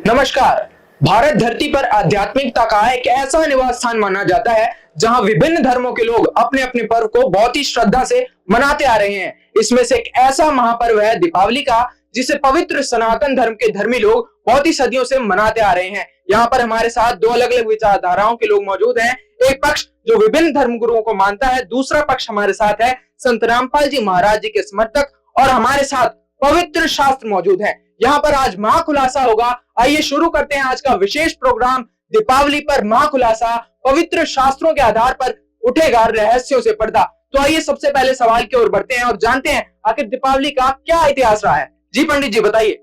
नमस्कार। भारत धरती पर आध्यात्मिकता का एक ऐसा निवास स्थान माना जाता है जहां विभिन्न धर्मों के लोग अपने अपने पर्व को बहुत ही श्रद्धा से मनाते आ रहे हैं। इसमें से एक ऐसा महापर्व है दीपावली का, जिसे पवित्र सनातन धर्म के धर्मी लोग बहुत ही सदियों से मनाते आ रहे हैं। यहाँ पर हमारे साथ दो अलग अलग विचारधाराओं के लोग मौजूद हैं। एक पक्ष जो विभिन्न धर्म गुरुओं को मानता है, दूसरा पक्ष हमारे साथ है संत रामपाल जी महाराज जी के समर्थक, और हमारे साथ पवित्र शास्त्र मौजूद है। यहाँ पर आज महाखुलासा होगा। आइए शुरू करते हैं आज का विशेष प्रोग्राम दीपावली पर महाखुलासा। पवित्र शास्त्रों के आधार पर उठेगा रहस्यों से पर्दा। तो आइए सबसे पहले सवाल की ओर बढ़ते हैं और जानते हैं आखिर दीपावली का क्या इतिहास रहा है। जी पंडित जी बताइए।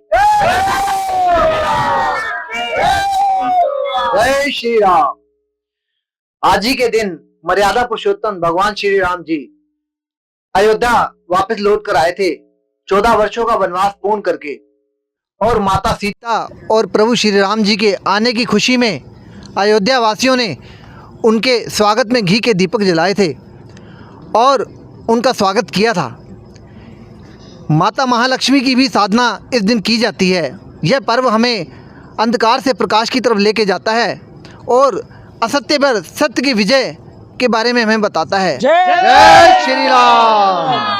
जय श्री राम। आज ही के दिन मर्यादा पुरुषोत्तम भगवान श्री राम जी अयोध्या वापस लौट कर आए थे, 14 वर्षों का वनवास पूर्ण करके। और माता सीता और प्रभु श्री राम जी के आने की खुशी में अयोध्या वासियों ने उनके स्वागत में घी के दीपक जलाए थे और उनका स्वागत किया था। माता महालक्ष्मी की भी साधना इस दिन की जाती है। यह पर्व हमें अंधकार से प्रकाश की तरफ लेके जाता है और असत्य पर सत्य की विजय के बारे में हमें बताता है। जय श्री राम।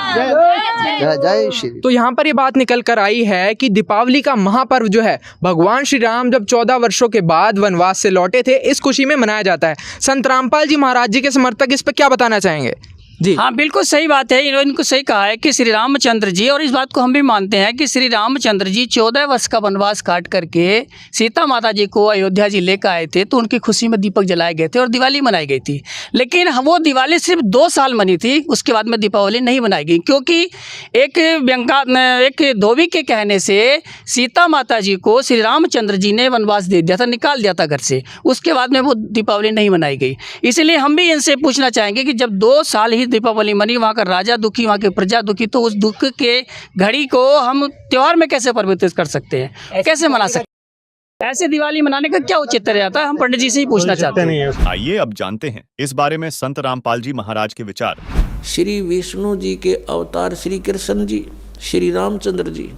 जय श्री। तो यहाँ पर ये बात निकल कर आई है कि दीपावली का महापर्व जो है भगवान श्री राम जब 14 वर्षों के बाद वनवास से लौटे थे, इस खुशी में मनाया जाता है। संत रामपाल जी महाराज जी के समर्थक इस पर क्या बताना चाहेंगे? जी हाँ, बिल्कुल सही बात है। इन्होंने इनको सही कहा है कि श्री रामचंद्र जी, और इस बात को हम भी मानते हैं कि श्री रामचंद्र जी 14 वर्ष का वनवास काट करके सीता माता जी को अयोध्या जी लेकर आए थे, तो उनकी खुशी में दीपक जलाए गए थे और दिवाली मनाई गई थी। लेकिन वो दिवाली सिर्फ 2 साल मनी थी, उसके बाद में दीपावली नहीं मनाई गई, क्योंकि एक धोबी के कहने से सीता माता जी को श्री रामचंद्र जी ने वनवास दे दिया था, निकाल दिया था घर से। उसके बाद में वो दीपावली नहीं मनाई गई। इसलिए हम भी इनसे पूछना चाहेंगे कि जब 2 साल ही दीपावली मनी, वहाँ का राजा दुखी, वहाँ की प्रजा दुखी, तो उस दुख के घड़ी को हम त्योहार में कैसे परिवर्तित कर सकते हैं, कैसे मना सकते हैं? ऐसे दिवाली मनाने का क्या औचित्य रहता है, हम पंडित जी से ही पूछना चाहते हैं। आइए अब जानते हैं इस बारे में संत रामपाल जी महाराज के विचार। श्री विष्णु जी के अवतार श्री कृष्ण जी, श्री रामचंद्र जी,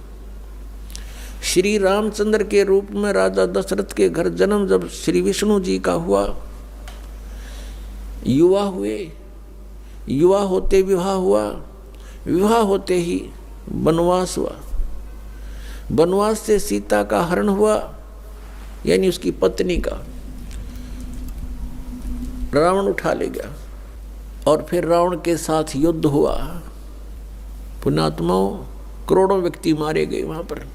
श्री रामचंद्र के रूप में राजा दशरथ के घर जन्म जब श्री विष्णु जी का हुआ, युवा हुए, युवा होते विवाह हुआ, विवाह होते ही वनवास हुआ, वनवास से सीता का हरण हुआ, यानी उसकी पत्नी का रावण उठा ले गया, और फिर रावण के साथ युद्ध हुआ। पुण्यात्माओं, करोड़ों व्यक्ति मारे गए वहां पर।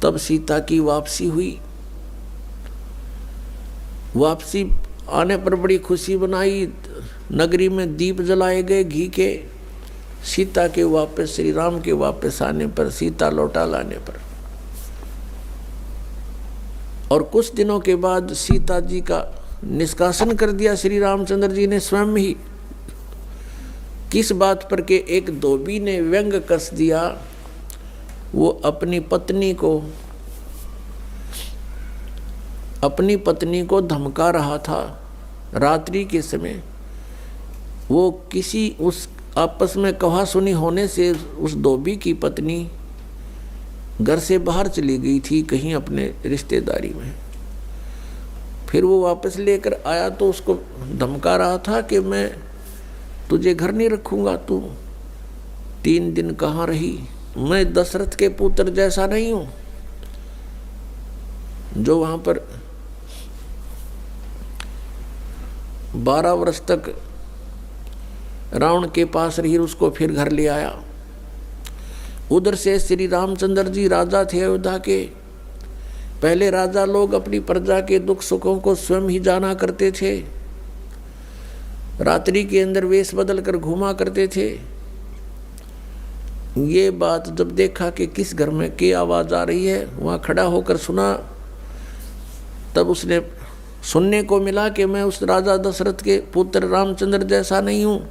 तब सीता की वापसी हुई। वापसी आने पर बड़ी खुशी बनाई, नगरी में दीप जलाए गए घी के। सीता के वापस, श्री राम के वापस आने पर, सीता लौटा लाने पर, और कुछ दिनों के बाद सीता जी का निष्कासन कर दिया श्री रामचंद्र जी ने स्वयं ही। किस बात पर के एक धोबी ने व्यंग कस दिया, वो अपनी पत्नी को धमका रहा था रात्रि के समय। वो किसी उस आपस में कहा सुनी होने से उस धोबी की पत्नी घर से बाहर चली गई थी कहीं अपने रिश्तेदारी में। फिर वो वापस लेकर आया तो उसको धमका रहा था कि मैं तुझे घर नहीं रखूंगा, तू 3 दिन कहाँ रही, मैं दशरथ के पुत्र जैसा नहीं हूँ जो वहाँ पर 12 वर्ष तक रावण के पास रही, उसको फिर घर ले आया। उधर से श्री रामचंद्र जी राजा थे अयोध्या के। पहले राजा लोग अपनी प्रजा के दुख सुखों को स्वयं ही जाना करते थे, रात्रि के अंदर वेश बदल कर घूमा करते थे। ये बात जब देखा कि किस घर में की आवाज़ आ रही है, वहाँ खड़ा होकर सुना, तब उसने सुनने को मिला कि मैं उस राजा दशरथ के पुत्र रामचंद्र जैसा नहीं हूँ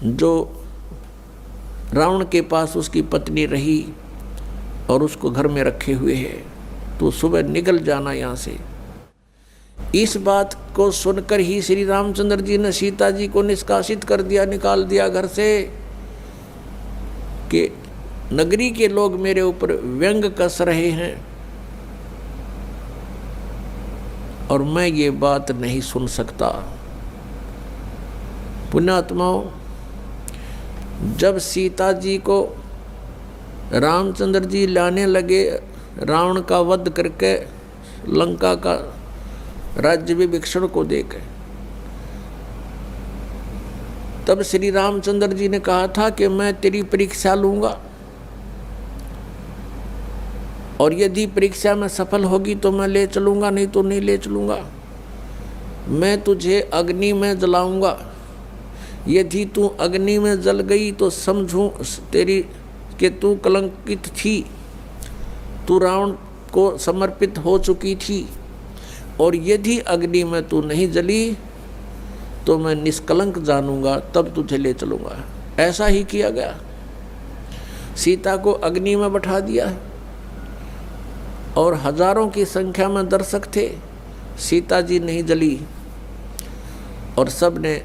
जो रावण के पास उसकी पत्नी रही और उसको घर में रखे हुए है, तो सुबह निकल जाना यहाँ से। इस बात को सुनकर ही श्री रामचंद्र जी ने सीता जी को निष्कासित कर दिया, निकाल दिया घर से कि नगरी के लोग मेरे ऊपर व्यंग कस रहे हैं और मैं ये बात नहीं सुन सकता। पुण्यात्माओं, जब सीता जी को रामचंद्र जी लाने लगे रावण का वध करके लंका का राज्य विभीषण को देकर, तब श्री रामचंद्र जी ने कहा था कि मैं तेरी परीक्षा लूंगा और यदि परीक्षा में सफल होगी तो मैं ले चलूंगा, नहीं तो नहीं ले चलूंगा। मैं तुझे अग्नि में जलाऊंगा, यदि तू अग्नि में जल गई तो समझूं तेरी कि तू कलंकित थी, तू रावण को समर्पित हो चुकी थी, और यदि अग्नि में तू नहीं जली तो मैं निष्कलंक जानूंगा, तब तुझे ले चलूंगा। ऐसा ही किया गया। सीता को अग्नि में बैठा दिया और हजारों की संख्या में दर्शक थे। सीता जी नहीं जली और सब ने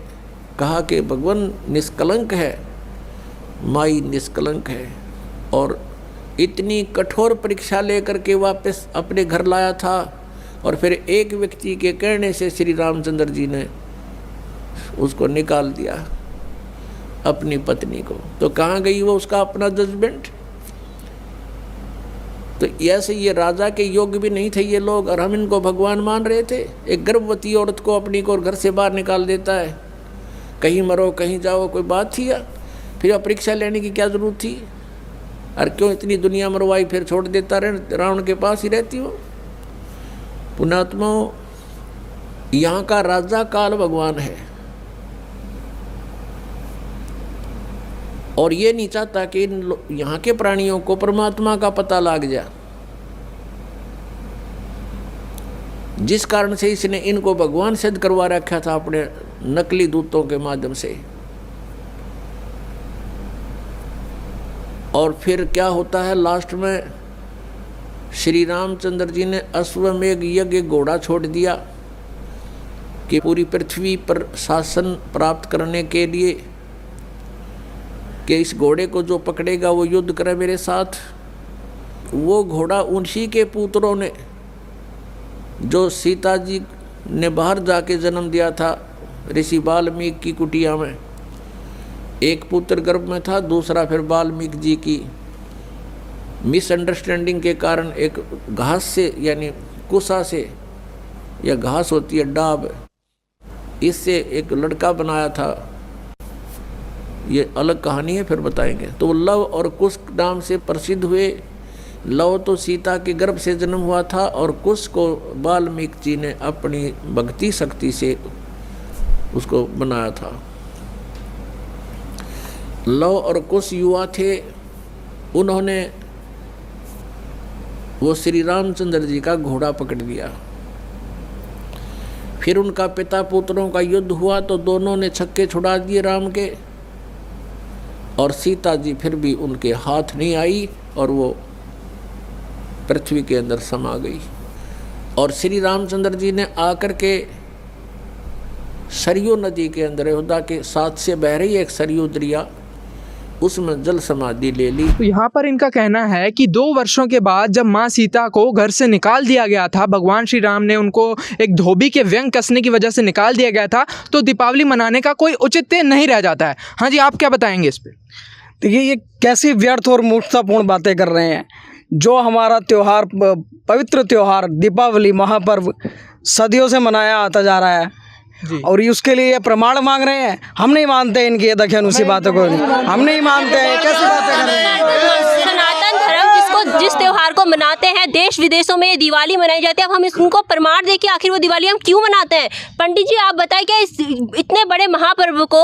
कहा कि भगवान निष्कलंक है, माई निष्कलंक है, और इतनी कठोर परीक्षा लेकर के वापस अपने घर लाया था। और फिर एक व्यक्ति के कहने से श्री रामचंद्र जी ने उसको निकाल दिया, अपनी पत्नी को। तो कहाँ गई वो उसका अपना जजमेंट? तो ऐसे ये राजा के योग्य भी नहीं थे ये लोग, और हम इनको भगवान मान रहे थे। एक गर्भवती औरत को अपनी को घर से बाहर निकाल देता है, कहीं मरो कहीं जाओ, कोई बात थी? या फिर परीक्षा लेने की क्या जरूरत थी? और क्यों इतनी दुनिया मरवाई, फिर छोड़ देता रहे, रावण के पास ही रहती हो। पुण्यात्माओं, यहाँ का राजा काल भगवान है और ये नहीं चाहता कि यहाँ के प्राणियों को परमात्मा का पता लग जाए, जिस कारण से इसने इनको भगवान सिद्ध करवा रखा था अपने नकली दूतों के माध्यम से। और फिर क्या होता है लास्ट में, श्री रामचंद्र जी ने अश्वमेघ यज्ञ घोड़ा छोड़ दिया कि पूरी पृथ्वी पर शासन प्राप्त करने के लिए कि इस घोड़े को जो पकड़ेगा वो युद्ध करे मेरे साथ। वो घोड़ा उन्हीं के पुत्रों ने, जो सीता जी ने बाहर जाके जन्म दिया था ऋषि वाल्मीकि की कुटिया में, एक पुत्र गर्भ में था, दूसरा फिर वाल्मीकि जी की मिसअंडरस्टैंडिंग के कारण एक घास से, यानी कुसा से, या घास होती है डाब, इससे एक लड़का बनाया था। ये अलग कहानी है, फिर बताएंगे। तो लव और कुश नाम से प्रसिद्ध हुए। लव तो सीता के गर्भ से जन्म हुआ था और कुश को वाल्मीकि जी ने अपनी भक्ति शक्ति से उसको बनाया था। लव और कुश युवा थे, उन्होंने वो श्री रामचंद्र जी का घोड़ा पकड़ लिया। फिर उनका पिता पुत्रों का युद्ध हुआ तो दोनों ने छक्के छुड़ा दिए राम के, और सीता जी फिर भी उनके हाथ नहीं आई और वो पृथ्वी के अंदर समा गई। और श्री रामचंद्र जी ने आकर के सरयू नदी के अंदर, अयोध्या के साथ से बह रही एक सरयू दरिया, उसमें जल समाधि ले ली। तो यहाँ पर इनका कहना है कि 2 वर्षों के बाद जब माँ सीता को घर से निकाल दिया गया था, भगवान श्री राम ने उनको एक धोबी के व्यंग कसने की वजह से निकाल दिया गया था, तो दीपावली मनाने का कोई औचित्य नहीं रह जाता है। हाँ जी, आप क्या बताएंगे इस पर? देखिए, ये कैसी व्यर्थ और मूर्खतापूर्ण बातें कर रहे हैं। जो हमारा त्यौहार, पवित्र त्यौहार दीपावली महापर्व सदियों से मनाया आता जा रहा है, और ये उसके लिए प्रमाण मांग रहे हैं। हम नहीं मानते इनकी ये दखियानुसी बातों को, हम नहीं मानते हैं। कैसी बातें कर रहे हैं? सनातन धर्म जिस त्योहार को मनाते हैं, देश विदेशों में दिवाली मनाई जाती है। अब हम इनको प्रमाण दें कि आखिर वो दिवाली हम क्यों मनाते हैं। पंडित जी, आप बताएं, क्या इस इतने बड़े महापर्व को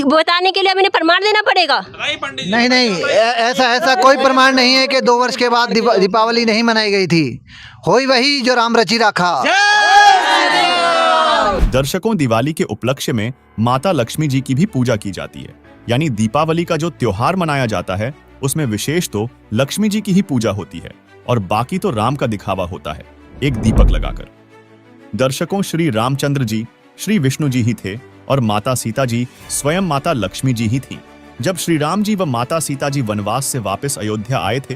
बताने के लिए हमें प्रमाण देना पड़ेगा? नहीं, ऐसा कोई प्रमाण नहीं है कि 2 वर्ष के बाद दीपावली नहीं मनाई गई थी। होई वही जो राम रची रखा। दर्शकों, दिवाली के उपलक्ष्य में माता लक्ष्मी जी की भी पूजा की जाती है। यानी दीपावली का जो त्योहार मनाया जाता है उसमें विशेष तो लक्ष्मी जी की ही पूजा होती है और बाकी तो राम का दिखावा होता है, एक दीपक लगाकर। दर्शकों, श्री रामचंद्र जी श्री विष्णु जी ही थे और माता सीता जी स्वयं माता लक्ष्मी जी ही थी। जब श्री राम जी व माता सीता जी वनवास से वापस अयोध्या आए थे,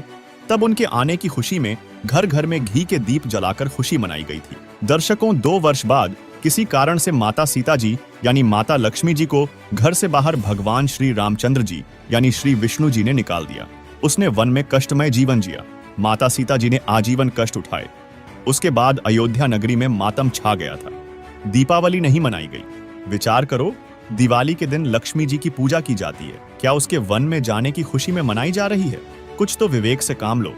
तब उनके आने की खुशी में घर घर में घी के दीप जलाकर खुशी मनाई गई थी। दर्शकों, 2 वर्ष बाद किसी कारण से माता सीता जी यानी माता लक्ष्मी जी को घर से बाहर भगवान श्री रामचंद्र जी यानी श्री विष्णु जी ने निकाल दिया। उसने वन में कष्टमय जीवन जिया। माता सीता जी ने आजीवन कष्ट उठाए। उसके बाद अयोध्या नगरी में मातम छा गया था। दीपावली नहीं मनाई गई। विचार करो, दिवाली के दिन लक्ष्मी जी की पूजा की जाती है, क्या उसके वन में जाने की खुशी में मनाई जा रही है? कुछ तो विवेक से काम लो।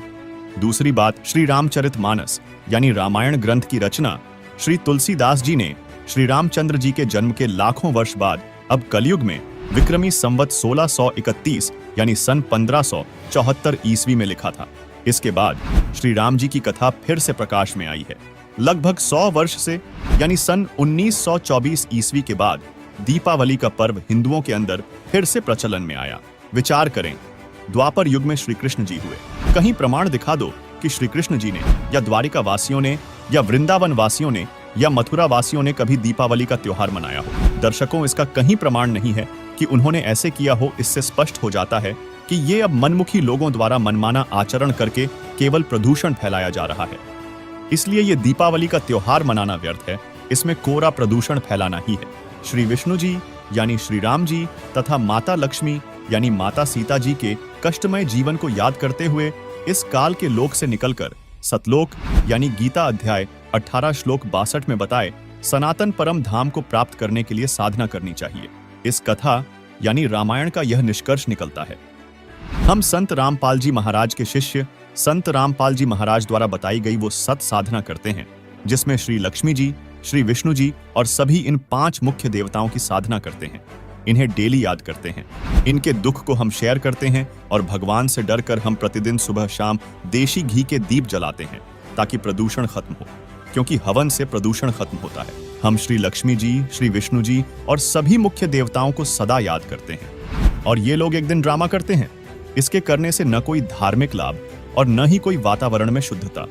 दूसरी बात, श्री रामचरितमानस यानी रामायण ग्रंथ की रचना श्री तुलसीदास जी ने श्री रामचंद्र जी के जन्म के लाखों वर्ष बाद अब कलयुग में विक्रमी संवत 1631 यानी सन 1574 ईस्वी में लिखा था। इसके बाद श्री राम जी की कथा फिर से प्रकाश में आई है। लगभग 100 वर्ष से यानी सन 1924 ईस्वी के बाद दीपावली का पर्व हिंदुओं के अंदर फिर से प्रचलन में आया। विचार करें, द्वापर युग में श्री कृष्ण जी हुए। कहीं प्रमाण दिखा दो कि श्री कृष्ण जी ने या द्वारिका वासियों ने या वृंदावन वासियों ने या मथुरा वासियों ने कभी दीपावली का त्योहार मनाया हो। दर्शकों, इसका कहीं प्रमाण नहीं है कि उन्होंने ऐसे किया हो। इससे स्पष्ट हो जाता है कि ये अब मनमुखी लोगों द्वारा मनमाना आचरण करके केवल प्रदूषण फैलाया जा रहा है। इसलिए ये दीपावली का त्योहार मनाना व्यर्थ है। इसमें कोरा प्रदूषण फैलाना ही है। श्री विष्णु जी यानी श्री राम जी तथा माता लक्ष्मी यानी माता सीता जी के कष्टमय जीवन को याद करते हुए इस काल के लोक से निकलकर सतलोक यानी गीता अध्याय 18 श्लोक 62 में बताए सनातन परम धाम को प्राप्त करने के लिए साधना करनी चाहिए। इस कथा यानी रामायण का यह निष्कर्ष निकलता है। हम संत रामपाल जी महाराज के शिष्य संत रामपाल जी महाराज द्वारा बताई गई वो सत साधना करते हैं, जिसमें श्री लक्ष्मी जी, श्री विष्णु जी और सभी इन 5 मुख्य देवताओं की साधना करते हैं। इन्हें डेली याद करते हैं। इनके दुख को हम शेयर करते हैं और भगवान से डरकर हम प्रतिदिन सुबह शाम देशी घी के दीप जलाते हैं ताकि प्रदूषण खत्म हो, क्योंकि हवन से प्रदूषण खत्म होता है। हम श्री लक्ष्मी जी, श्री विष्णु जी और सभी मुख्य देवताओं को सदा याद करते हैं। और ये लोग एक दिन ड्रामा करते हैं। इसके करने से न कोई धार्मिक लाभ और न ही कोई वातावरण में शुद्धता।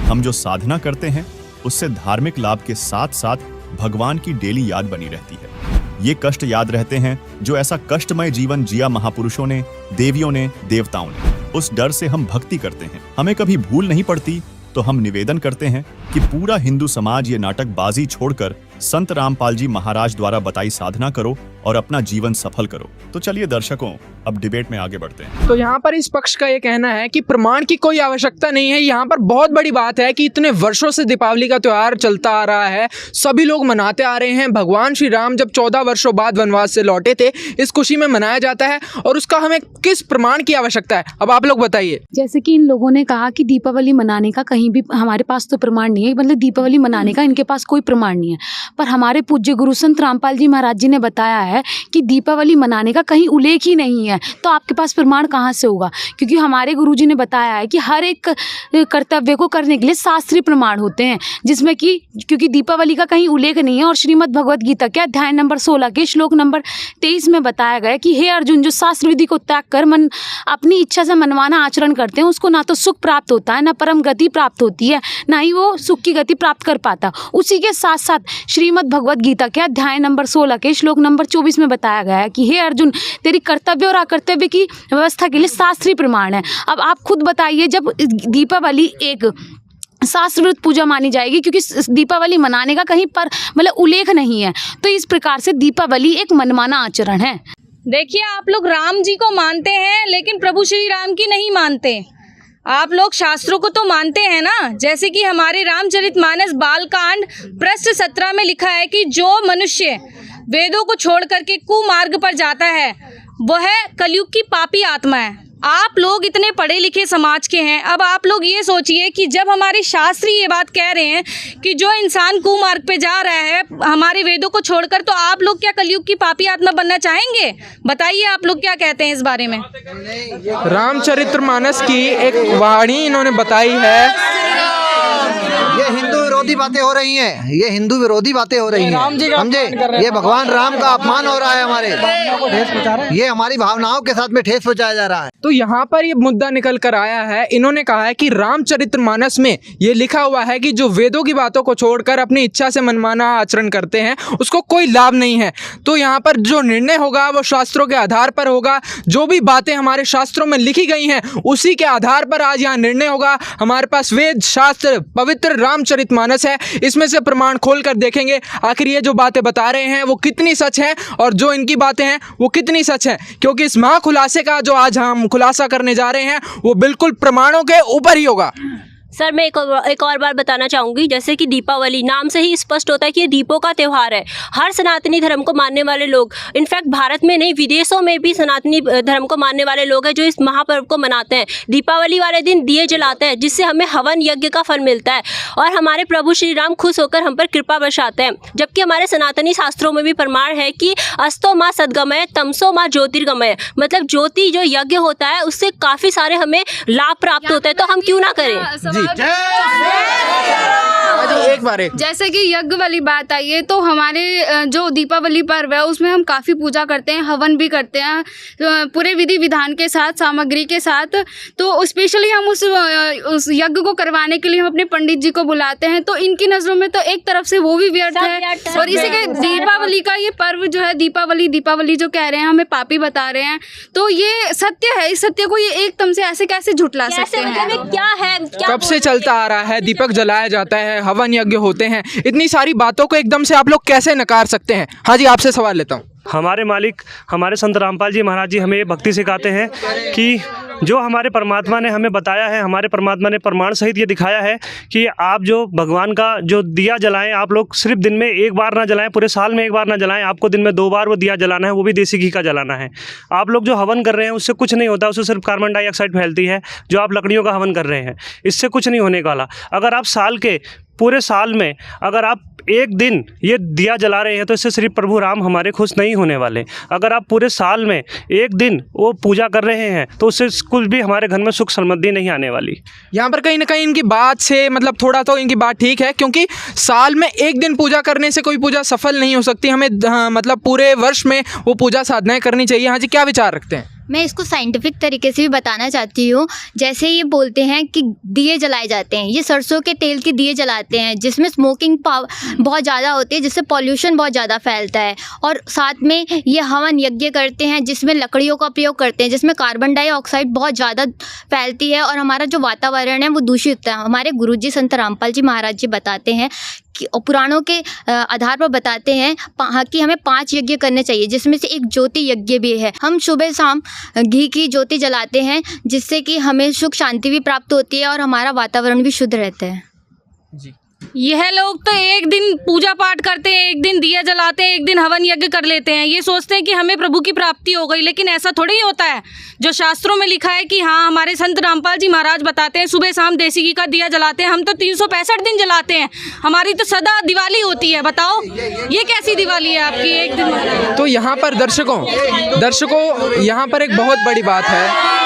हम जो साधना करते हैं उससे धार्मिक लाभ के साथ साथ भगवान की डेली याद बनी रहती है। ये कष्ट याद रहते हैं जो ऐसा कष्टमय जीवन जिया महापुरुषों ने, देवियों ने, देवताओं ने। उस डर से हम भक्ति करते हैं। हमें कभी भूल नहीं पड़ती तो हम निवेदन करते हैं कि पूरा हिंदू समाज ये नाटकबाजी छोड़कर संत रामपाल जी महाराज द्वारा बताई साधना करो और अपना जीवन सफल करो। तो चलिए दर्शकों, अब डिबेट में आगे बढ़ते हैं। तो यहाँ पर इस पक्ष का ये कहना है कि प्रमाण की कोई आवश्यकता नहीं है। यहाँ पर बहुत बड़ी बात है कि इतने वर्षों से दीपावली का त्योहार चलता आ रहा है, सभी लोग मनाते आ रहे हैं। भगवान श्री राम जब 14 वर्षों बाद वनवास से लौटे थे, इस खुशी में मनाया जाता है और उसका हमें किस प्रमाण की आवश्यकता है? अब आप लोग बताइए। जैसे कि इन लोगों ने कहा कि दीपावली मनाने का कहीं भी हमारे पास तो प्रमाण नहीं है, मतलब दीपावली मनाने का इनके पास कोई प्रमाण नहीं है। पर हमारे पूज्य गुरु संत रामपाल जी महाराज जी ने बताया है कि दीपावली मनाने का कहीं उल्लेख ही नहीं है, तो आपके पास प्रमाण कहाँ से होगा? क्योंकि हमारे गुरुजी ने बताया है कि हर एक कर्तव्य को करने के लिए शास्त्रीय प्रमाण होते हैं, जिसमें कि क्योंकि दीपावली का कहीं उल्लेख नहीं है। और श्रीमद् भगवद गीता के अध्याय नंबर 16 के श्लोक नंबर 23 में बताया गया कि हे अर्जुन, जो शास्त्र विधि को त्याग कर मन अपनी इच्छा से मनमाना आचरण करते हैं, उसको ना तो सुख प्राप्त होता है, ना परम गति प्राप्त होती है, ना ही वो सुख की गति प्राप्त कर पाता। उसी के साथ साथ श्रीमद् भगवद गीता के अध्याय नंबर 16 के श्लोक नंबर 24 में बताया गया है कि हे अर्जुन, तेरी कर्तव्य और अकर्तव्य की व्यवस्था के लिए शास्त्रीय प्रमाण है। अब आप खुद बताइए, जब दीपावली एक शास्त्रविरुद्ध पूजा मानी जाएगी क्योंकि दीपावली मनाने का कहीं पर मतलब उल्लेख नहीं है, तो इस प्रकार से दीपावली एक मनमाना आचरण है। देखिए, आप लोग राम जी को मानते हैं लेकिन प्रभु श्री राम की नहीं मानते। आप लोग शास्त्रों को तो मानते हैं ना, जैसे कि हमारे रामचरितमानस बालकांड पृष्ठ 17 में लिखा है कि जो मनुष्य वेदों को छोड़ करके कुमार्ग पर जाता है वह कलयुग की पापी आत्मा है। आप लोग इतने पढ़े लिखे समाज के हैं, अब आप लोग ये सोचिए कि जब हमारे शास्त्री ये बात कह रहे हैं कि जो इंसान कुमार्ग पे जा रहा है हमारे वेदों को छोड़कर, तो आप लोग क्या कलयुग की पापी आत्मा बनना चाहेंगे? बताइए आप लोग क्या कहते हैं इस बारे में। रामचरितमानस की एक वाणी इन्होंने बताई है। ये हिंदू विरोधी विरोधी बातें हो रही हैं, ये हिंदू विरोधी बातें हो रही राम जी हैं, का समझे? अपमान कर रहे हैं। ये भगवान राम का अपमान हो रहा है, हमारे ये हमारी भावनाओं के साथ में ठेस पहुंचाया जा रहा है। तो यहाँ पर ये मुद्दा निकल कर आया है। इन्होंने कहा है कि रामचरितमानस में ये लिखा हुआ है कि जो वेदों की बातों को छोड़कर अपनी इच्छा से मनमाना आचरण करते हैं उसको कोई लाभ नहीं है। तो यहाँ पर जो निर्णय होगा वो शास्त्रों के आधार पर होगा। जो भी बातें हमारे शास्त्रों में लिखी गई हैं उसी के आधार पर आज यहाँ निर्णय होगा। हमारे पास वेद शास्त्र पवित्र रामचरितमानस है, इसमें से प्रमाण खोल कर देखेंगे आखिर ये जो बातें बता रहे हैं वो कितनी सच है और जो इनकी बातें हैं वो कितनी सच है। क्योंकि इस महाखुलासे का जो आज हम खुलासा करने जा रहे हैं वो बिल्कुल प्रमाणों के ऊपर ही होगा। सर मैं एक और बार बताना चाहूँगी, जैसे कि दीपावली नाम से ही स्पष्ट होता है कि ये दीपों का त्यौहार है। हर सनातनी धर्म को मानने वाले लोग, इनफैक्ट भारत में नहीं विदेशों में भी सनातनी धर्म को मानने वाले लोग हैं जो इस महापर्व को मनाते हैं। दीपावली वाले दिन दिए जलाते हैं जिससे हमें हवन यज्ञ का फल मिलता है और हमारे प्रभु श्री राम खुश होकर हम पर कृपा बरसाते हैं। जबकि हमारे सनातनी शास्त्रों में भी प्रमाण है कि अस्तो माँ सद्गमय तमसो माँ ज्योतिर्गमय, मतलब ज्योति जो यज्ञ होता है उससे काफ़ी सारे हमें लाभ प्राप्त होते हैं, तो हम क्यों ना करें। एक बार जैसे कि यज्ञ वाली बात आई है, तो हमारे जो दीपावली पर्व है उसमें हम काफ़ी पूजा करते हैं, हवन भी करते हैं पूरे विधि विधान के साथ, सामग्री के साथ। तो स्पेशली हम उस यज्ञ को करवाने के लिए हम अपने पंडित जी को बुलाते हैं। तो इनकी नज़रों में तो एक तरफ से वो भी व्यर्थ है और इसी के दीपावली का ये पर्व जो है दीपावली जो कह रहे हैं हमें पापी बता रहे हैं, तो ये सत्य है। इस सत्य को ये एकदम से ऐसे कैसे झुठला सकते हैं? क्या है, कब से चलता आ रहा है, दीपक जलाया जाता है, हवन यज्ञ होते हैं, इतनी सारी बातों को एकदम से आप लोग कैसे नकार सकते हैं? हाँ जी, आपसे सवाल लेता हूँ। हमारे मालिक हमारे संत रामपाल जी महाराज जी हमें ये भक्ति सिखाते हैं कि जो हमारे परमात्मा ने हमें बताया है, हमारे परमात्मा ने प्रमाण सहित ये दिखाया है कि आप जो भगवान का जो दिया जलाएं, आप लोग सिर्फ दिन में एक बार ना जलाएं, पूरे साल में एक बार ना जलाएं, आपको दिन में 2 बार वो दिया जलाना है, वो भी देसी घी का जलाना है। आप लोग जो हवन कर रहे हैं उससे कुछ नहीं होता, उससे सिर्फ कार्बन डाइऑक्साइड फैलती है। जो आप लकड़ियों का हवन कर रहे हैं इससे कुछ नहीं होने वाला। अगर आप पूरे साल में अगर आप एक दिन ये दिया जला रहे हैं तो इससे श्री प्रभु राम हमारे खुश नहीं होने वाले। अगर आप पूरे साल में एक दिन वो पूजा कर रहे हैं तो उससे कुछ भी हमारे घर में सुख समृद्धि नहीं आने वाली। यहाँ पर कहीं ना कहीं इनकी बात से मतलब थोड़ा तो इनकी बात ठीक है, क्योंकि साल में एक दिन पूजा करने से कोई पूजा सफल नहीं हो सकती। हमें मतलब पूरे वर्ष में वो पूजा साधनाएं करनी चाहिए। हाँ जी, क्या विचार रखते हैं? मैं इसको साइंटिफिक तरीके से भी बताना चाहती हूँ। जैसे ये बोलते हैं कि दिए जलाए जाते हैं, ये सरसों के तेल के दिए जलाते हैं जिसमें स्मोकिंग बहुत ज़्यादा होती है, जिससे पॉल्यूशन बहुत ज़्यादा फैलता है। और साथ में ये हवन यज्ञ करते हैं जिसमें लकड़ियों का उपयोग करते हैं, जिसमें कार्बन डाइऑक्साइड बहुत ज़्यादा फैलती है और हमारा जो वातावरण है वो दूषित है। हमारे गुरुजी संत रामपाल जी महाराज जी बताते हैं कि पुराणों के आधार पर बताते हैं कि हमें 5 यज्ञ करने चाहिए, जिसमें से एक ज्योति यज्ञ भी है। हम सुबह शाम घी की ज्योति जलाते हैं जिससे कि हमें सुख शांति भी प्राप्त होती है और हमारा वातावरण भी शुद्ध रहता है। जी, यह लोग तो एक दिन पूजा पाठ करते हैं, एक दिन दिया जलाते हैं, एक दिन हवन यज्ञ कर लेते हैं, ये सोचते हैं कि हमें प्रभु की प्राप्ति हो गई। लेकिन ऐसा थोड़ी ही होता है। जो शास्त्रों में लिखा है कि हाँ, हमारे संत रामपाल जी महाराज बताते हैं सुबह शाम देसी घी का दिया जलाते हैं। हम तो 365 दिन जलाते हैं, हमारी तो सदा दिवाली होती है। बताओ ये कैसी दिवाली है आपकी एक दिन? तो यहाँ पर दर्शकों यहाँ पर एक बहुत बड़ी बात है।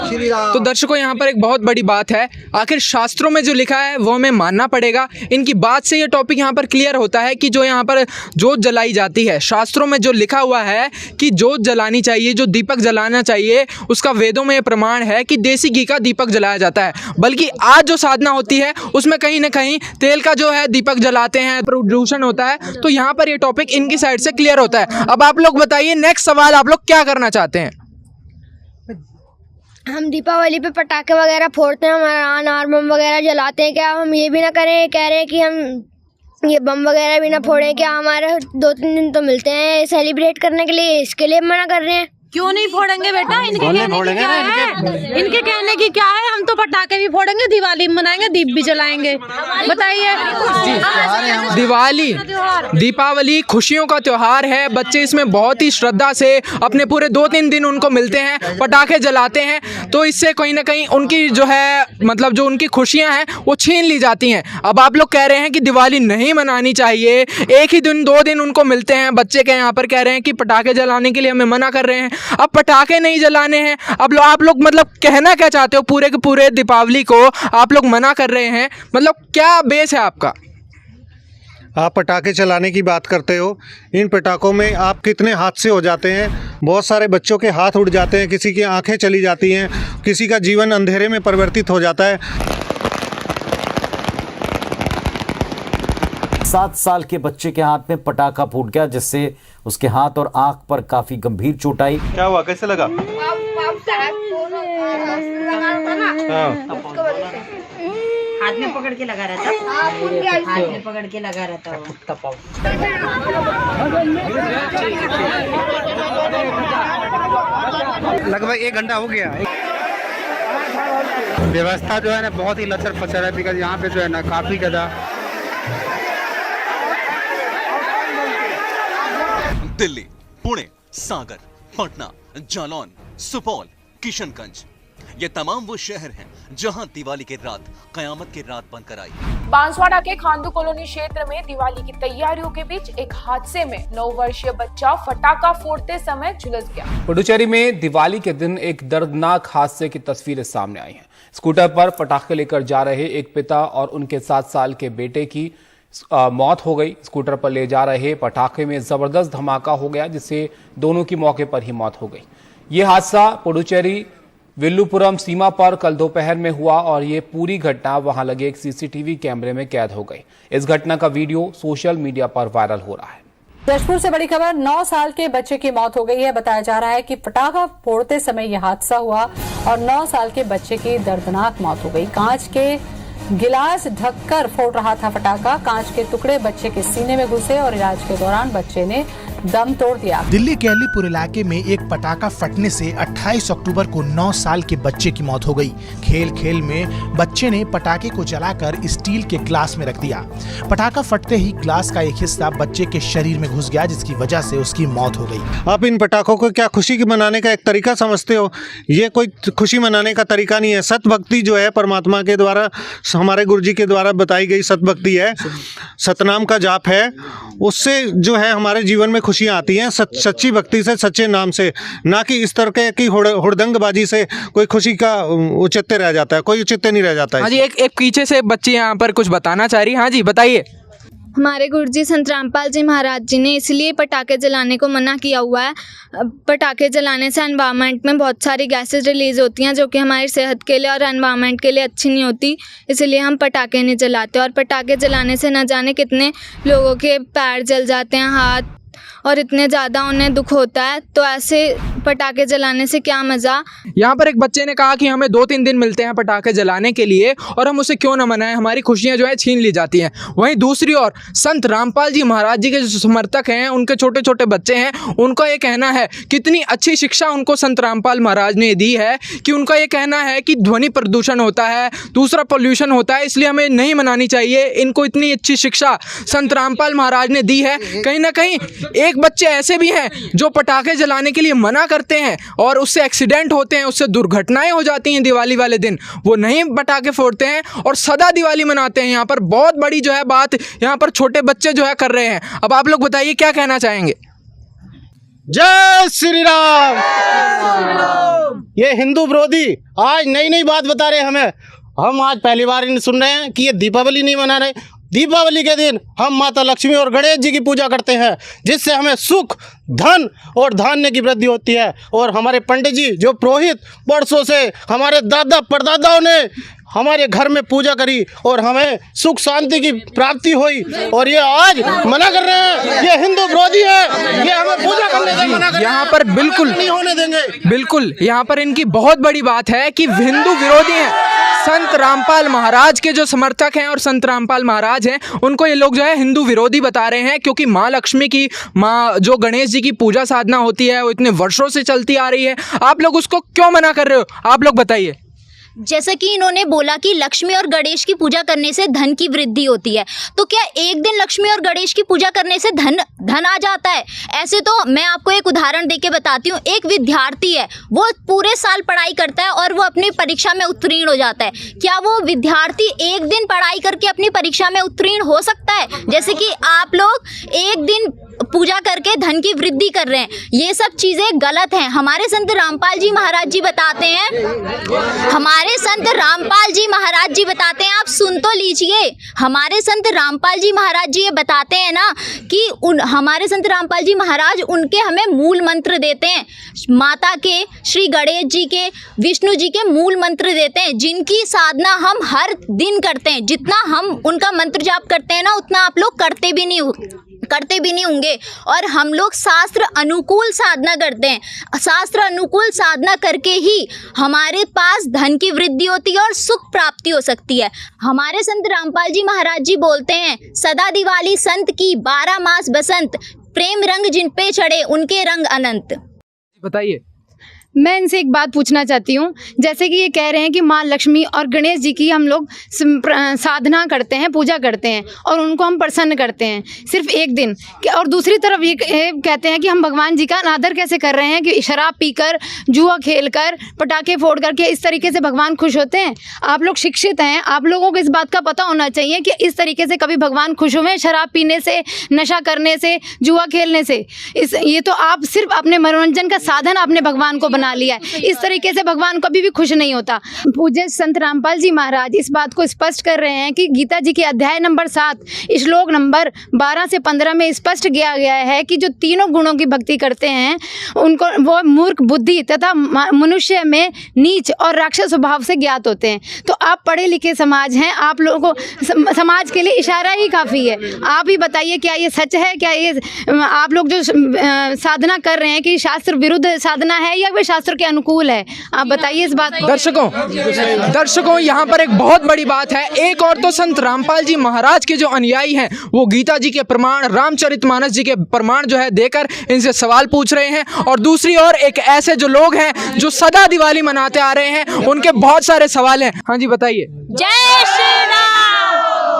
तो दर्शकों यहाँ पर एक बहुत बड़ी बात है, आखिर शास्त्रों में जो लिखा है वो हमें मानना पड़ेगा। इनकी बात से ये टॉपिक यहाँ पर क्लियर होता है कि जो यहाँ पर जोत जलाई जाती है, शास्त्रों में जो लिखा हुआ है कि जोत जलानी चाहिए, जो दीपक जलाना चाहिए, उसका वेदों में प्रमाण है कि देसी घी का दीपक जलाया जाता है। बल्कि आज जो साधना होती है उसमें कहीं ना कहीं तेल का जो है दीपक जलाते हैं, प्रदूषण होता है। तो यहाँ पर ये टॉपिक इनकी साइड से क्लियर होता है। अब आप लोग बताइए, नेक्स्ट सवाल आप लोग क्या करना चाहते हैं? हम दीपावली पे पटाखे वगैरह फोड़ते हैं, हमारा अनार बम वगैरह जलाते हैं, क्या हम ये भी ना करें? कह रहे हैं कि हम ये बम वगैरह भी ना फोड़ें, क्या हमारे 2-3 दिन तो मिलते हैं सेलिब्रेट करने के लिए, इसके लिए मना कर रहे हैं? क्यों नहीं फोड़ेंगे बेटा? इनके कहने की क्या है? हम तो पटाखे भी फोड़ेंगे, दिवाली मनाएंगे, दीप भी जलाएंगे। बताइए। दीपावली खुशियों का त्योहार है। बच्चे इसमें बहुत ही श्रद्धा से अपने पूरे 2-3 दिन उनको मिलते हैं, पटाखे जलाते हैं। तो इससे कहीं ना कहीं उनकी जो है मतलब जो उनकी खुशियां हैं वो छीन ली जाती हैं। अब आप लोग कह रहे हैं कि दिवाली नहीं मनानी चाहिए, एक ही दिन 2 दिन उनको मिलते हैं। बच्चे के यहाँ पर कह रहे हैं कि पटाखे जलाने के लिए हमें मना कर रहे हैं। अब पटाखे नहीं जलाने हैं, अब आप लोग मतलब कहना क्या चाहते हो? पूरे के पूरे दीपावली को आप लोग मना कर रहे हैं, मतलब क्या बेस है आपका? आप पटाखे चलाने की बात करते हो, इन पटाखों में आप कितने हादसे हो जाते हैं। बहुत सारे बच्चों के हाथ उड़ जाते हैं, किसी की आंखें चली जाती हैं, किसी का जीवन अंधेरे में परिवर्तित हो जाता है। 7 साल के बच्चे के हाथ में पटाखा फूट गया, जिससे उसके हाथ और आंख पर काफी गंभीर चोट आई। क्या हुआ, कैसे लगा? हाथ में पकड़ के लगा रहता, हाथ में पकड़ के लगा रहता वो। लगभग 1 घंटा हो गया। व्यवस्था जो है ना बहुत ही लचर पचर है, बिकॉज यहाँ पे जो है ना काफी ज़्यादा। दिल्ली, पुणे, सागर, पटना, जालौन, सुपौल, किशनगंज, ये तमाम वो शहर हैं जहां दिवाली की रात कयामत की रात बनकर आई। बांसवाड़ा के खांडू कॉलोनी क्षेत्र में दिवाली की तैयारियों के बीच एक हादसे में 9 वर्षीय बच्चा फटाका फोड़ते समय झुलस गया। पुडुचेरी में दिवाली के दिन एक दर्दनाक हादसे की तस्वीरें सामने आई हैं। स्कूटर पर पटाखे लेकर जा रहे एक पिता और उनके 7 साल के बेटे की मौत हो गई। स्कूटर पर ले जा रहे पटाखे में जबरदस्त धमाका हो गया, जिससे दोनों की मौके पर ही मौत हो गई। ये हादसा पुडुचेरी विल्लुपुरम सीमा पर कल दोपहर में हुआ और ये पूरी घटना वहां लगे एक सीसीटीवी कैमरे में कैद हो गई। इस घटना का वीडियो सोशल मीडिया पर वायरल हो रहा है। जशपुर से बड़ी खबर, 9 साल के बच्चे की मौत हो गई है। बताया जा रहा है कि पटाखा फोड़ते समय यह हादसा हुआ और 9 साल के बच्चे की दर्दनाक मौत हो गई। कांच के गिलास ढककर फोड़ रहा था पटाखा, कांच के टुकड़े बच्चे के सीने में घुसे और इलाज के दौरान बच्चे ने दम तोड़ दिया। दिल्ली के अलीपुर इलाके में एक पटाखा फटने से 28 अक्टूबर को 9 साल के बच्चे की मौत हो गई। खेल खेल में बच्चे ने पटाखे को जलाकर स्टील के ग्लास में रख दिया। पटाखा फटते ही ग्लास का एक हिस्सा बच्चे के शरीर में घुस गया, जिसकी वजह से उसकी मौत हो गई। आप इन पटाखों को क्या खुशी मनाने का एक तरीका समझते हो? ये कोई खुशी मनाने का तरीका नहीं है। सत भक्ति जो है परमात्मा के द्वारा, हमारे गुरु जी के द्वारा बताई गई सत भक्ति है, सतनाम का जाप है, उससे जो है हमारे जीवन में खुशियाँ आती हैं। सच्ची भक्ति से, सच्चे नाम से, ना कि इस तरह की हुड़दंगबाजी से कोई खुशी का औचित्य रह जाता है। कोई औचित्य नहीं रह जाता है। हाँ जी, एक पीछे से बच्ची यहाँ पर कुछ बताना चाह रही। हाँ जी, बताइए। हमारे गुरुजी संत रामपाल जी महाराज जी ने इसलिए पटाखे जलाने को मना किया हुआ है। पटाखे जलाने से एनवायरनमेंट में बहुत सारी गैसेज रिलीज होती हैं जो कि हमारी सेहत के लिए और एनवायरनमेंट के लिए अच्छी नहीं होती, इसलिए हम पटाखे नहीं जलाते। और पटाखे जलाने से न जाने कितने लोगों के पैर जल जाते हैं, हाथ, और इतने ज़्यादा उन्हें दुख होता है। तो ऐसे पटाखे जलाने से क्या मज़ा। यहाँ पर एक बच्चे ने कहा कि हमें 2-3 दिन मिलते हैं पटाखे जलाने के लिए और हम उसे क्यों न मनाएं, हमारी खुशियाँ जो है छीन ली जाती हैं। वहीं दूसरी ओर संत रामपाल जी महाराज जी के जो समर्थक हैं, उनके छोटे छोटे बच्चे हैं, उनका ये कहना है, कितनी अच्छी शिक्षा उनको संत रामपाल महाराज ने दी है कि उनका ये कहना है कि ध्वनि प्रदूषण होता है, दूसरा पोल्यूशन होता है, इसलिए हमें नहीं मनानी चाहिए। इनको इतनी अच्छी शिक्षा संत रामपाल महाराज ने दी है। कहीं ना कहीं एक बच्चे ऐसे भी हैं जो पटाखे जलाने के लिए मना करते हैं और उससे एक्सीडेंट होते हैं, उससे दुर्घटनाएं हो जाती हैं। दिवाली वाले दिन वो नहीं पटाखे फोड़ते हैं और सदा दिवाली मनाते हैं। यहाँ पर बहुत बड़ी जो है बात यहाँ पर छोटे बच्चे जो है कर रहे हैं। अब आप लोग बताइए क्या कहना चाहेंगे। जय श्री राम। ये हिंदू विरोधी आज नई नई बात बता रहे हैं हमें। हम आज पहली बार सुन रहे हैं कि ये दीपावली नहीं मना रहे। दीपावली के दिन हम माता लक्ष्मी और गणेश जी की पूजा करते हैं, जिससे हमें सुख, धन और धान्य की वृद्धि होती है। और हमारे पंडित जी जो पुरोहित वर्षों से हमारे दादा परदादाओं ने हमारे घर में पूजा करी और हमें सुख शांति की प्राप्ति हुई, और ये आज मना कर रहे हैं। ये हिंदू विरोधी है, ये हमें पूजा करने से मना कर रहे हैं। यहाँ पर बिल्कुल नहीं होने देंगे। बिल्कुल यहाँ पर इनकी बहुत बड़ी बात है कि हिंदू विरोधी हैं। संत रामपाल महाराज के जो समर्थक हैं और संत रामपाल महाराज हैं, उनको ये लोग जो है हिंदू विरोधी बता रहे हैं, क्योंकि माँ लक्ष्मी की, माँ जो गणेश जी की पूजा साधना होती है वो इतने वर्षों से चलती आ रही है। आप लोग उसको क्यों मना कर रहे हो? आप लोग बताइए। जैसा कि इन्होंने बोला कि लक्ष्मी और गणेश की पूजा करने से धन की वृद्धि होती है, तो क्या एक दिन लक्ष्मी और गणेश की पूजा करने से धन आ जाता है? ऐसे तो मैं आपको एक उदाहरण देके बताती हूँ। एक विद्यार्थी है, वो पूरे साल पढ़ाई करता है और वो अपनी परीक्षा में उत्तीर्ण हो जाता है। क्या वो विद्यार्थी एक दिन पढ़ाई करके अपनी परीक्षा में उत्तीर्ण हो सकता है? जैसे कि आप लोग एक दिन पूजा करके धन की वृद्धि कर रहे हैं, ये सब चीजें गलत हैं। हमारे संत रामपाल जी महाराज जी बताते हैं, हमारे संत रामपाल जी महाराज जी बताते हैं, आप सुन तो लीजिए। हमारे संत रामपाल जी महाराज जी ये बताते हैं ना कि हमारे संत रामपाल जी महाराज उनके हमें मूल मंत्र देते हैं, माता के, श्री गणेश जी के, विष्णु जी के मूल मंत्र देते हैं, जिनकी साधना हम हर दिन करते हैं। जितना हम उनका मंत्र जाप करते हैं ना, उतना आप लोग करते भी नहीं होंगे। और हम लोग शास्त्र अनुकूल साधना करते हैं। शास्त्र अनुकूल साधना करके ही हमारे पास धन की वृद्धि होती है और सुख प्राप्ति हो सकती है। हमारे संत रामपाल जी महाराज जी बोलते हैं, सदा दिवाली संत की 12 मास बसंत, प्रेम रंग जिन पे चढ़े उनके रंग अनंत। बताइए। मैं इनसे एक बात पूछना चाहती हूँ, जैसे कि ये कह रहे हैं कि माँ लक्ष्मी और गणेश जी की हम लोग साधना करते हैं, पूजा करते हैं और उनको हम प्रसन्न करते हैं सिर्फ एक दिन, और दूसरी तरफ ये कहते हैं कि हम भगवान जी का अनादर कैसे कर रहे हैं कि शराब पीकर, जुआ खेलकर, पटाखे फोड़ करके इस तरीके से भगवान खुश होते हैं। आप लोग शिक्षित हैं, आप लोगों को इस बात का पता होना चाहिए कि इस तरीके से कभी भगवान खुश हुए शराब पीने से, नशा करने से, जुआ खेलने से? ये तो आप सिर्फ अपने मनोरंजन का साधन आपने भगवान को लिया है। इस तरीके से भगवान कभी भी खुश नहीं होता। पूज्य संत रामपाल जी महाराज इस बात को स्पष्ट कर रहे हैं कि गीता जी के अध्याय नंबर 7 श्लोक नंबर 12 से 15 में स्पष्ट किया गया है कि जो तीनों गुणों की भक्ति करते हैं उनको वो मूर्ख, बुद्धि तथा मनुष्य में नीच और राक्षस स्वभाव से ज्ञात होते हैं। तो आप पढ़े लिखे समाज हैं, आप लोगों को समाज के लिए इशारा ही काफ़ी है। आप ही बताइए, क्या ये सच है? क्या ये आप लोग जो साधना कर रहे हैं कि शास्त्र विरुद्ध साधना है या वे शास्त्र के अनुकूल है? आप बताइए इस बात को। दर्शकों यहाँ पर एक बहुत बड़ी बात है। एक और तो संत रामपाल जी महाराज के जो अनुयायी हैं वो गीता जी के प्रमाण, रामचरितमानस जी के प्रमाण जो है देकर इनसे सवाल पूछ रहे हैं, और दूसरी ओर एक ऐसे जो लोग हैं जो सदा दिवाली मनाते आ रहे हैं, उनके बहुत सारे सवाल हैं। हाँ जी बताइए। जय श्री राम।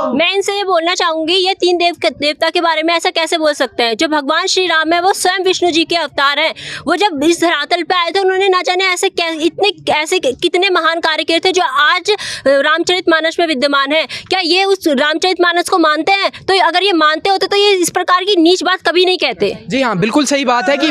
मैं इनसे ये बोलना चाहूंगी, ये तीन देवता के बारे में ऐसा कैसे बोल सकते हैं? जो भगवान श्री राम है वो स्वयं विष्णु जी के अवतार हैं। वो जब इस धरातल पे आए थे उन्होंने ना जाने ऐसे कितने महान कार्य किए थे जो आज रामचरितमानस में विद्यमान है। क्या ये उस रामचरितमानस को मानते हैं? तो अगर ये मानते होते तो ये इस प्रकार की नीच बात कभी नहीं कहते। जी हाँ, बिल्कुल सही बात है कि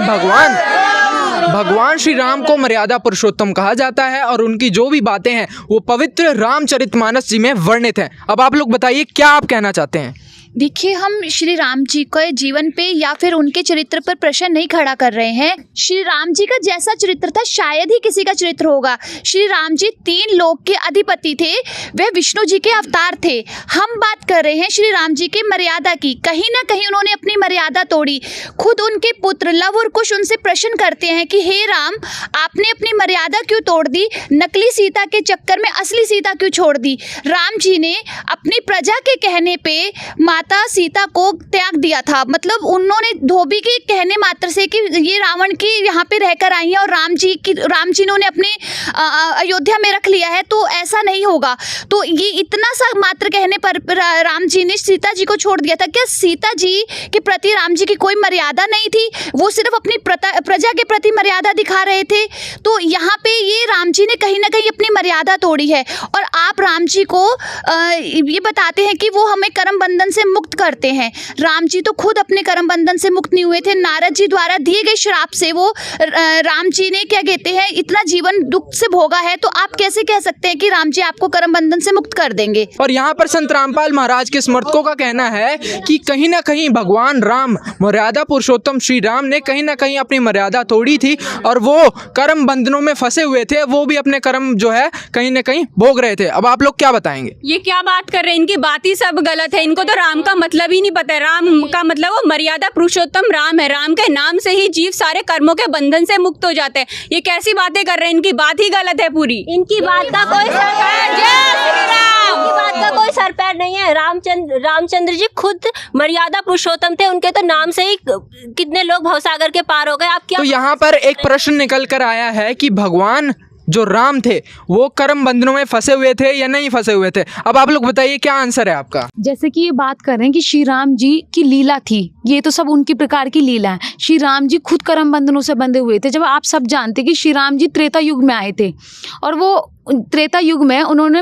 भगवान श्री राम को मर्यादा पुरुषोत्तम कहा जाता है और उनकी जो भी बातें हैं वो पवित्र रामचरितमानस जी में वर्णित हैं। अब आप लोग बताइए क्या आप कहना चाहते हैं? देखिए, हम श्री राम जी के जीवन पे या फिर उनके चरित्र पर प्रश्न नहीं खड़ा कर रहे हैं। श्री राम जी का जैसा चरित्र था शायद ही किसी का चरित्र होगा। श्री राम जी 3 लोक के अधिपति थे, वे विष्णु जी के अवतार थे। हम बात कर रहे हैं श्री राम जी के मर्यादा की। कहीं ना कहीं उन्होंने अपनी मर्यादा तोड़ी। खुद उनके पुत्र लव और कुश उनसे प्रश्न करते हैं कि हे राम, आपने अपनी मर्यादा क्यों तोड़ दी? नकली सीता के चक्कर में असली सीता क्यों छोड़ दी? राम जी ने अपनी प्रजा के कहने पे माता सीता को त्याग दिया था। मतलब उन्होंने धोबी के कहने मात्र से कि ये रावण की यहाँ पे रहकर आई है और राम जी ने उन्हें अपने अयोध्या में रख लिया है, तो ऐसा नहीं होगा। तो ये इतना सा मात्र कहने पर राम जी ने सीता जी को छोड़ दिया था। क्या सीता जी के प्रति राम जी की कोई मर्यादा नहीं थी? वो सिर्फ अपनी प्रजा के प्रति मर्यादा दिखा रहे थे। तो यहाँ पे ये राम जी ने कहीं ना कहीं अपनी मर्यादा तोड़ी है। और आप राम जी को ये बताते हैं कि वो हमें कर्म बंधन से मुक्त करते हैं। राम जी तो खुद अपने कर्म बंधन से मुक्त नहीं हुए थे। नारद जी द्वारा दिए गए श्राप से वो राम जी ने क्या कहते हैं इतना जीवन दुख से भोगा है। तो आप कैसे कह सकते हैं कि राम जी आपको कर्म बंधन से मुक्त कर देंगे? और यहाँ पर संत रामपाल महाराज के समर्थकों का कहना है कि कहीं ना कहीं भगवान राम, मर्यादा पुरुषोत्तम श्री राम ने कहीं ना कहीं अपनी मर्यादा तोड़ी थी और वो कर्म बंधनों में फंसे हुए थे। वो भी अपने कर्म जो है कहीं ना कहीं भोग रहे थे। अब आप लोग क्या बताएंगे? ये क्या बात कर रहे हैं? इनकी बात ही सब गलत है। इनको तो राम का मतलब ही नहीं पता है। राम का मतलब वो मर्यादा पुरुषोत्तम राम है। राम के नाम से ही जीव सारे कर्मों के बंधन से मुक्त हो जाते हैं। ये कैसी बातें कर रहे हैं? इनकी बात ही गलत है पूरी। इनकी बात का कोई कोई सर पैर नहीं है। रामचंद्र जी खुद मर्यादा पुरुषोत्तम थे। उनके तो नाम से ही कितने लोग भवसागर के पार हो गए। आप क्या? तो यहाँ पर एक प्रश्न निकल कर आया है कि भगवान जो राम थे वो कर्म बंधनों में फंसे हुए थे या नहीं फंसे हुए थे? अब आप लोग बताइए क्या आंसर है आपका। जैसे कि ये बात कर रहे हैं कि श्री राम जी की लीला थी, ये तो सब उनकी प्रकार की लीला है। श्री राम जी खुद कर्म बंधनों से बंधे हुए थे। जब आप सब जानते कि श्री राम जी त्रेता युग में आए थे और वो त्रेता युग में उन्होंने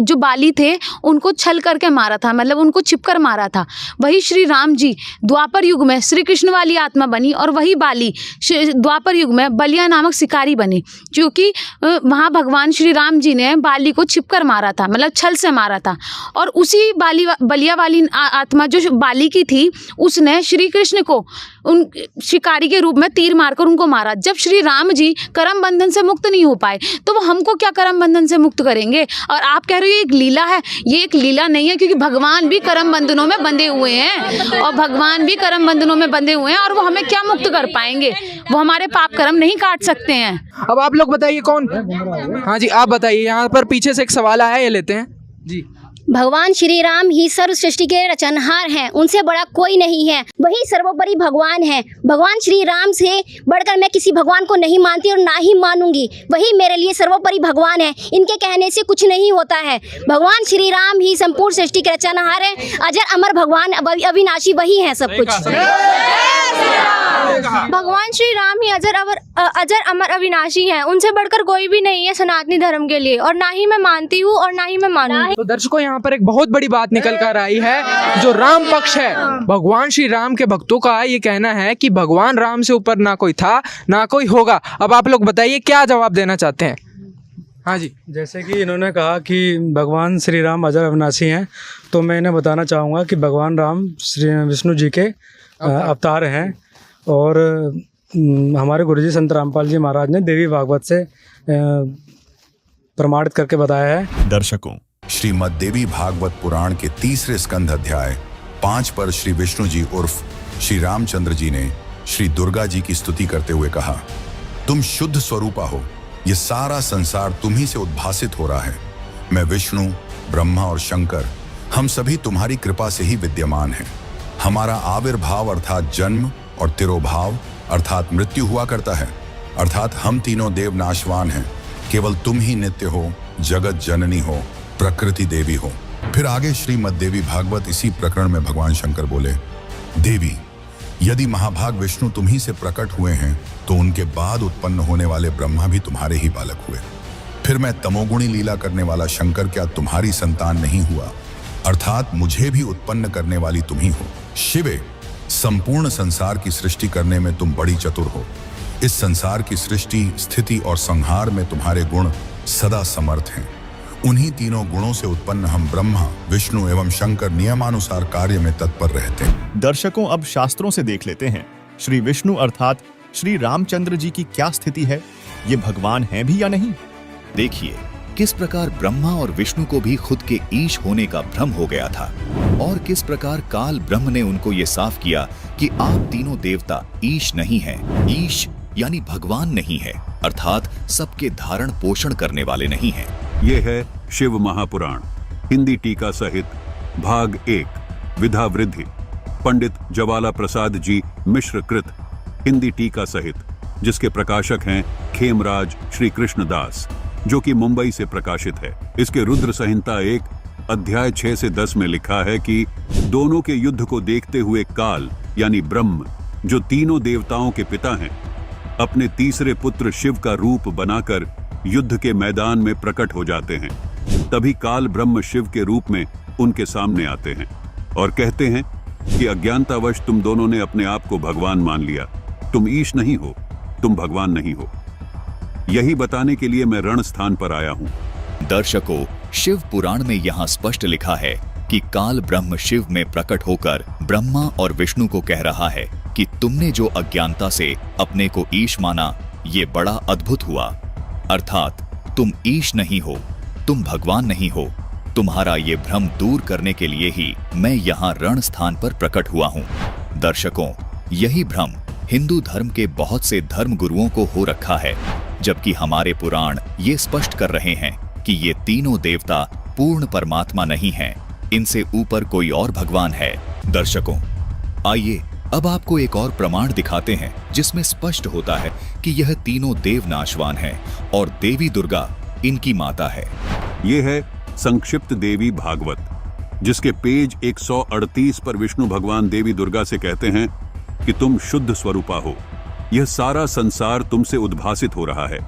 जो बाली थे उनको छल करके मारा था, मतलब उनको छिपकर मारा था। वही श्री राम जी द्वापर युग में श्री कृष्ण वाली आत्मा बनी और वही बाली द्वापर युग में बलिया नामक शिकारी बने, क्योंकि वहाँ भगवान श्री राम जी ने बाली को छिपकर मारा था, मतलब छल से मारा था। और उसी बलिया वाली आत्मा जो बाली की थी उसने श्री कृष्ण को उन शिकारी के रूप में तीर मारकर उनको मारा। जब श्री राम जी कर्म बंधन से मुक्त नहीं हो पाए तो वो हमको क्या कर्म बंधन से मुक्त करेंगे? और आप कह रहे हो ये एक लीला है, ये एक लीला नहीं है, क्योंकि भगवान भी कर्म बंधनों में बंधे हुए हैं और भगवान भी कर्म बंधनों में बंधे हुए हैं और वो हमें क्या मुक्त कर पाएंगे? वो हमारे पाप कर्म नहीं काट सकते हैं। अब आप लोग बताइए कौन? हाँ जी आप बताइए, यहाँ पर पीछे से एक सवाल आया है, ये लेते हैं जी। भगवान श्री राम ही सर्व सृष्टि के रचनहार हैं, उनसे बड़ा कोई नहीं है, वही सर्वोपरि भगवान है। भगवान श्री राम से बढ़कर मैं किसी भगवान को नहीं मानती और ना ही मानूंगी, वही मेरे लिए सर्वोपरि भगवान है। इनके कहने से कुछ नहीं होता है। भगवान श्री राम ही संपूर्ण सृष्टि के रचनहार हैं, अजर अमर भगवान, अविनाशी वही है सब कुछ। भगवान श्री राम ही अजर अमर अविनाशी हैं, उनसे बढ़कर कोई भी नहीं है सनातनी धर्म के लिए, और ना ही मैं मानती हूँ और ना ही मैं मानूंगी। तो दर्शकों यहाँ पर एक बहुत बड़ी बात निकल कर आई है। जो राम पक्ष है, भगवान श्री राम के भक्तों का ये कहना है कि भगवान राम से ऊपर ना कोई था ना कोई होगा। अब आप लोग बताइए क्या जवाब देना चाहते हैं? हाँ जी। जैसे कि इन्होंने कहा कि भगवान श्री राम अजर अविनाशी हैं, तो मैं इन्हें बताना चाहूँगा कि भगवान राम श्री विष्णु जी के अवतार हैं और हमारे गुरुजी संत रामपाल जी महाराज ने देवी भागवत से प्रमाणित करके बताया है। दर्शकों, श्रीमद् देवी भागवत पुराण के 3 स्कंध अध्याय 5 पर श्री विष्णु जी उर्फ श्री रामचंद्र जी ने श्री दुर्गा जी की स्तुति करते हुए कहा, तुम शुद्ध स्वरूपा हो, ये सारा संसार तुम्ही से उद्भासित हो रहा है। मैं विष्णु, ब्रह्मा और शंकर, हम सभी तुम्हारी कृपा से ही विद्यमान हैं। हमारा आविर्भाव अर्थात जन्म और तिरोभाव अर्थात मृत्यु हुआ करता है, अर्थात हम तीनों देव नाशवान हैं, केवल तुम ही नित्य हो, जगत जननी हो, प्रकृति देवी हो। फिर आगे श्रीमद् देवी भागवत इसी प्रकरण में भगवान शंकर बोले, देवी, यदि महाभाग विष्णु तुम ही से प्रकट हुए हैं तो उनके बाद उत्पन्न होने वाले ब्रह्मा भी तुम्हारे ही बालक हुए। फिर मैं तमोगुणी लीला करने वाला शंकर क्या तुम्हारी संतान नहीं हुआ? अर्थात मुझे भी उत्पन्न करने वाली तुम ही हो। शिवे, संपूर्ण संसार की सृष्टि करने में तुम बड़ी चतुर हो। इस संसार की सृष्टि, स्थिति और संहार में तुम्हारे गुण सदा समर्थ हैं। उन्हीं तीनों गुणों से उत्पन्न हम ब्रह्मा, विष्णु एवं शंकर नियमानुसार कार्य में तत्पर रहते हैं। दर्शकों, अब शास्त्रों से देख लेते हैं श्री विष्णु अर्थात श्री रामचंद्र जी की क्या स्थिति है। ये भगवान हैं भी या नहीं? देखिए किस प्रकार ब्रह्मा और विष्णु को भी खुद के ईश होने का भ्रम हो गया था और किस प्रकार काल ब्रह्म ने उनको ये साफ किया कि आप तीनों देवता ईश नहीं हैं। ईश यानी भगवान नहीं है, अर्थात सबके धारण पोषण करने वाले नहीं हैं। ये है शिव महापुराण हिंदी टीका सहित भाग 1 विधा वृद्धि पंडित ज्वाला प्रसाद जी मिश्र कृत हिंदी टीका सहित, जिसके प्रकाशक हैं खेमराज श्री कृष्ण दास, जो कि मुंबई से प्रकाशित है। इसके रुद्र संहिता 1 अध्याय 6 से 10 में लिखा है कि दोनों के युद्ध को देखते हुए काल यानी ब्रह्म, जो तीनों देवताओं के पिता हैं, अपने तीसरे पुत्र शिव का रूप बनाकर युद्ध के मैदान में प्रकट हो जाते हैं। तभी काल ब्रह्म शिव के रूप में उनके सामने आते हैं और कहते हैं कि अज्ञानतावश तुम दोनों ने अपने आप को भगवान मान लिया। तुम ईश नहीं हो, तुम भगवान नहीं हो। यही बताने के लिए मैं रण स्थान पर आया हूँ। दर्शकों, शिव पुराण में यहाँ स्पष्ट लिखा है कि काल ब्रह्म शिव में प्रकट होकर ब्रह्मा और विष्णु को कह रहा है कि तुमने जो अज्ञानता से अपने को ईश माना, ये बड़ा अद्भुत हुआ। अर्थात तुम ईश नहीं हो, तुम भगवान नहीं हो। तुम्हारा ये भ्रम दूर करने के लिए ही मैं यहाँ रण स्थान पर प्रकट हुआ हूँ। दर्शकों, यही भ्रम हिंदू धर्म के बहुत से धर्म गुरुओं को हो रखा है, जबकि हमारे पुराण ये स्पष्ट कर रहे हैं कि ये तीनों देवता पूर्ण परमात्मा नहीं हैं, इनसे ऊपर कोई और भगवान है। दर्शकों, आइए अब आपको एक और प्रमाण दिखाते हैं जिसमें स्पष्ट होता है कि यह तीनों देव नाशवान हैं और देवी दुर्गा इनकी माता है। ये है संक्षिप्त देवी भागवत, जिसके पेज 138 पर विष्णु भगवान देवी दुर्गा से कहते हैं कि तुम शुद्ध स्वरूपा हो। यह सारा संसार तुमसे उद्भासित हो रहा है।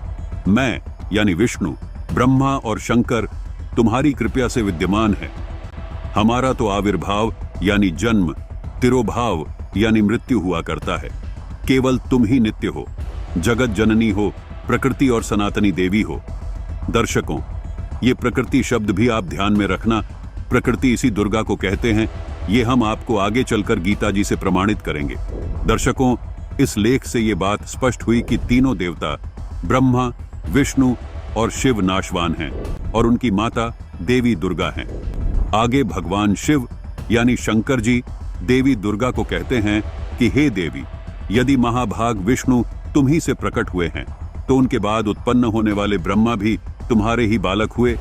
मैं यानी विष्णु, ब्रह्मा और शंकर तुम्हारी कृपा से विद्यमान है। हमारा तो आविर्भाव यानी जन्म, तिरोभाव यानी मृत्यु हुआ करता है। केवल तुम ही नित्य हो, जगत जननी हो, प्रकृति और सनातनी देवी हो। दर्शकों, ये प्रकृति शब्द भी आप ध्यान में रखना। प्रकृति इसी दुर्गा को कहते हैं। ये हम आपको आगे चलकर गीता जी से प्रमाणित करेंगे। दर्शकों, इस लेख से ये बात स्पष्ट हुई कि तीनों देवता ब्रह्मा, विष्णु और शिव नाशवान हैं और उनकी माता देवी दुर्गा हैं। आगे भगवान शिव यानी शंकर जी देवी दुर्गा को कहते हैं कि हे देवी, यदि महाभाग विष्णु तुम ही से प्रकट हुए हैं तो उनके बाद उत्पन्न होने वाले ब्रह्मा भी तुम्हारे ही बालक हुए,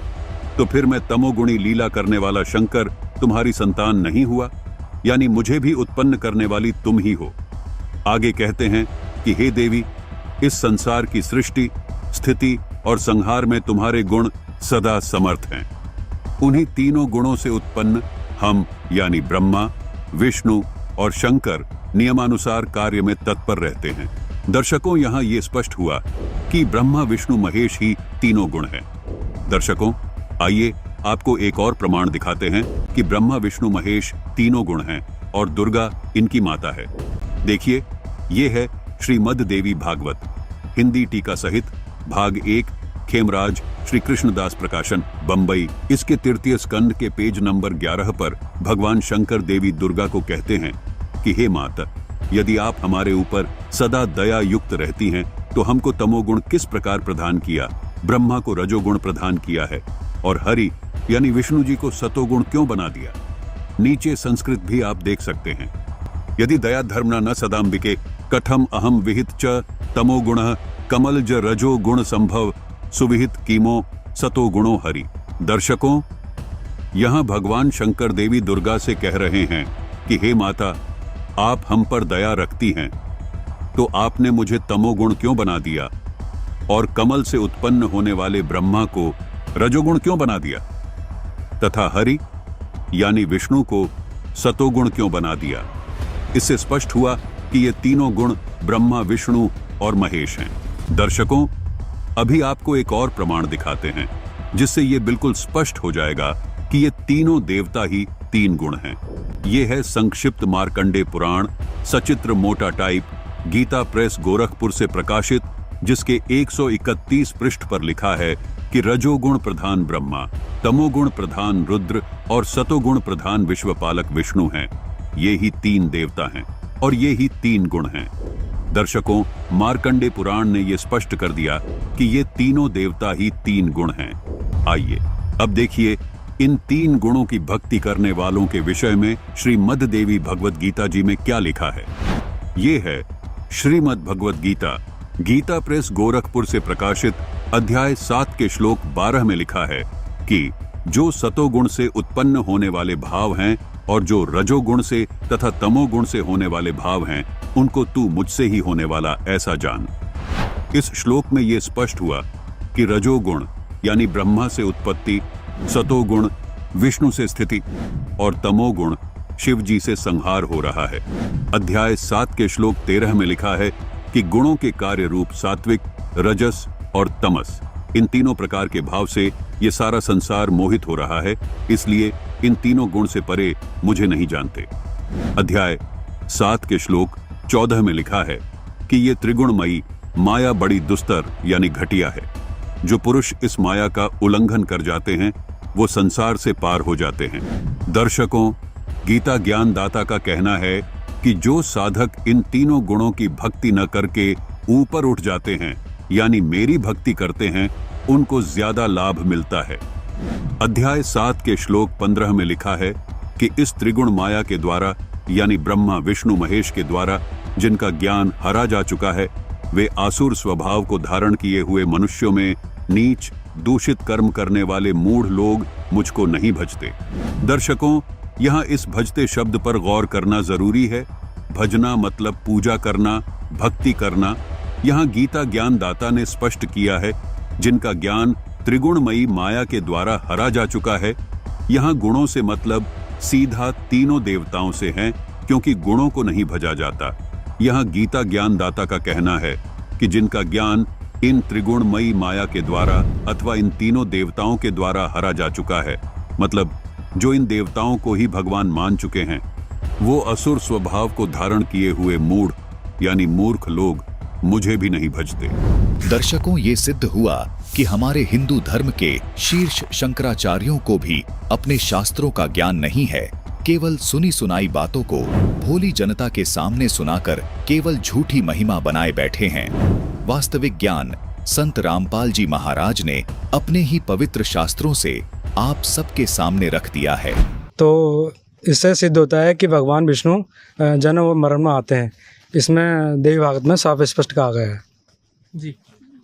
तो फिर मैं तमोगुणी लीला करने वाला शंकर तुम्हारी संतान नहीं हुआ, यानी मुझे भी उत्पन्न करने वाली तुम ही हो। आगे कहते हैं कि हे देवी, इस संसार की सृष्टि, स्थिति और संहार में तुम्हारे गुण सदा समर्थ हैं। उन्हीं तीनों गुणों से उत्पन्न हम यानी ब्रह्मा, विष्णु और शंकर नियमानुसार कार्य में तत्पर रहते हैं। दर्शकों, यहाँ ये स्पष्ट हुआ कि ब्रह्मा, विष्णु, महेश ही तीनों गुण हैं। दर्शकों, आइए आपको एक और प्रमाण दिखाते हैं कि ब्रह्मा, विष्णु, महेश तीनों गुण हैं और दुर्गा इनकी माता है। देखिए, ये है श्रीमद् देवी भागवत, हिंदी टीका सहित, भाग 1, खेमराज श्री कृष्णदास प्रकाशन, बंबई। इसके तृतीय स्कंद के पेज नंबर 11 पर भगवान शंकर देवी दुर्गा को कहते हैं कि हे माता, यदि आप हमारे ऊपर सदा दया युक्त रहती हैं तो हमको तमोगुण किस प्रकार प्रदान किया, ब्रह्मा को रजोगुण प्रदान किया है और हरि यानी विष्णु जी को सतोगुण क्यों बना दिया। नीचे संस्कृत भी आप देख सकते हैं। यदि दया धर्मना न सदाम्बिके कथम अहम विहित च तमोगुण कमलज रजो गुण संभव सुविहित कीमो सतो गुणो हरि। दर्शकों, यहाँ भगवान शंकर देवी दुर्गा से कह रहे हैं कि हे माता, आप हम पर दया रखती हैं तो आपने मुझे तमोगुण क्यों बना दिया और कमल से उत्पन्न होने वाले ब्रह्मा को रजोगुण क्यों बना दिया तथा हरि यानी विष्णु को सतोगुण क्यों बना दिया। इससे स्पष्ट हुआ कि ये तीनों गुण ब्रह्मा, विष्णु और महेश हैं। दर्शकों, अभी आपको एक और प्रमाण दिखाते हैं जिससे ये बिल्कुल स्पष्ट हो जाएगा कि ये तीनों देवता ही तीन गुण हैं। ये है संक्षिप्त मार्कंडे पुराण, सचित्र मोटा टाइप, गीता प्रेस गोरखपुर से प्रकाशित, जिसके 131 पृष्ठ पर लिखा है कि रजोगुण प्रधान ब्रह्मा, तमोगुण प्रधान रुद्र और सतोगुण प्रधान विश्वपालक विष्णु हैं। ये ही तीन देवता हैं और ये ही तीन गुण हैं। दर्शकों, मार्कंडे पुराण ने ये स्पष्ट कर दिया कि ये तीनों देवता ही तीन गुण हैं। आइए अब देखिए इन तीन गुणों की भक्ति करने वालों के विषय में श्रीमद् देवी भगवत गीता जी में क्या लिखा है। ये है श्रीमद् भगवत गीता, गीता प्रेस गोरखपुर से प्रकाशित, अध्याय 7 के श्लोक 12 में लिखा है कि जो सतोगुण से उत्पन्न होने वाले भाव हैं और जो रजोगुण से तथा तमोगुण से होने वाले भाव हैं, उनको तू मुझसे ही होने वाला ऐसा जान। इस श्लोक में यह स्पष्ट हुआ कि रजोगुण यानी ब्रह्मा से उत्पत्ति, सतोगुण विष्णु से स्थिति और तमोगुण शिव जी से संहार हो रहा है। अध्याय 7 के श्लोक 13 में लिखा है कि गुणों के कार्य रूप सात्विक, रजस और तमस, इन तीनों प्रकार के भाव से ये सारा संसार मोहित हो रहा है, इसलिए इन तीनों गुण से परे मुझे नहीं जानते। अध्याय 7 के श्लोक 14 में लिखा है कि ये त्रिगुणमयी माया बड़ी दुस्तर यानी घटिया है। जो पुरुष इस माया का उल्लंघन कर जाते हैं वो संसार से पार हो जाते हैं। दर्शकों, गीता ज्ञान दाता का कहना है कि जो साधक इन तीनों गुणों की भक्ति न करके ऊपर उठ जाते हैं यानी मेरी भक्ति करते हैं, उनको ज्यादा लाभ मिलता है। अध्याय 7 के श्लोक 15 में लिखा है कि इस त्रिगुण माया के द्वारा यानी ब्रह्मा, विष्णु, महेश के द्वारा जिनका ज्ञान हरा जा चुका है, वे आसुर स्वभाव को धारण किए हुए मनुष्यों में नीच, दूषित कर्म करने वाले मूढ़ लोग मुझको नहीं भजते। दर्शकों, यहाँ इस भजते शब्द पर गौर करना जरूरी है। भजना मतलब पूजा करना, भक्ति करना। यहाँ गीता ज्ञानदाता ने स्पष्ट किया है, जिनका ज्ञान त्रिगुणमयी माया के द्वारा हरा जा चुका है। यहाँ गुणों से मतलब सीधा तीनों देवताओं से है, क्योंकि गुणों को नहीं भजा जाता। यहाँ गीता ज्ञानदाता का कहना है कि जिनका ज्ञान इन त्रिगुणमयी माया के द्वारा अथवा इन तीनों देवताओं के द्वारा हरा जा चुका है, मतलब जो इन देवताओं को ही भगवान मान चुके हैं, वो असुर स्वभाव को धारण किए हुए मूढ़ यानी मूर्ख लोग मुझे भी नहीं भजते। दर्शकों, ये सिद्ध हुआ कि हमारे हिंदू धर्म के शीर्ष शंकराचार्यों को भी अपने शास्त्रों का ज्ञान नहीं है। केवल सुनी सुनाई बातों को भोली जनता के सामने सुनाकर केवल झूठी महिमा बनाए बैठे हैं। वास्तविक ज्ञान संत रामपाल जी महाराज ने अपने ही पवित्र शास्त्रों से आप सबके सामने रख दिया है। तो इससे सिद्ध होता है कि भगवान विष्णु जन्म और मरण में आते हैं। इसमें देवी भागवत में साफ स्पष्ट कहा गया है। जी,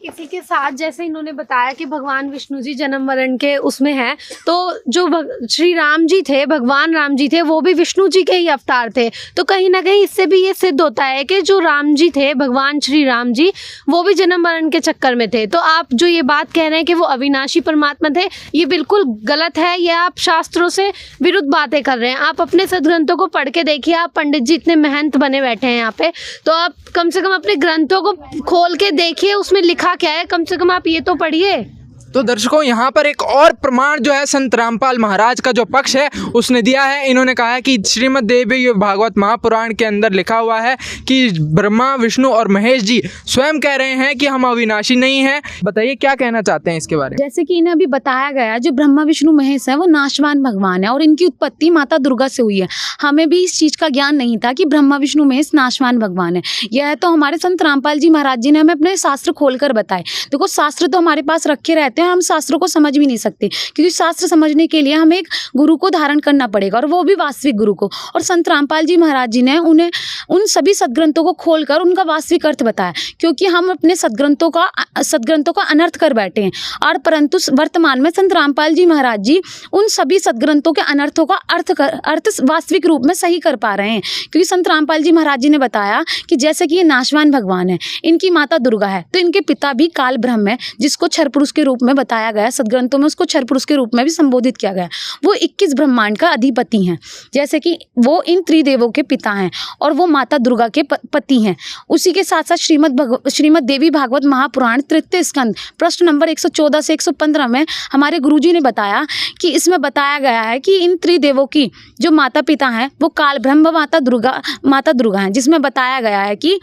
इसी के साथ जैसे इन्होंने बताया कि भगवान विष्णु जी जन्म मरण के उसमें हैं, तो जो श्री राम जी थे, भगवान राम जी थे, वो भी विष्णु जी के ही अवतार थे। तो कहीं ना कहीं इससे भी ये सिद्ध होता है कि जो राम जी थे, भगवान श्री राम जी, वो भी जन्म मरण के चक्कर में थे। तो आप जो ये बात कह रहे हैं कि वो अविनाशी परमात्मा थे, ये बिल्कुल गलत है। ये आप शास्त्रों से विरुद्ध बातें कर रहे हैं। आप अपने सदग्रंथों को पढ़ के देखिए। आप पंडित जी इतने महंत बने बैठे हैं यहाँ पे, तो आप कम से कम अपने ग्रंथों को खोल के देखिए, उसमें लिखा क्या है, कम से कम आप ये तो पढ़िए। तो दर्शकों, यहाँ पर एक और प्रमाण जो है संत रामपाल महाराज का जो पक्ष है उसने दिया है। इन्होंने कहा है कि श्रीमद् देवी भागवत महापुराण के अंदर लिखा हुआ है कि ब्रह्मा, विष्णु और महेश जी स्वयं कह रहे हैं कि हम अविनाशी नहीं हैं। बताइए क्या कहना चाहते हैं इसके बारे में। जैसे कि इन्हें अभी बताया गया, जो ब्रह्मा विष्णु महेश है वो नाशवान भगवान है और इनकी उत्पत्ति माता दुर्गा से हुई है। हमें भी इस चीज का ज्ञान नहीं था कि ब्रह्मा विष्णु महेश नाशवान भगवान है। यह तो हमारे संत रामपाल जी महाराज जी ने हमें अपने शास्त्र खोलकर बताए। देखो, शास्त्र तो हमारे पास रखे रहते हैं, हम शास्त्रों को समझ भी नहीं सकते, क्योंकि शास्त्र समझने के लिए हमें एक गुरु को धारण करना पड़ेगा, और वो भी वास्तविक गुरु को। और संत रामपाल जी महाराज जी ने उन्हें उन सभी सदग्रंथों को खोलकर उनका वास्तविक अर्थ बताया, क्योंकि हम अपने सदग्रंथों का अनर्थ कर बैठे हैं। और परंतु वर्तमान में संत रामपाल जी महाराज जी उन सभी सदग्रंथों के अनर्थों का अर्थ वास्तविक रूप में सही कर पा रहे हैं, क्योंकि संत रामपाल जी महाराज जी ने बताया कि जैसे कि ये नाशवान भगवान है, इनकी माता दुर्गा है, तो इनके पिता भी काल ब्रह्म है, जिसको क्षर पुरुष के रूप में बताया गया। सदग्रंथों में उसको क्षर पुरुष के रूप में भी संबोधित किया गया। वो 21 ब्रह्मांड का अधिपति हैं, जैसे कि वो इन त्रिदेवों के पिता हैं और वो माता दुर्गा के पति हैं। उसी के साथ साथ श्रीमद् देवी भागवत महापुराण तृतीय स्कंद पृष्ठ नंबर 114 से 115 में हमारे गुरुजी ने बताया कि इसमें बताया गया है कि इन त्रिदेवों की जो माता पिता हैं वो काल ब्रह्म माता दुर्गा हैं, जिसमें बताया गया है कि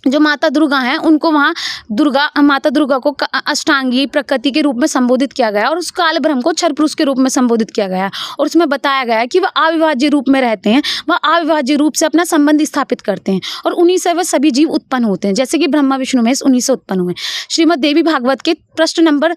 जो माता दुर्गा हैं उनको वहाँ माता दुर्गा को अष्टांगी प्रकृति के रूप में संबोधित किया गया और उस काल ब्रह्म को क्षर पुरुष के रूप में संबोधित किया गया। और उसमें बताया गया है कि वह अविभाज्य रूप में रहते हैं, वह अविभाज्य रूप से अपना संबंध स्थापित करते हैं और उन्हीं से वह सभी जीव उत्पन्न होते हैं, जैसे कि ब्रह्मा विष्णु महेश उन्हीं से उत्पन्न हुए। श्रीमद् देवी भागवत के पृष्ठ नंबर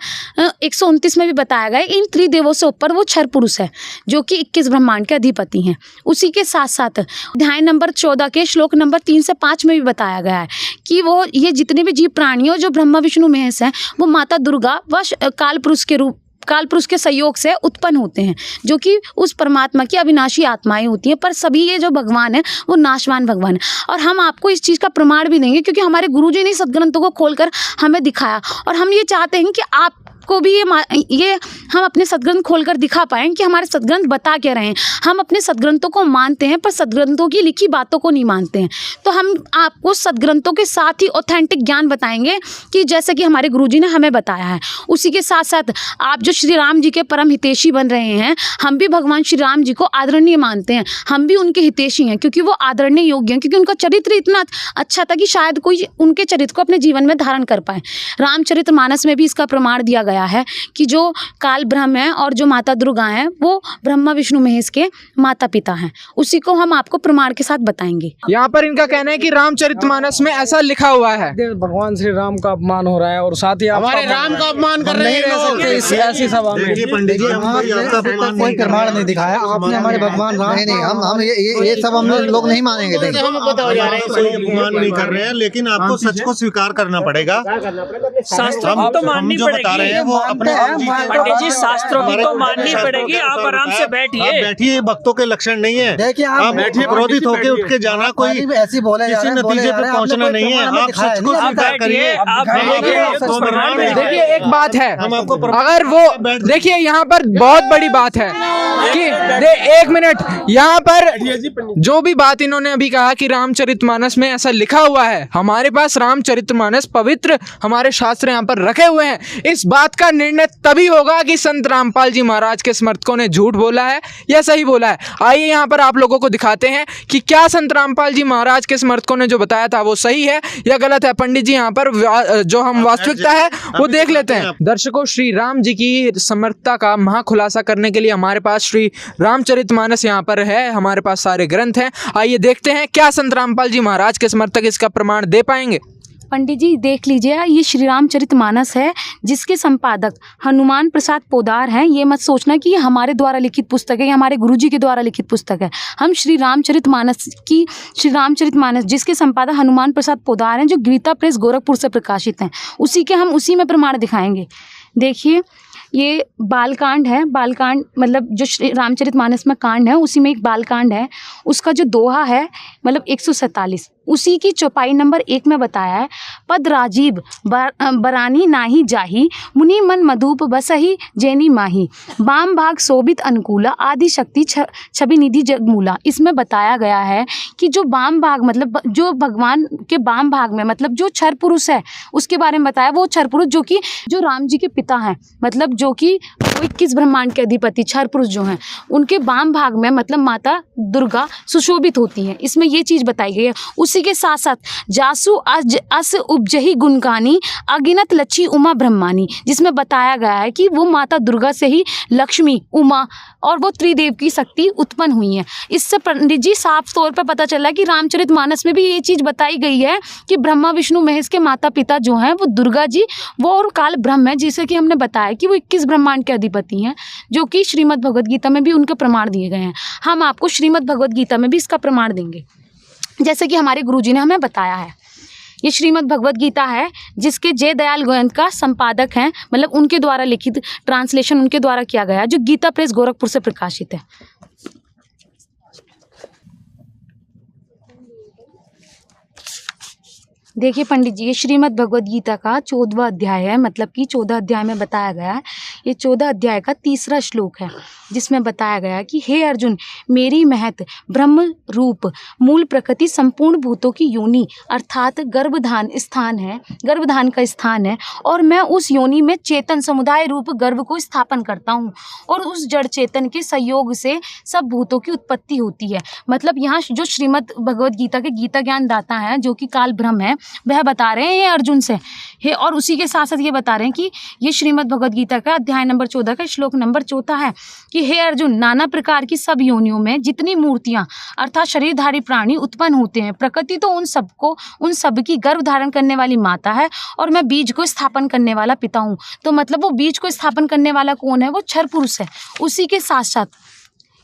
129 में भी बताया गया इन त्रिदेवों से ऊपर वो क्षर पुरुष है, जो कि 21 ब्रह्मांड के अधिपति हैं। उसी के साथ साथ अध्याय नंबर 14 के श्लोक नंबर 3 से 5 में भी बताया गया है कि वो ये जितने भी जीव प्राणी जो ब्रह्मा विष्णु महेश हैं वो माता दुर्गा व काल पुरुष के सहयोग से उत्पन्न होते हैं, जो कि उस परमात्मा की अविनाशी आत्माएं होती हैं। पर सभी ये जो भगवान है वो नाशवान भगवान है, और हम आपको इस चीज़ का प्रमाण भी देंगे, क्योंकि हमारे गुरुजी ने सदग्रंथों को खोलकर हमें दिखाया। और हम ये चाहते हैं कि आप को भी ये हम अपने सदग्रंथ खोलकर दिखा पाएं कि हमारे सदग्रंथ बता क्या रहे हैं। हम अपने सदग्रंथों को मानते हैं, पर सदग्रंथों की लिखी बातों को नहीं मानते हैं। तो हम आपको सदग्रंथों के साथ ही ऑथेंटिक ज्ञान बताएंगे कि जैसे कि हमारे गुरुजी ने हमें बताया है। उसी के साथ साथ आप जो श्री राम जी के परम हितैषी बन रहे हैं, हम भी भगवान श्री राम जी को आदरणीय मानते हैं, हम भी उनके हितैषी हैं, क्योंकि वो आदरणीय योग्य हैं, क्योंकि उनका चरित्र इतना अच्छा था कि शायद कोई उनके चरित्र को अपने जीवन में धारण कर पाए। रामचरितमानस में भी इसका प्रमाण दिया गया है कि जो काल ब्रह्म है और जो माता दुर्गा हैं वो ब्रह्मा विष्णु महेश के माता पिता हैं। उसी को हम आपको प्रमाण के साथ बताएंगे। यहाँ पर इनका कहना है कि रामचरितमानस में ऐसा लिखा हुआ है। भगवान श्री राम का अपमान हो रहा है और साथ ही हमारे राम का अपमान कर रहे हैं ऐसी सभा में। पंडित जी, कोई प्रमाण नहीं दिखाया आपने हमारे भगवान राम। नहीं, हम ये सब हम लोग नहीं मानेंगे। अपमान नहीं कर रहे हैं, लेकिन आपको सच को स्वीकार करना पड़ेगा। शास्त्र तो माननी जो बता रहे हैं वो अपने पंडित जी जी शास्त्रों की तो माननी पड़ेगी। आप आराम से बैठिए। बैठिए, भक्तों के लक्षण नहीं है। देखिए आप बैठिए, क्रोधित होकर उठ के जाना कोई ऐसी बोले किसी नतीजे पे पहुंचना नहीं है। आप सच को स्वीकार करिए। देखिए एक बात है, अगर वो देखिए यहाँ पर बहुत बड़ी बात है कि एक मिनट, यहाँ पर जो भी बात इन्होंने अभी कहा कि रामचरितमानस में ऐसा लिखा हुआ है, हमारे पास रामचरितमानस पवित्र हमारे शास्त्र यहाँ पर रखे हुए हैं। इस बात का निर्णय तभी होगा कि संत रामपाल जी महाराज के समर्थकों ने झूठ बोला है या सही बोला है। आइए यहाँ पर आप लोगों को दिखाते हैं कि क्या संत रामपाल जी महाराज के समर्थकों ने जो बताया था वो सही है या गलत है। पंडित जी यहाँ पर जो हम वास्तविकता है वो देख लेते हैं। दर्शकों, श्री राम जी की समर्थता का महाखुलासा करने के लिए हमारे पास श्री रामचरितमानस यहाँ पर है, हमारे पास सारे ग्रंथ हैं। आइए देखते हैं क्या संत रामपाल जी महाराज के समर्थक इसका प्रमाण दे पाएंगे। पंडित जी देख लीजिए, ये श्री रामचरितमानस है जिसके संपादक हनुमान प्रसाद पोदार हैं। ये मत सोचना कि ये हमारे द्वारा लिखित पुस्तक है, ये हमारे गुरुजी के द्वारा लिखित पुस्तक है। हम श्री रामचरितमानस जिसके संपादक हनुमान प्रसाद पोदार हैं, जो गीता प्रेस गोरखपुर से प्रकाशित हैं, उसी में प्रमाण दिखाएंगे। देखिए ये बालकांड है। बालकांड मतलब जो श्री रामचरितमानस में कांड है उसी में एक बालकांड है। उसका जो दोहा है मतलब 147, उसी की चौपाई नंबर 1 में बताया है, पद राजीव बरानी नाही जाही, मुनि मन मधुप बसही जैनी माही, बाम भाग शोभित अनुकूला, आदि शक्ति छवि निधि जगमूला। इसमें बताया गया है कि जो बाम भाग मतलब जो भगवान के बाम भाग में मतलब जो क्षर पुरुष है उसके बारे में बताया। वो क्षर पुरुष जो राम जी के पिता हैं, मतलब जो कि 21 ब्रह्मांड के अधिपति क्षर पुरुष जो हैं, उनके बाम भाग में मतलब माता दुर्गा सुशोभित होती हैं। इसमें ये चीज़ बताई गई है। उसी के साथ साथ जासु अस उपजही गुणगानी, अगिनत लच्छी उमा ब्रह्मानी, जिसमें बताया गया है कि वो माता दुर्गा से ही लक्ष्मी, उमा और वो त्रिदेव की शक्ति उत्पन्न हुई है। इससे पंडित जी साफ तौर पर पता चला कि रामचरितमानस में भी ये चीज़ बताई गई है कि ब्रह्मा विष्णु महेश के माता पिता जो हैं वो दुर्गा जी वो और काल ब्रह्म है, जिसे कि हमने बताया कि वो 21 ब्रह्मांड के अधिपति हैं, जो कि श्रीमद् भगवद गीता में भी उनके प्रमाण दिए गए हैं। हम आपको श्रीमद् भगवद गीता में भी इसका प्रमाण देंगे, जैसे कि हमारे गुरुजी ने हमें बताया है। ये श्रीमद् भगवद गीता है जिसके जय दयाल गोयंत का संपादक हैं, मतलब उनके द्वारा लिखित ट्रांसलेशन उनके द्वारा किया गया है, जो गीता प्रेस गोरखपुर से प्रकाशित है। देखिए पंडित जी, ये श्रीमद् भगवद गीता का 14वां अध्याय है, मतलब कि 14 अध्याय में बताया गया है। ये 14 अध्याय का 3रा श्लोक है, जिसमें बताया गया है कि हे अर्जुन, मेरी महत ब्रह्म रूप मूल प्रकृति संपूर्ण भूतों की योनि अर्थात गर्भधान का स्थान है, और मैं उस योनि में चेतन समुदाय रूप गर्भ को स्थापन करता हूँ, और उस जड़ चेतन के सहयोग से सब भूतों की उत्पत्ति होती है। मतलब यहाँ जो श्रीमद् भगवद गीता के गीता ज्ञान दाता हैं, जो कि काल ब्रह्म है, वह बता रहे हैं अर्जुन से हे, और उसी के साथ साथ ये बता रहे हैं कि ये श्रीमद् भगवद गीता का अध्याय नंबर 14 का श्लोक नंबर 4 है कि हे अर्जुन, नाना प्रकार की सब योनियों में जितनी मूर्तियां अर्थात शरीरधारी प्राणी उत्पन्न होते हैं, प्रकृति तो उन सब की गर्भ धारण करने वाली माता है, और मैं बीज को स्थापन करने वाला पिता हूँ। तो मतलब वो बीज को स्थापन करने वाला कौन है? वो क्षर पुरुष है। उसी के साथ साथ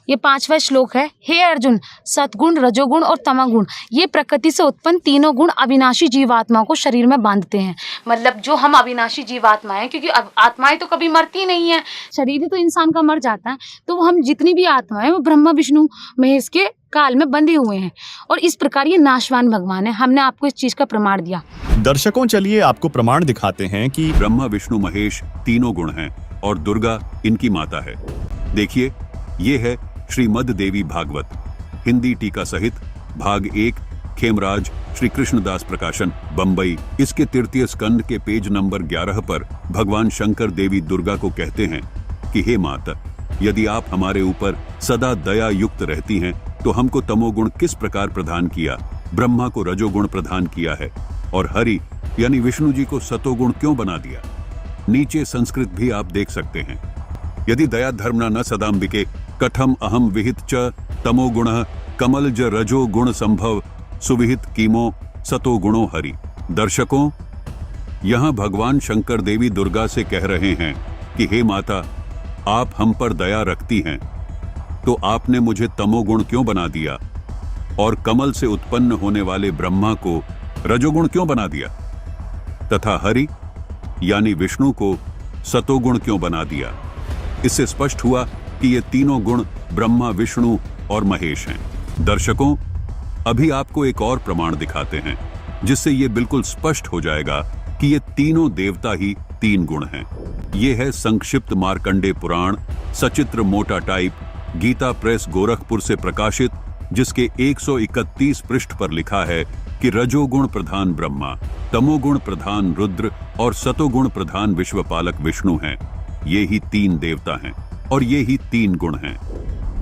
ये 5वां श्लोक है, हे अर्जुन, सतगुण, रजोगुण और तमोगुण ये प्रकृति से उत्पन्न तीनों गुण अविनाशी जीवात्माओं को शरीर में बांधते हैं। मतलब जो हम अविनाशी जीवात्मा हैं, क्योंकि आत्माएं तो कभी मरती नहीं है, शरीर तो इंसान का मर जाता है, तो हम जितनी भी आत्माएं वो ब्रह्मा विष्णु महेश के काल में बंधे हुए हैं, और इस प्रकार ये नाशवान भगवान है। हमने आपको इस चीज का प्रमाण दिया। दर्शकों, चलिए आपको प्रमाण दिखाते हैं कि ब्रह्मा विष्णु महेश तीनों गुण हैं और दुर्गा इनकी माता है। देखिए, ये है श्रीमद् देवी भागवत, हिंदी टीका सहित, भाग 1, खेमराज श्री कृष्णदास प्रकाशन, बंबई। इसके 3य स्कंद के पेज नंबर 11 पर भगवान शंकर देवी दुर्गा को कहते हैं कि हे माता, यदि आप हमारे ऊपर सदा दया युक्त रहती हैं तो हमको तमोगुण किस प्रकार प्रदान किया, ब्रह्मा को रजोगुण प्रदान किया है, और हरि यानी विष्णु जी को सतोगुण क्यों बना दिया। नीचे संस्कृत भी आप देख सकते हैं। यदि दया धर्मना न सदाम्बिके कथम अहम विहित च तमो गुण कमल ज रजो गुण संभव सुविहित कीमो सतो गुणो हरि। दर्शकों, यहाँ भगवान शंकर देवी दुर्गा से कह रहे हैं कि हे माता, आप हम पर दया रखती हैं, तो आपने मुझे तमोगुण क्यों बना दिया, और कमल से उत्पन्न होने वाले ब्रह्मा को रजोगुण क्यों बना दिया, तथा हरि यानी विष्णु को सतोगुण क्यों बना दिया। इससे स्पष्ट हुआ कि ये तीनों गुण ब्रह्मा, विष्णु और महेश हैं। दर्शकों, अभी आपको एक और प्रमाण दिखाते हैं जिससे ये बिल्कुल स्पष्ट हो जाएगा कि ये तीनों देवता ही तीन गुण हैं। ये है संक्षिप्त मार्कंडे पुराण, सचित्र मोटा टाइप, गीता प्रेस गोरखपुर से प्रकाशित, जिसके 131 पृष्ठ पर लिखा है कि रजोगुण प्रधान ब्रह्मा, तमोगुण प्रधान रुद्र और सतोगुण प्रधान विश्वपालक विष्णु हैं। ये ही तीन देवता हैं और ये ही तीन गुण हैं।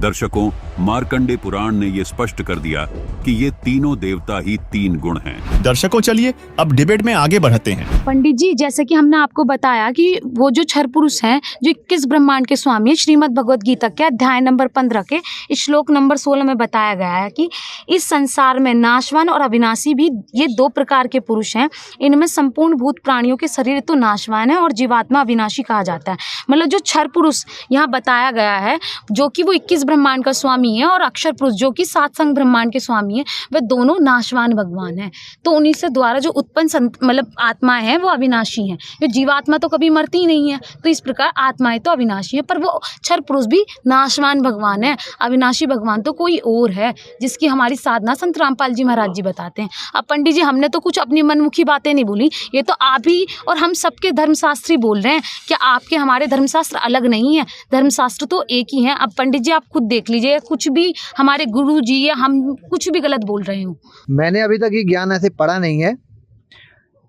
दर्शकों, मार्कंडे पुराण ने ये स्पष्ट कर दिया कि ये तीनों देवता ही तीन गुण हैं। दर्शकों, चलिए अब डिबेट में आगे बढ़ते हैं। पंडित जी, जैसे कि हमने आपको बताया कि वो जो क्षर पुरुष हैं जो 21 ब्रह्मांड के स्वामी है, श्रीमद् भगवद गीता के अध्याय नंबर 15 के श्लोक नंबर 16 में बताया गया है कि इस संसार में नाशवान और अविनाशी भी ये दो प्रकार के पुरुष हैं। इनमें संपूर्ण भूत प्राणियों के शरीर तो नाशवान है और जीवात्मा अविनाशी कहा जाता है। मतलब जो क्षर पुरुष यहाँ बताया गया है, जो कि वो 21 ब्रह्मांड का स्वामी है, और अक्षर पुरुष जो कि 7 संग ब्रह्मांड के स्वामी है, वे दोनों नाशवान भगवान हैं। तो उन्हीं से द्वारा जो उत्पन्न मतलब आत्माएं हैं वो अविनाशी हैं। जो जीवात्मा तो कभी मरती नहीं है, तो इस प्रकार आत्माएं तो अविनाशी है, पर वो क्षर पुरुष भी नाशवान भगवान है। अविनाशी भगवान तो कोई और है, जिसकी हमारी साधना संत रामपाल जी महाराज जी बताते हैं। अब पंडित जी, हमने तो कुछ अपनी मनमुखी बातें नहीं बोली, ये तो आप ही और हम सबके धर्मशास्त्री बोल रहे हैं। क्या आपके हमारे धर्मशास्त्र अलग नहीं है? धर्मशास्त्र तो एक ही है। अब पंडित जी आप खुद देख लीजिए, कुछ भी हमारे गुरु जी या हम कुछ भी गलत बोल रहे हो। मैंने अभी तक ये ज्ञान ऐसे पढ़ा नहीं है।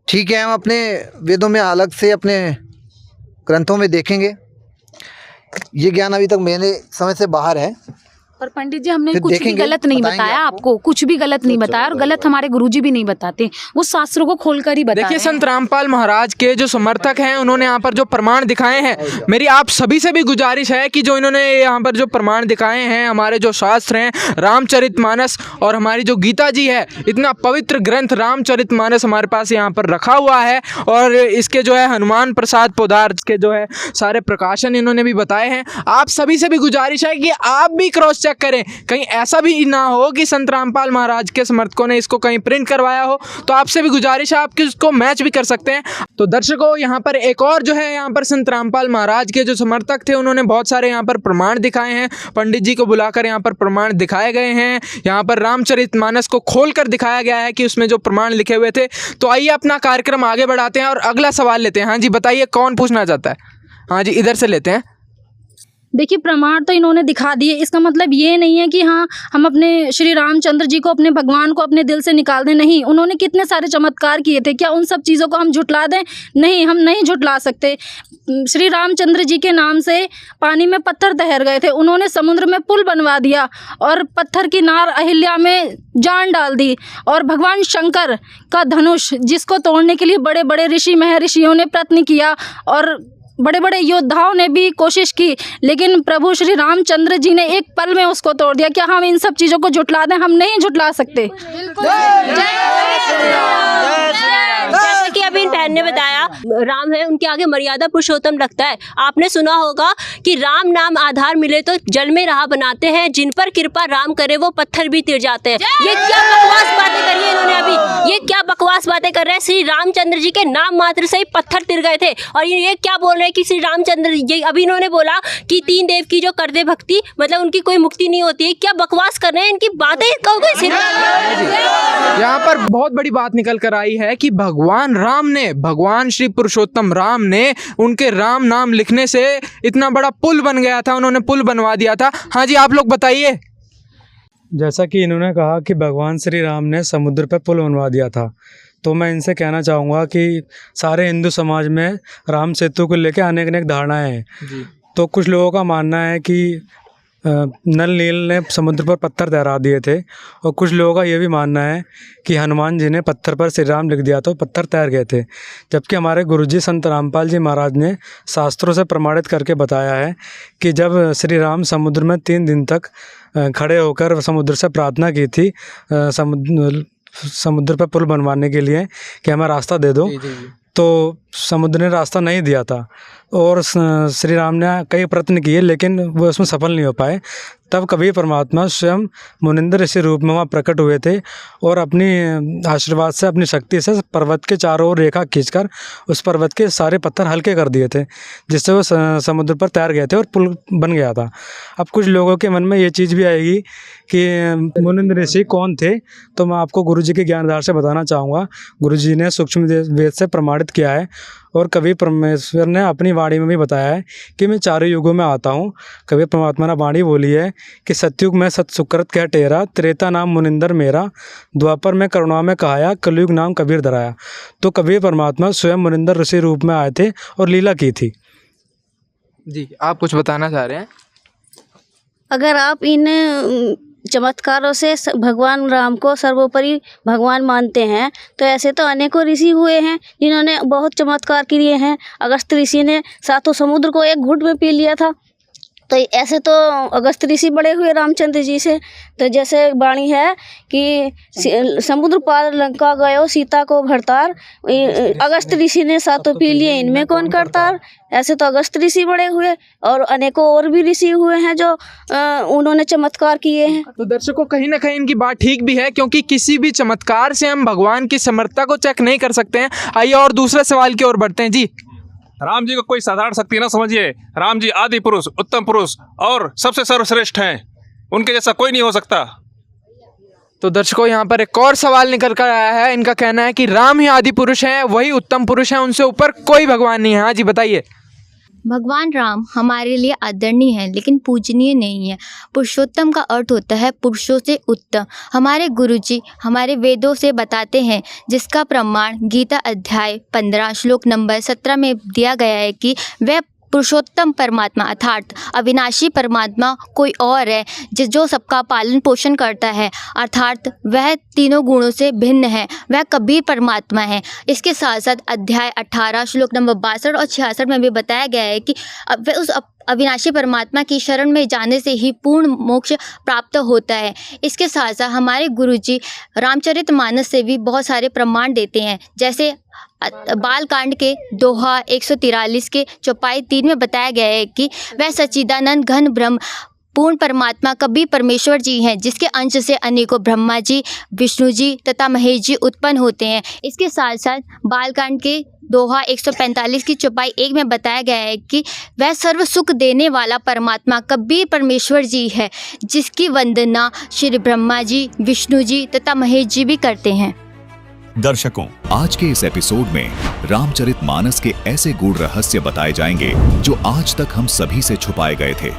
ठीक है, हम अपने वेदों में अलग से अपने ग्रंथों में देखेंगे। ये ज्ञान अभी तक मेरे समझ से बाहर है। पर पंडित जी, हमने कुछ भी गलत नहीं बताया आपको, कुछ भी गलत नहीं बताया, और गलत हमारे गुरुजी भी नहीं बताते, वो शास्त्रों को खोलकर ही बताते। देखिए, संत रामपाल महाराज के जो समर्थक हैं, उन्होंने यहाँ पर जो प्रमाण दिखाए हैं, मेरी आप सभी से भी गुजारिश है कि जो इन्होंने यहाँ पर जो प्रमाण दिखाए हैं, हमारे जो शास्त्र हैं, रामचरितमानस और हमारी जो गीता जी है, इतना पवित्र ग्रंथ रामचरितमानस हमारे पास यहाँ पर रखा हुआ है, और इसके जो है हनुमान प्रसाद पोदार के जो है सारे प्रकाशन इन्होंने भी बताए हैं। आप सभी से भी गुजारिश है कि आप भी क्रॉस चेक करें, कहीं ऐसा भी ना हो कि संत रामपाल महाराज के समर्थकों ने इसको कहीं प्रिंट करवाया हो। तो आपसे भी गुजारिश है, आप इसको मैच भी कर सकते हैं। तो दर्शकों, यहाँ पर एक और जो है यहाँ पर संत रामपाल महाराज के जो समर्थक थे, उन्होंने बहुत सारे यहाँ पर प्रमाण दिखाए हैं। पंडित जी को बुलाकर यहाँ पर प्रमाण दिखाए गए हैं। यहाँ पर रामचरितमानस को खोलकर दिखाया गया है कि उसमें जो प्रमाण लिखे हुए थे। तो आइए अपना कार्यक्रम आगे बढ़ाते हैं और अगला सवाल लेते हैं। हाँ जी, बताइए कौन पूछना चाहता है? हाँ जी, इधर से लेते हैं। देखिए, प्रमाण तो इन्होंने दिखा दिए, इसका मतलब ये नहीं है कि हाँ हम अपने श्री रामचंद्र जी को, अपने भगवान को अपने दिल से निकाल दें। नहीं, उन्होंने कितने सारे चमत्कार किए थे, क्या उन सब चीज़ों को हम झुटला दें? नहीं, हम नहीं झुटला सकते। श्री रामचंद्र जी के नाम से पानी में पत्थर तैर गए थे, उन्होंने समुद्र में पुल बनवा दिया और पत्थर की नार अहिल्या में जान डाल दी। और भगवान शंकर का धनुष, जिसको तोड़ने के लिए बड़े बड़े ऋषि महर्षियों ने प्रयत्न किया और बड़े बड़े योद्धाओं ने भी कोशिश की, लेकिन प्रभु श्री रामचंद्र जी ने एक पल में उसको तोड़ दिया। क्या हम इन सब चीज़ों को झुटला दें? हम नहीं झुटला सकते। जैसे कि अभी इन बहन ने बताया, राम है, उनके आगे मर्यादा पुरुषोत्तम लगता है। आपने सुना होगा कि राम नाम आधार मिले तो जल में राह बनाते हैं, जिन पर कृपा राम करे वो पत्थर भी तिर जाते हैं। ये क्या बकवास बातें करी है इन्होंने अभी? ये क्या बकवास बातें कर रहे हैं? श्री रामचंद्र जी के नाम मात्र से ही पत्थर तिर गए थे, और ये क्या बोल रहे हैं कि श्री रामचंद्र जी, अभी इन्होंने बोला कि तीन देव की जो कर दे भक्ति, मतलब उनकी कोई मुक्ति नहीं होती है। क्या बकवास कर रहे हैं? इनकी बातें यहाँ पर बहुत बड़ी बात निकल कर आई है कि भगवान राम ने, भगवान श्री पुरुषोत्तम राम ने, उनके राम नाम लिखने से इतना बड़ा पुल बन गया था, उन्होंने पुल बनवा दिया था। हाँ जी, आप लोग बताइए। जैसा कि इन्होंने कहा कि भगवान श्री राम ने समुद्र पर पुल बनवा दिया था, तो मैं इनसे कहना चाहूँगा कि सारे हिंदू समाज में राम सेतु को लेकर अनेक अनेक धारणाएं हैं। तो कुछ लोगों का मानना है कि नल नील ने समुद्र पर पत्थर तैरा दिए थे, और कुछ लोगों का ये भी मानना है कि हनुमान जी ने पत्थर पर श्री राम लिख दिया तो पत्थर तैर गए थे। जबकि हमारे गुरुजी संत रामपाल जी महाराज ने शास्त्रों से प्रमाणित करके बताया है कि जब श्री राम समुद्र में 3 दिन तक खड़े होकर समुद्र से प्रार्थना की थी, समुद्र पर पुल बनवाने के लिए कि हमें रास्ता दे दो, तो समुद्र ने रास्ता नहीं दिया था और श्री राम ने कई प्रयत्न किए लेकिन वो उसमें सफल नहीं हो पाए। तब कबीर परमात्मा स्वयं मुनिंद्र ऋषि रूप में वहाँ प्रकट हुए थे और अपनी आशीर्वाद से, अपनी शक्ति से पर्वत के चारों ओर रेखा खींचकर उस पर्वत के सारे पत्थर हल्के कर दिए थे, जिससे वो समुद्र पर तैर गए थे और पुल बन गया था। अब कुछ लोगों के मन में ये चीज़ भी आएगी कि मुनिंद्र ऋषि कौन थे, तो मैं आपको गुरुजी के ज्ञान आधार से बताना चाहूँगा। गुरुजी ने सूक्ष्म वेद से प्रमाणित किया है और कबीर परमेश्वर ने अपनी वाणी में भी बताया है कि मैं चारों युगों में आता हूँ। कबीर परमात्मा ने वाणी बोली है कि सतयुग में सत सुकृत कह टेरा, त्रेता नाम मुनिंदर मेरा, द्वापर में करुणा में कहाया, कलयुग नाम कबीर धराया। तो कबीर परमात्मा स्वयं मुनिंदर ऋषि रूप में आए थे और लीला की थी। जी, आप कुछ बताना चाह रहे हैं? अगर आप इन चमत्कारों से भगवान राम को सर्वोपरि भगवान मानते हैं तो ऐसे तो अनेकों ऋषि हुए हैं जिन्होंने बहुत चमत्कार किए हैं। अगस्त ऋषि ने 7 समुद्र को एक घूंट में पी लिया था। तो ऐसे तो अगस्त ऋषि बड़े हुए रामचंद्र जी से। तो जैसे वाणी है कि समुद्र पार लंका गयो सीता को भरतार, अगस्त ऋषि ने 7 पी लिए, इनमें कौन करतार। ऐसे तो अगस्त ऋषि बड़े हुए और अनेकों और भी ऋषि हुए हैं जो उन्होंने चमत्कार किए हैं। तो दर्शकों, कहीं ना कहीं इनकी बात ठीक भी है, क्योंकि किसी भी चमत्कार से हम भगवान की समर्थता को चेक नहीं कर सकते हैं। आइए और दूसरे सवाल की ओर बढ़ते हैं। जी, राम जी को कोई साधारण शक्ति ना समझिए। राम जी आदि पुरुष, उत्तम पुरुष और सबसे सर्वश्रेष्ठ हैं। उनके जैसा कोई नहीं हो सकता। तो दर्शकों, यहाँ पर एक और सवाल निकल कर आया है। इनका कहना है कि राम ही आदि पुरुष हैं, वही उत्तम पुरुष हैं, उनसे ऊपर कोई भगवान नहीं है। हाँ जी, बताइए। भगवान राम हमारे लिए आदरणीय है लेकिन पूजनीय नहीं है। पुरुषोत्तम का अर्थ होता है पुरुषों से उत्तम। हमारे गुरुजी हमारे वेदों से बताते हैं, जिसका प्रमाण गीता अध्याय 15 श्लोक नंबर 17 में दिया गया है कि वह पुरुषोत्तम परमात्मा अर्थात अविनाशी परमात्मा कोई और है जो सबका पालन पोषण करता है, अर्थात वह तीनों गुणों से भिन्न है, वह कबीर परमात्मा है। इसके साथ साथ अध्याय 18 श्लोक नंबर 62 और 66 में भी बताया गया है कि वह उस अविनाशी परमात्मा की शरण में जाने से ही पूर्ण मोक्ष प्राप्त होता है। इसके साथ साथ हमारे गुरुजी रामचरितमानस से भी बहुत सारे प्रमाण देते हैं। जैसे बालकांड के दोहा 143 के चौपाई 3 में बताया गया है कि वह सच्चिदानंद घन ब्रह्म पूर्ण परमात्मा कबीर परमेश्वर जी हैं, जिसके अंश से अनेकों ब्रह्मा जी, विष्णु जी तथा महेश जी उत्पन्न होते हैं। इसके साथ साथ बालकांड के दोहा 145 की चौपाई 1 में बताया गया है कि वह सर्व सुख देने वाला परमात्मा कबीर परमेश्वर जी है, जिसकी वंदना श्री ब्रह्मा जी, विष्णु जी तथा महेश जी भी करते हैं। दर्शकों, आज के इस एपिसोड में रामचरितमानस के ऐसे गूढ़ रहस्य बताए जाएंगे जो आज तक हम सभी से छुपाए गए थे।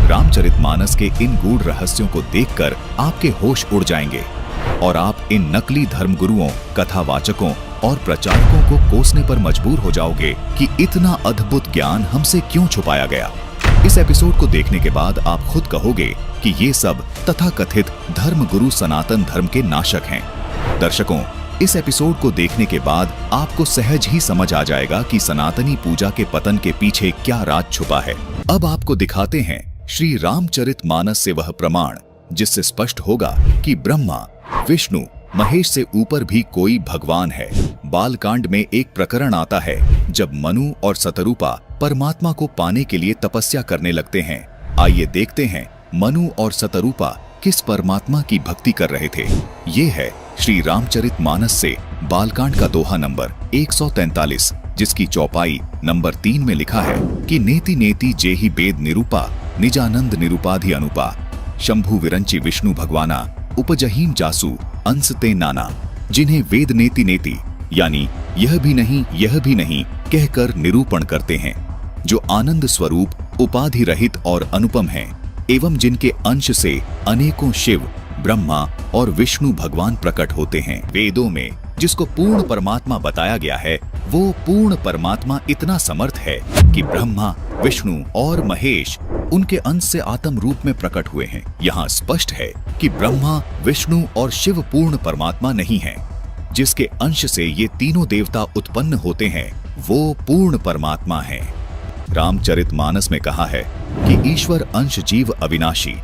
रामचरितमानस के इन गूढ़ रहस्यों को देखकर आपके होश उड़ जाएंगे और आप इन नकली धर्मगुरुओं, कथावाचकों और प्रचारकों को कोसने पर मजबूर हो जाओगे कि इतना अद्भुत ज्ञान हमसे क्यों छुपाया गया। इस एपिसोड को देखने के बाद आप खुद कहोगे कि ये सब तथाकथित धर्मगुरु सनातन धर्म के नाशक हैं। दर्शकों, इस एपिसोड को देखने के बाद आपको सहज ही समझ आ जाएगा कि सनातनी पूजा के पतन के पीछे क्या राज छुपा है। अब आपको दिखाते हैं श्री रामचरितमानस से वह प्रमाण जिससे स्पष्ट होगा कि ब्रह्मा, विष्णु, महेश से ऊपर भी कोई भगवान है। बालकांड में एक प्रकरण आता है जब मनु और सतरूपा परमात्मा को पाने के लिए तपस्या करने लगते हैं। आइए देखते हैं मनु और सतरूपा किस परमात्मा की भक्ति कर रहे थे। ये है श्री रामचरितमानस से बालकांड का दोहा नंबर 143, जिसकी चौपाई नंबर 3 में लिखा है कि नेति नेति जेहि वेद निरूपा, निजानंद निरूपाधि अनुपा, शंभु विरंची विष्णु भगवाना, उपजहीम जासु अंश ते नाना। जिन्हें वेद नेति नेति यानी यह भी नहीं कहकर निरूपण करते हैं, जो आनंद स्वरूप, उपाधि रहित और अनुपम हैं, एवं जिनके अंश से अनेकों शिव, ब्रह्मा और विष्णु भगवान प्रकट होते हैं। वेदों में जिसको पूर्ण परमात्मा बताया गया है, वो पूर्ण परमात्मा इतना समर्थ है कि ब्रह्मा, विष्णु और महेश उनके अंश से आत्म रूप में प्रकट हुए हैं। यहाँ स्पष्ट है कि ब्रह्मा, विष्णु और शिव पूर्ण परमात्मा नहीं है। जिसके अंश से ये तीनों देवता उत्पन्न होते हैं, वो पूर्ण परमात्मा है। रामचरितमानस में कहा है कि ईश्वर अंश जीव अविनाशी,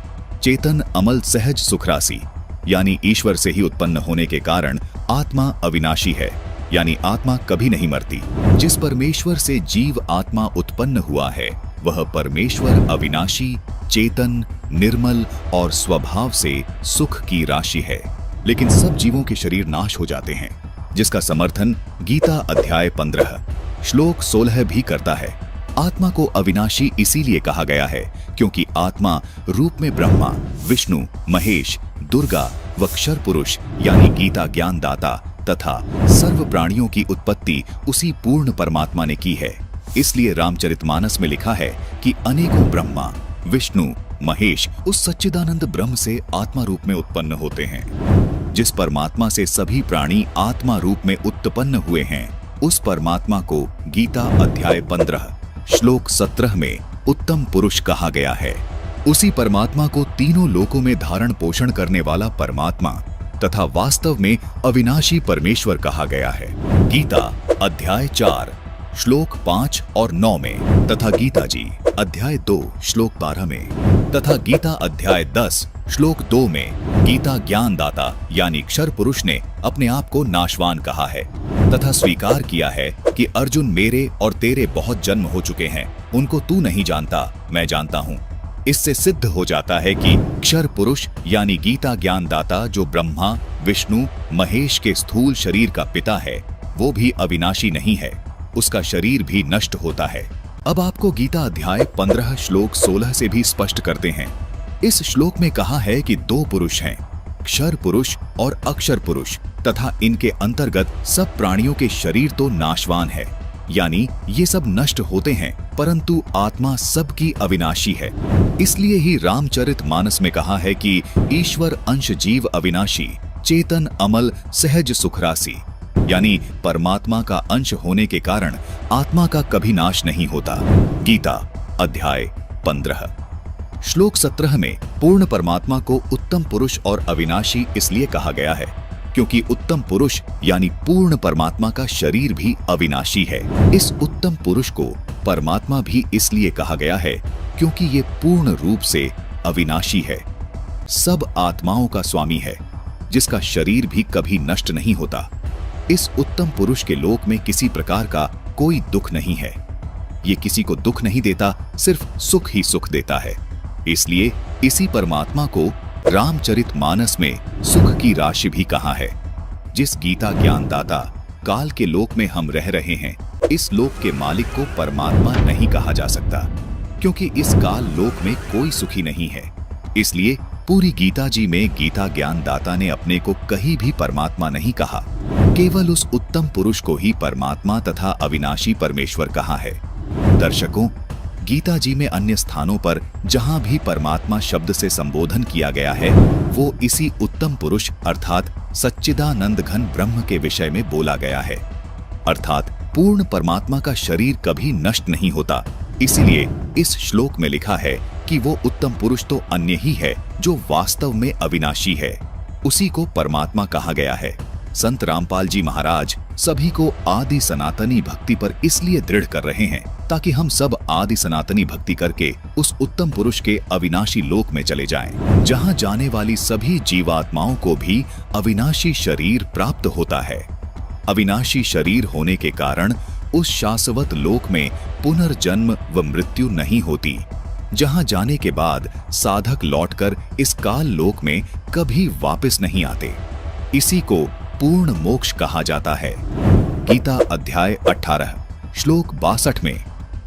चेतन अमल सहज सुखरासी, यानी ईश्वर से ही उत्पन्न होने के कारण आत्मा अविनाशी है, यानी आत्मा कभी नहीं मरती। जिस परमेश्वर से जीव आत्मा उत्पन्न हुआ है वह परमेश्वर अविनाशी, चेतन, निर्मल और स्वभाव से सुख की राशि है। लेकिन सब जीवों के शरीर नाश हो जाते हैं, जिसका समर्थन गीता अध्याय 15 श्लोक 16 भी करता है। आत्मा को अविनाशी इसीलिए कहा गया है क्योंकि आत्मा रूप में ब्रह्मा, विष्णु, महेश, दुर्गा व क्षर पुरुष यानी गीता ज्ञान दाता तथा सर्व प्राणियों की उत्पत्ति उसी पूर्ण परमात्मा ने की है। इसलिए रामचरितमानस में लिखा है कि अनेकों ब्रह्मा, विष्णु, महेश उस सच्चिदानंद ब्रह्म से आत्मा रूप में उत्पन्न होते हैं। जिस परमात्मा से सभी प्राणी आत्मा रूप में उत्पन्न हुए हैं उस परमात्मा को गीता अध्याय 15 श्लोक 17 में उत्तम पुरुष कहा गया है। उसी परमात्मा को तीनों लोकों में धारण पोषण करने वाला परमात्मा तथा वास्तव में अविनाशी परमेश्वर कहा गया है। गीता अध्याय 4 श्लोक 5 और 9 में तथा गीता जी अध्याय 2 श्लोक 12 में तथा गीता अध्याय 10 श्लोक 2 में गीता ज्ञान दाता यानी क्षर पुरुष ने अपने आप को नाशवान कहा है तथा स्वीकार किया है कि अर्जुन मेरे और तेरे बहुत जन्म हो चुके हैं, उनको तू नहीं जानता, मैं जानता हूँ। इससे सिद्ध हो जाता है कि क्षर पुरुष यानी गीता ज्ञान दाता जो ब्रह्मा, विष्णु, महेश के स्थूल शरीर का पिता है वो भी अविनाशी नहीं है, उसका शरीर भी नष्ट होता है। अब आपको गीता अध्याय 15 श्लोक 16 से भी स्पष्ट करते हैं। इस श्लोक में कहा है कि दो पुरुष हैं, क्षर पुरुष और अक्षर पुरुष तथा इनके अंतर्गत सब प्राणियों के शरीर तो नाशवान है, यानी ये सब नष्ट होते हैं, परंतु आत्मा सबकी अविनाशी है। इसलिए ही रामचरितमानस में कहा है कि ईश्वर अंश जीव अविनाशी, चेतन अमल सहज सुखरासी, यानी परमात्मा का अंश होने के कारण आत्मा का कभी नाश नहीं होता। गीता अध्याय 15 श्लोक 17 में पूर्ण परमात्मा को उत्तम पुरुष और अविनाशी इसलिए कहा गया है क्योंकि उत्तम पुरुष यानी पूर्ण परमात्मा का शरीर भी अविनाशी है। इस उत्तम पुरुष को परमात्मा भी इसलिए कहा गया है क्योंकि ये पूर्ण रूप से अविनाशी है, सब आत्माओं का स्वामी है, जिसका शरीर भी कभी नष्ट नहीं होता। इस उत्तम पुरुष के लोक में किसी प्रकार का कोई दुख नहीं है, ये किसी को दुख नहीं देता, सिर्फ सुख ही सुख देता है। इसलिए इसी परमात्मा को रामचरितमानस में सुख की राशि भी कहा है। जिस गीता ज्ञान दाता काल के लोक में हम रह रहे हैं, इस लोक के मालिक को परमात्मा नहीं कहा जा सकता क्योंकि इस काल लोक में कोई सुखी नहीं है। इसलिए पूरी गीता जी में गीता ज्ञान दाता ने अपने को कहीं भी परमात्मा नहीं कहा, केवल उस उत्तम पुरुष को ही परमात्मा तथा अविनाशी परमेश्वर कहा है। दर्शकों, गीता जी में अन्य स्थानों पर जहां भी परमात्मा शब्द से संबोधन किया गया है वो इसी उत्तम पुरुष अर्थात सच्चिदानंद घन ब्रह्म के विषय में बोला गया है। अर्थात पूर्ण परमात्मा का शरीर कभी नष्ट नहीं होता। इसीलिए इस श्लोक में लिखा है कि वो उत्तम पुरुष तो अन्य ही है जो वास्तव में अविनाशी है, उसी को परमात्मा कहा गया है। संत रामपाल जी महाराज सभी को आदि सनातनी भक्ति पर इसलिए दृढ़ कर रहे हैं ताकि हम सब आदि सनातनी भक्ति करके उस उत्तम पुरुष के अविनाशी लोक में चले जाएं, जहां जाने वाली सभी जीवात्माओं को भी अविनाशी शरीर प्राप्त होता है। अविनाशी शरीर होने के कारण उस शाश्वत लोक में पुनर्जन्म व मृत्यु नहीं होती, जहां जाने के बाद साधक लौटकर इस काल लोक में कभी वापस नहीं आते। इसी को पूर्ण मोक्ष कहा जाता है। गीता अध्याय 18 श्लोक 62 में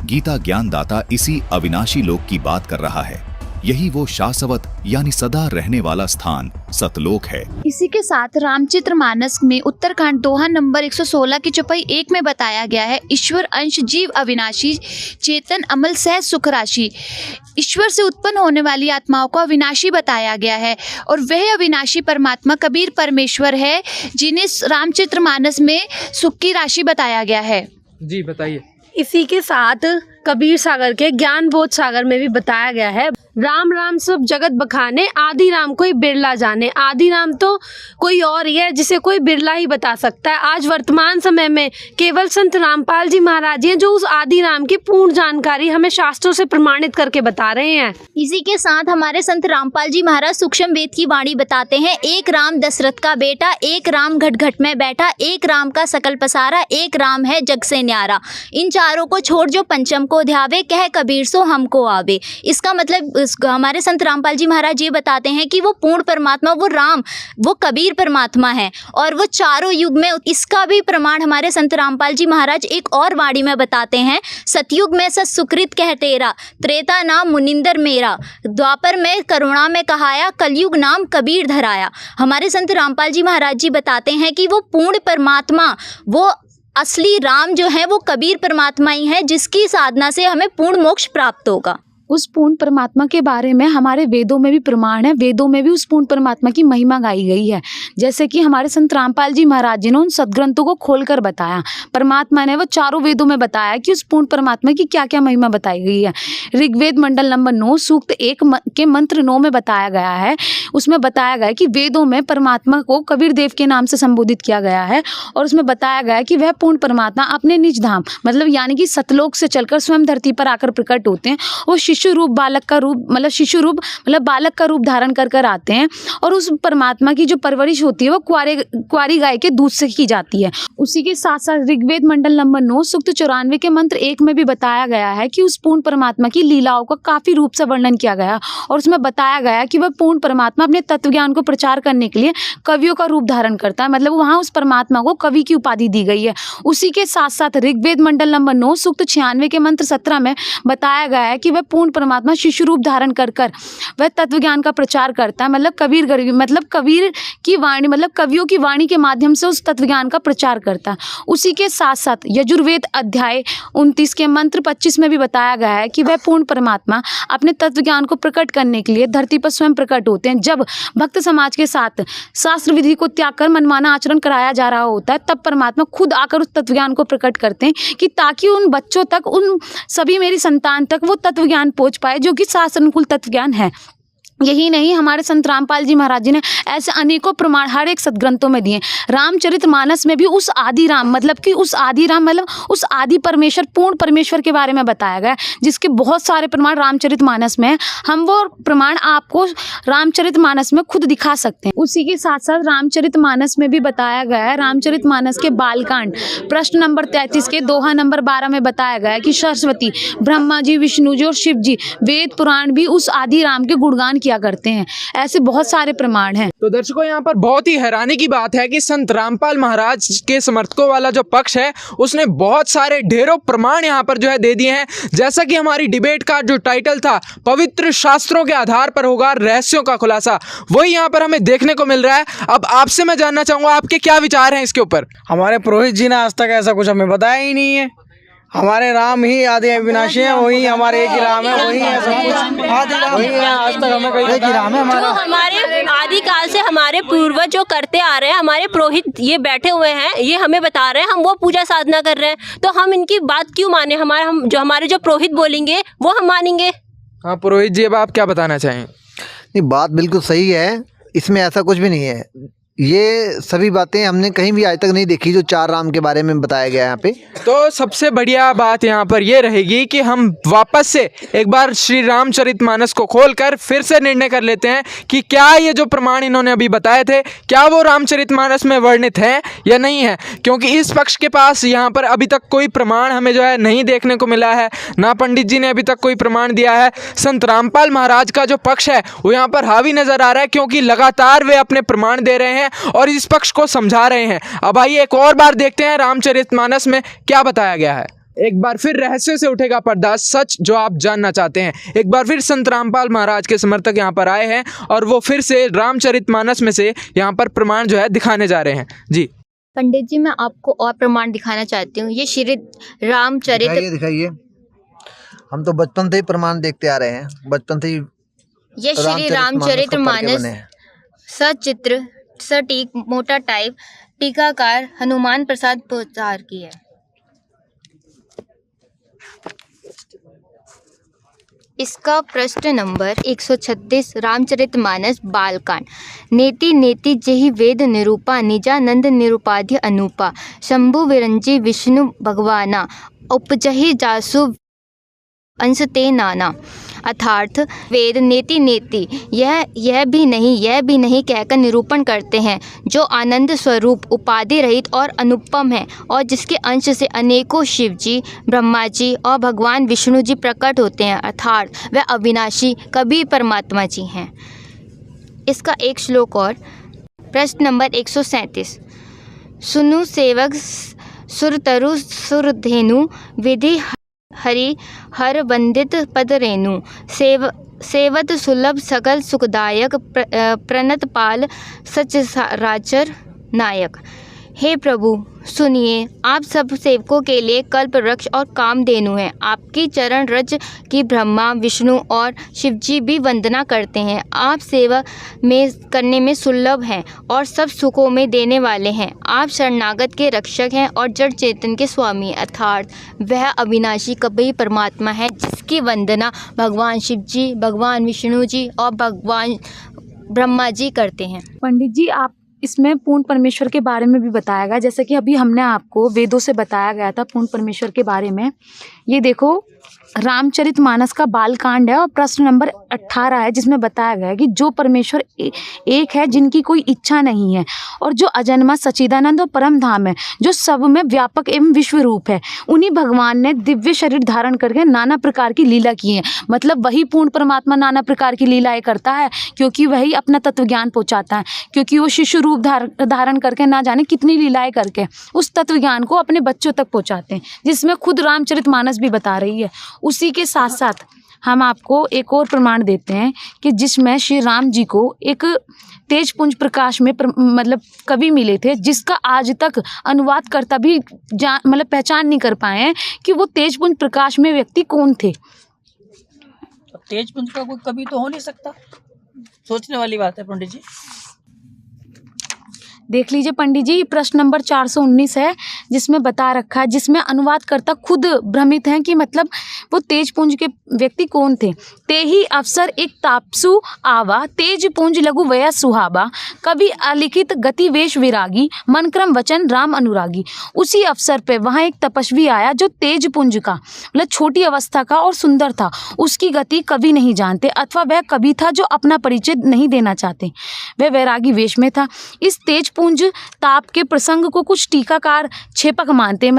गीता ज्ञान दाता इसी अविनाशी लोक की बात कर रहा है। यही वो शाश्वत यानी सदा रहने वाला स्थान सतलोक है। इसी के साथ रामचरितमानस में उत्तरकांड दोहा नंबर 116 की चौपाई 1 में बताया गया है, ईश्वर अंश जीव अविनाशी, चेतन अमल सहज सुख राशि। ईश्वर से उत्पन्न होने वाली आत्माओं को अविनाशी बताया गया है और वह अविनाशी परमात्मा कबीर परमेश्वर है जिन्हें रामचरितमानस में सुख की राशि बताया गया है। जी बताइए। इसी के साथ कबीर सागर के ज्ञान बोध सागर में भी बताया गया है, राम राम सब जगत बखाने, आदि राम कोई बिरला जाने। आदि राम तो कोई और ही है जिसे कोई बिरला ही बता सकता है। आज वर्तमान समय में केवल संत रामपाल जी महाराज हैं जो उस आदि राम की पूर्ण जानकारी हमें शास्त्रों से प्रमाणित करके बता रहे हैं। इसी के साथ हमारे संत रामपाल जी महाराज सूक्ष्म वेद की वाणी बताते हैं, एक राम दशरथ का बेटा, एक राम घट घट में बैठा, एक राम का सकल पसारा, एक राम है जग से न्यारा। इन चारों को छोड़ जो पंचम को ध्यावे, कह कबीर सो हमको आवे। इसका मतलब हमारे संत रामपाल जी महाराज ये बताते हैं कि वो पूर्ण परमात्मा, वो राम, वो कबीर परमात्मा है और वो चारों युग में। इसका भी प्रमाण हमारे संत रामपाल जी महाराज एक और वाणी में बताते हैं, सतयुग में सत सुकृत कह तेरा, त्रेता नाम मुनिंदर मेरा, द्वापर में करुणा में कहाया, कलयुग नाम कबीर धराया। हमारे संत रामपाल जी महाराज जी बताते हैं कि वो पूर्ण परमात्मा, वो असली राम जो है वो कबीर परमात्मा ही है, जिसकी साधना से हमें पूर्ण मोक्ष प्राप्त होगा। उस पूर्ण परमात्मा के बारे में हमारे वेदों में भी प्रमाण है, वेदों में भी उस पूर्ण परमात्मा की महिमा गाई गई है। जैसे कि हमारे संत रामपाल जी महाराज जी ने उन सदग्रंथों को खोलकर बताया, परमात्मा ने वो चारों वेदों में बताया कि उस पूर्ण परमात्मा की क्या क्या महिमा बताई गई है। ऋग्वेद मंडल नंबर 9 सूक्त 1 के मंत्र 9 में बताया गया है, उसमें बताया गया है कि वेदों में परमात्मा को कबीर देव के नाम से संबोधित किया गया है और उसमें बताया गया है कि वह पूर्ण परमात्मा अपने निज धाम मतलब यानी कि सतलोक से चलकर स्वयं धरती पर आकर प्रकट होते हैं। वो शिशु रूप बालक का रूप मतलब शिशु रूप मतलब बालक का रूप धारण कर कर आते हैं और उस परमात्मा की जो परवरिश होती है वो कुंवारी गाय के दूध से की जाती है। उसी के साथ साथ ऋग्वेद मंडल नंबर 9 सूक्त 94 के मंत्र 1 में भी बताया गया है कि उस पूर्ण परमात्मा की लीलाओं का काफी रूप से वर्णन किया गया और उसमें बताया गया कि वह पूर्ण परमात्मा अपने तत्व ज्ञान को प्रचार करने के लिए कवियों का रूप धारण करता है, मतलब वहाँ उस परमात्मा को कवि की उपाधि दी गई है। उसी के साथ साथ ऋग्वेद मंडल नंबर 9 सूक्त 96 के मंत्र 17 में बताया गया है कि वह पूर्ण परमात्मा शिशु रूप धारण कर कर वह तत्व ज्ञान का प्रचार करता है, मतलब कबीर की वाणी मतलब कवियों की वाणी के माध्यम से उस तत्व ज्ञान का प्रचार करता है। उसी के साथ साथ यजुर्वेद अध्याय 29 के मंत्र 25 में भी बताया गया है कि वह पूर्ण परमात्मा अपने तत्व ज्ञान को प्रकट करने के लिए धरती पर स्वयं प्रकट होते हैं। जब भक्त समाज के साथ शास्त्र विधि को त्याग कर मनमाना आचरण कराया जा रहा होता है तब परमात्मा खुद आकर उस तत्व ज्ञान को प्रकट करते हैं कि ताकि उन बच्चों तक, उन सभी मेरी संतान तक वो तत्व ज्ञान पहुंच पाए जो कि शास्त्र अनुकूल तत्व ज्ञान है। यही नहीं, हमारे संत रामपाल जी महाराज जी ने ऐसे अनेकों प्रमाण हर एक सदग्रंथों में दिए। रामचरितमानस में भी उस आदि राम मतलब उस आदि परमेश्वर पूर्ण परमेश्वर के बारे में बताया गया, जिसके बहुत सारे प्रमाण रामचरितमानस में हैं। हम वो प्रमाण आपको रामचरितमानस में खुद दिखा सकते हैं। उसी के साथ साथ रामचरितमानस में भी बताया गया है, रामचरितमानस के बालकांड प्रश्न नंबर 33 के दोहा नंबर 12 में बताया गया है कि सरस्वती, ब्रह्मा जी, विष्णु जी और शिव जी, वेद पुराण भी उस आदि राम के गुणगान किया करते हैं। ऐसे बहुत सारे प्रमाण हैं। तो दर्शकों, यहाँ पर बहुत ही हैरानी की बात है कि संत रामपाल महाराज के समर्थकों वाला जो पक्ष है उसने बहुत सारे ढेरों प्रमाण यहाँ पर जो है दे दिए हैं। जैसा कि हमारी डिबेट का जो टाइटल था पवित्र शास्त्रों के आधार पर होगा रहस्यों का खुलासा, वही यहाँ पर हमें देखने को मिल रहा है। अब आपसे मैं जानना चाहूंगा आपके क्या विचार हैं इसके ऊपर। हमारे पुरोहित जी ने आज तक ऐसा कुछ हमें बताया ही नहीं है। हमारे राम ही आदि अविनाशी है, वही हमारे एक ही राम है, वही है सब कुछ, आदि राम वही है। आज तक हमें कोई एक ही राम है हमारा। जो हमारे आदि काल से हमारे पूर्वज जो करते आ रहे हैं, हमारे पुरोहित ये बैठे हुए हैं, ये हमें बता रहे हैं, हम वो पूजा साधना कर रहे हैं, तो हम इनकी बात क्यों माने? हमारे जो पुरोहित बोलेंगे वो हम मानेंगे। हाँ पुरोहित जी, अब आप क्या बताना चाहें? नहीं, बात बिल्कुल सही है, इसमें ऐसा कुछ भी नहीं है। ये सभी बातें हमने कहीं भी आज तक नहीं देखी जो 4 राम के बारे में बताया गया यहाँ पे। तो सबसे बढ़िया बात यहाँ पर ये रहेगी कि हम वापस से एक बार श्री रामचरितमानस को खोलकर फिर से निर्णय कर लेते हैं कि क्या ये जो प्रमाण इन्होंने अभी बताए थे क्या वो रामचरितमानस में वर्णित है या नहीं है, क्योंकि इस पक्ष के पास यहाँ पर अभी तक कोई प्रमाण हमें जो है नहीं देखने को मिला है, ना पंडित जी ने अभी तक कोई प्रमाण दिया है। संत रामपाल महाराज का जो पक्ष है वो यहाँ पर हावी नजर आ रहा है, क्योंकि लगातार वे अपने प्रमाण दे रहे हैं और इस पक्ष को समझा रहे हैं। अब आइए एक और बार देखते हैं रामचरितमानस में क्या बताया गया है। एक बार फिर रहस्य से उठेगा पर्दा, सच जो आप जानना चाहते हैं। एक बार फिर संत रामपाल महाराज के समर्थक यहाँ पर आए हैं और वो फिर से रामचरितमानस में से यहाँ पर प्रमाण जो है दिखाने जा रहे हैं। जी पंडित जी, मैं आपको और प्रमाण दिखाना चाहती हूँ। ये श्री रामचरित दिखाइए। हम तो बचपन से ही प्रमाण देखते आ रहे हैं, बचपन से ही। ये श्री रामचरितमानस सचित्र सटीक मोटा टाइप टीकाकार हनुमान प्रसाद पोद्दार की है। इसका प्रश्न नंबर 136 रामचरितमानस बालकांड। नेति नेति जेहि वेद निरूपा निजानंद निरूपाध्य अनूपा शंभु विरंजी विष्णु भगवाना उपजहि जासु अंश ते नाना। अर्थात वेद नेति नेति यह भी नहीं कहकर निरूपण करते हैं जो आनंद स्वरूप उपाधि रहित और अनुपम है और जिसके अंश से अनेकों शिव जी ब्रह्मा जी और भगवान विष्णु जी प्रकट होते हैं, अर्थात वह अविनाशी कभी परमात्मा जी हैं। इसका एक श्लोक और। प्रश्न नंबर 137 सुनु सेवक सुरतरु सुरधेनु विधि हरि हर वंदित पद रेणु सेवत सुलभ सकल सुखदायक प्रणत पाल सचराचर नायक। हे प्रभु सुनिए, आप सब सेवकों के लिए कल्प वृक्ष और कामधेनु हैं। आपकी चरण रज की ब्रह्मा विष्णु और शिवजी भी वंदना करते हैं। आप सेवा में करने में सुलभ हैं और सब सुखों में देने वाले हैं। आप शरणागत के रक्षक हैं और जड़ चेतन के स्वामी, अर्थात वह अविनाशी कभी परमात्मा है जिसकी वंदना भगवान शिव जी, भगवान विष्णु जी और भगवान ब्रह्मा जी करते हैं। पंडित जी, आप इसमें पूर्ण परमेश्वर के बारे में भी बताया गया, जैसे कि अभी हमने आपको वेदों से बताया गया था पूर्ण परमेश्वर के बारे में। ये देखो रामचरितमानस का बालकांड है और प्रश्न नंबर 18 है जिसमें बताया गया है कि जो परमेश्वर एक है जिनकी कोई इच्छा नहीं है और जो अजन्मा सच्चिदानंद और परम धाम है जो सब में व्यापक एवं विश्व रूप है, उन्हीं भगवान ने दिव्य शरीर धारण करके नाना प्रकार की लीला की है। मतलब वही पूर्ण परमात्मा नाना प्रकार की लीलाएं करता है क्योंकि वही अपना तत्व ज्ञान पहुँचाता है, क्योंकि वो शिशु रूप धारण करके ना जाने कितनी लीलाएं करके उस तत्व ज्ञान को अपने बच्चों तक पहुँचाते हैं, जिसमें खुद रामचरितमानस भी बता रही है। उसी के साथ साथ हम आपको एक और प्रमाण देते हैं कि जिसमें श्री राम जी को एक तेज पुंज प्रकाश में मतलब कवि मिले थे जिसका आज तक अनुवाद करता भी मतलब पहचान नहीं कर पाए हैं कि वो तेज पुंज प्रकाश में व्यक्ति कौन थे। तेज पुंज का कोई कवि तो हो नहीं सकता, सोचने वाली बात है पंडित जी। देख लीजिए पंडित जी, प्रश्न नंबर 419 है जिसमें बता रखा है, जिसमें अनुवादकर्ता खुद भ्रमित हैं कि मतलब वो तेज पुंज के व्यक्ति कौन थे। ते ही अवसर एक तापसु आवा तेज पुंज लघु वया सुहाबा कभी अलिखित गति वेश विरागी मन क्रम वचन राम अनुरागी। उसी अवसर पे वहाँ एक तपस्वी आया जो तेज पुंज का मतलब छोटी अवस्था का और सुंदर था, उसकी गति कभी नहीं जानते अथवा वह कभी था जो अपना परिचय नहीं देना चाहते, वह वैरागी वेश में था। इस तेज पुंज ताप के प्रसंग को कुछ टीकाकार छेपक मानते हैं,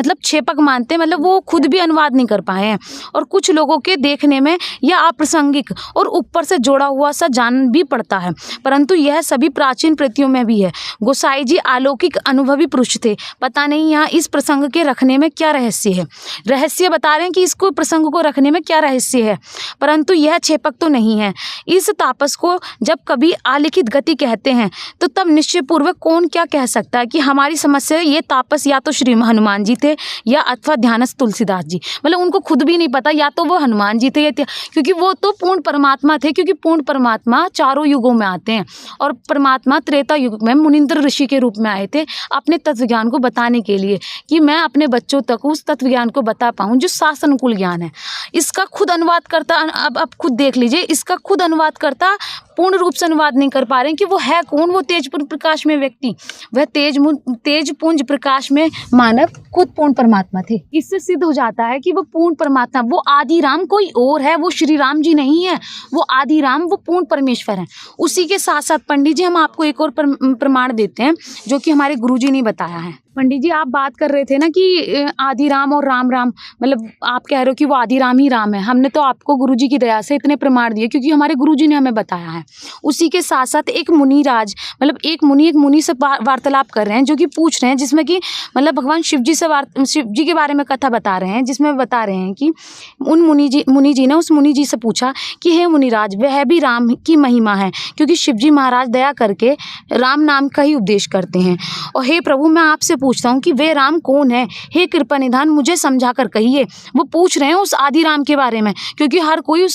मतलब वो खुद भी अनुवाद नहीं कर पाए हैं और कुछ लोगों के देखने में यह अप्रासंगिक और ऊपर से जोड़ा हुआ सा जान भी पड़ता है, परंतु यह सभी प्राचीन कृतियों में भी है। गोसाई जी अलौकिक अनुभवी पुरुष थे, पता नहीं यहाँ इस प्रसंग के रखने में क्या रहस्य है। रहस्य बता रहे हैं कि इसको प्रसंग को रखने में क्या रहस्य है, परंतु यह छेपक तो नहीं है। इस तापस को जब कभी अलिखित गति कहते हैं तो तब निश्चय पूर्वक कौन क्या कह सकता है कि हमारी समस्या ये तापस या तो श्री हनुमान जी थे या अथवा ध्यानस्थ तुलसीदास जी, मतलब उनको खुद भी नहीं पता या तो वो हनुमान जी थे या क्योंकि वो तो पूर्ण परमात्मा थे, क्योंकि पूर्ण परमात्मा चारों युगों में आते हैं और परमात्मा त्रेता युग में मुनिंद्र ऋषि के रूप में आए थे अपने तत्व ज्ञान को बताने के लिए कि मैं अपने बच्चों तक उस तत्व ज्ञान को बता पाऊँ जो शास्त्रानुकूल ज्ञान है। इसका खुद अनुवाद करता, अब खुद देख लीजिए, इसका खुद अनुवाद करता पूर्ण रूप से अनुवाद नहीं कर पा रहे हैं कि वो है कौन, वो तेज पुंज प्रकाश में व्यक्ति, वह तेज पुंज प्रकाश में मानव खुद पूर्ण परमात्मा थे। इससे सिद्ध हो जाता है कि वो पूर्ण परमात्मा, वो आदि राम कोई और है, वो श्री राम जी नहीं है, वो आदि राम, वो पूर्ण परमेश्वर है। उसी के साथ साथ पंडित जी हम आपको एक और प्रमाण देते हैं जो कि हमारे गुरुजी ने बताया है। पंडित जी आप बात कर रहे थे ना कि आदि राम और राम राम, मतलब आप कह रहे हो कि वो आदि राम ही राम है। हमने तो आपको गुरुजी की दया से इतने प्रमाण दिए क्योंकि हमारे गुरुजी ने हमें बताया है। उसी के साथ साथ एक मुनिराज, मतलब एक मुनि से वार्तालाप कर रहे हैं जो कि पूछ रहे हैं, जिसमें कि मतलब भगवान शिव जी के बारे में कथा बता रहे हैं, जिसमें बता रहे हैं कि उन मुनि जी ने उस मुनि जी से पूछा कि हे मुनिराज, वह भी राम की महिमा है क्योंकि शिव जी महाराज दया करके राम नाम का ही उपदेश करते हैं। और हे प्रभु मैं आपसे पूछता हूँ कि वे राम कौन है, हे कृपा निधान मुझे समझा कर कहिए। वो पूछ रहे हैं उस आदि राम के बारे में क्योंकि हर कोई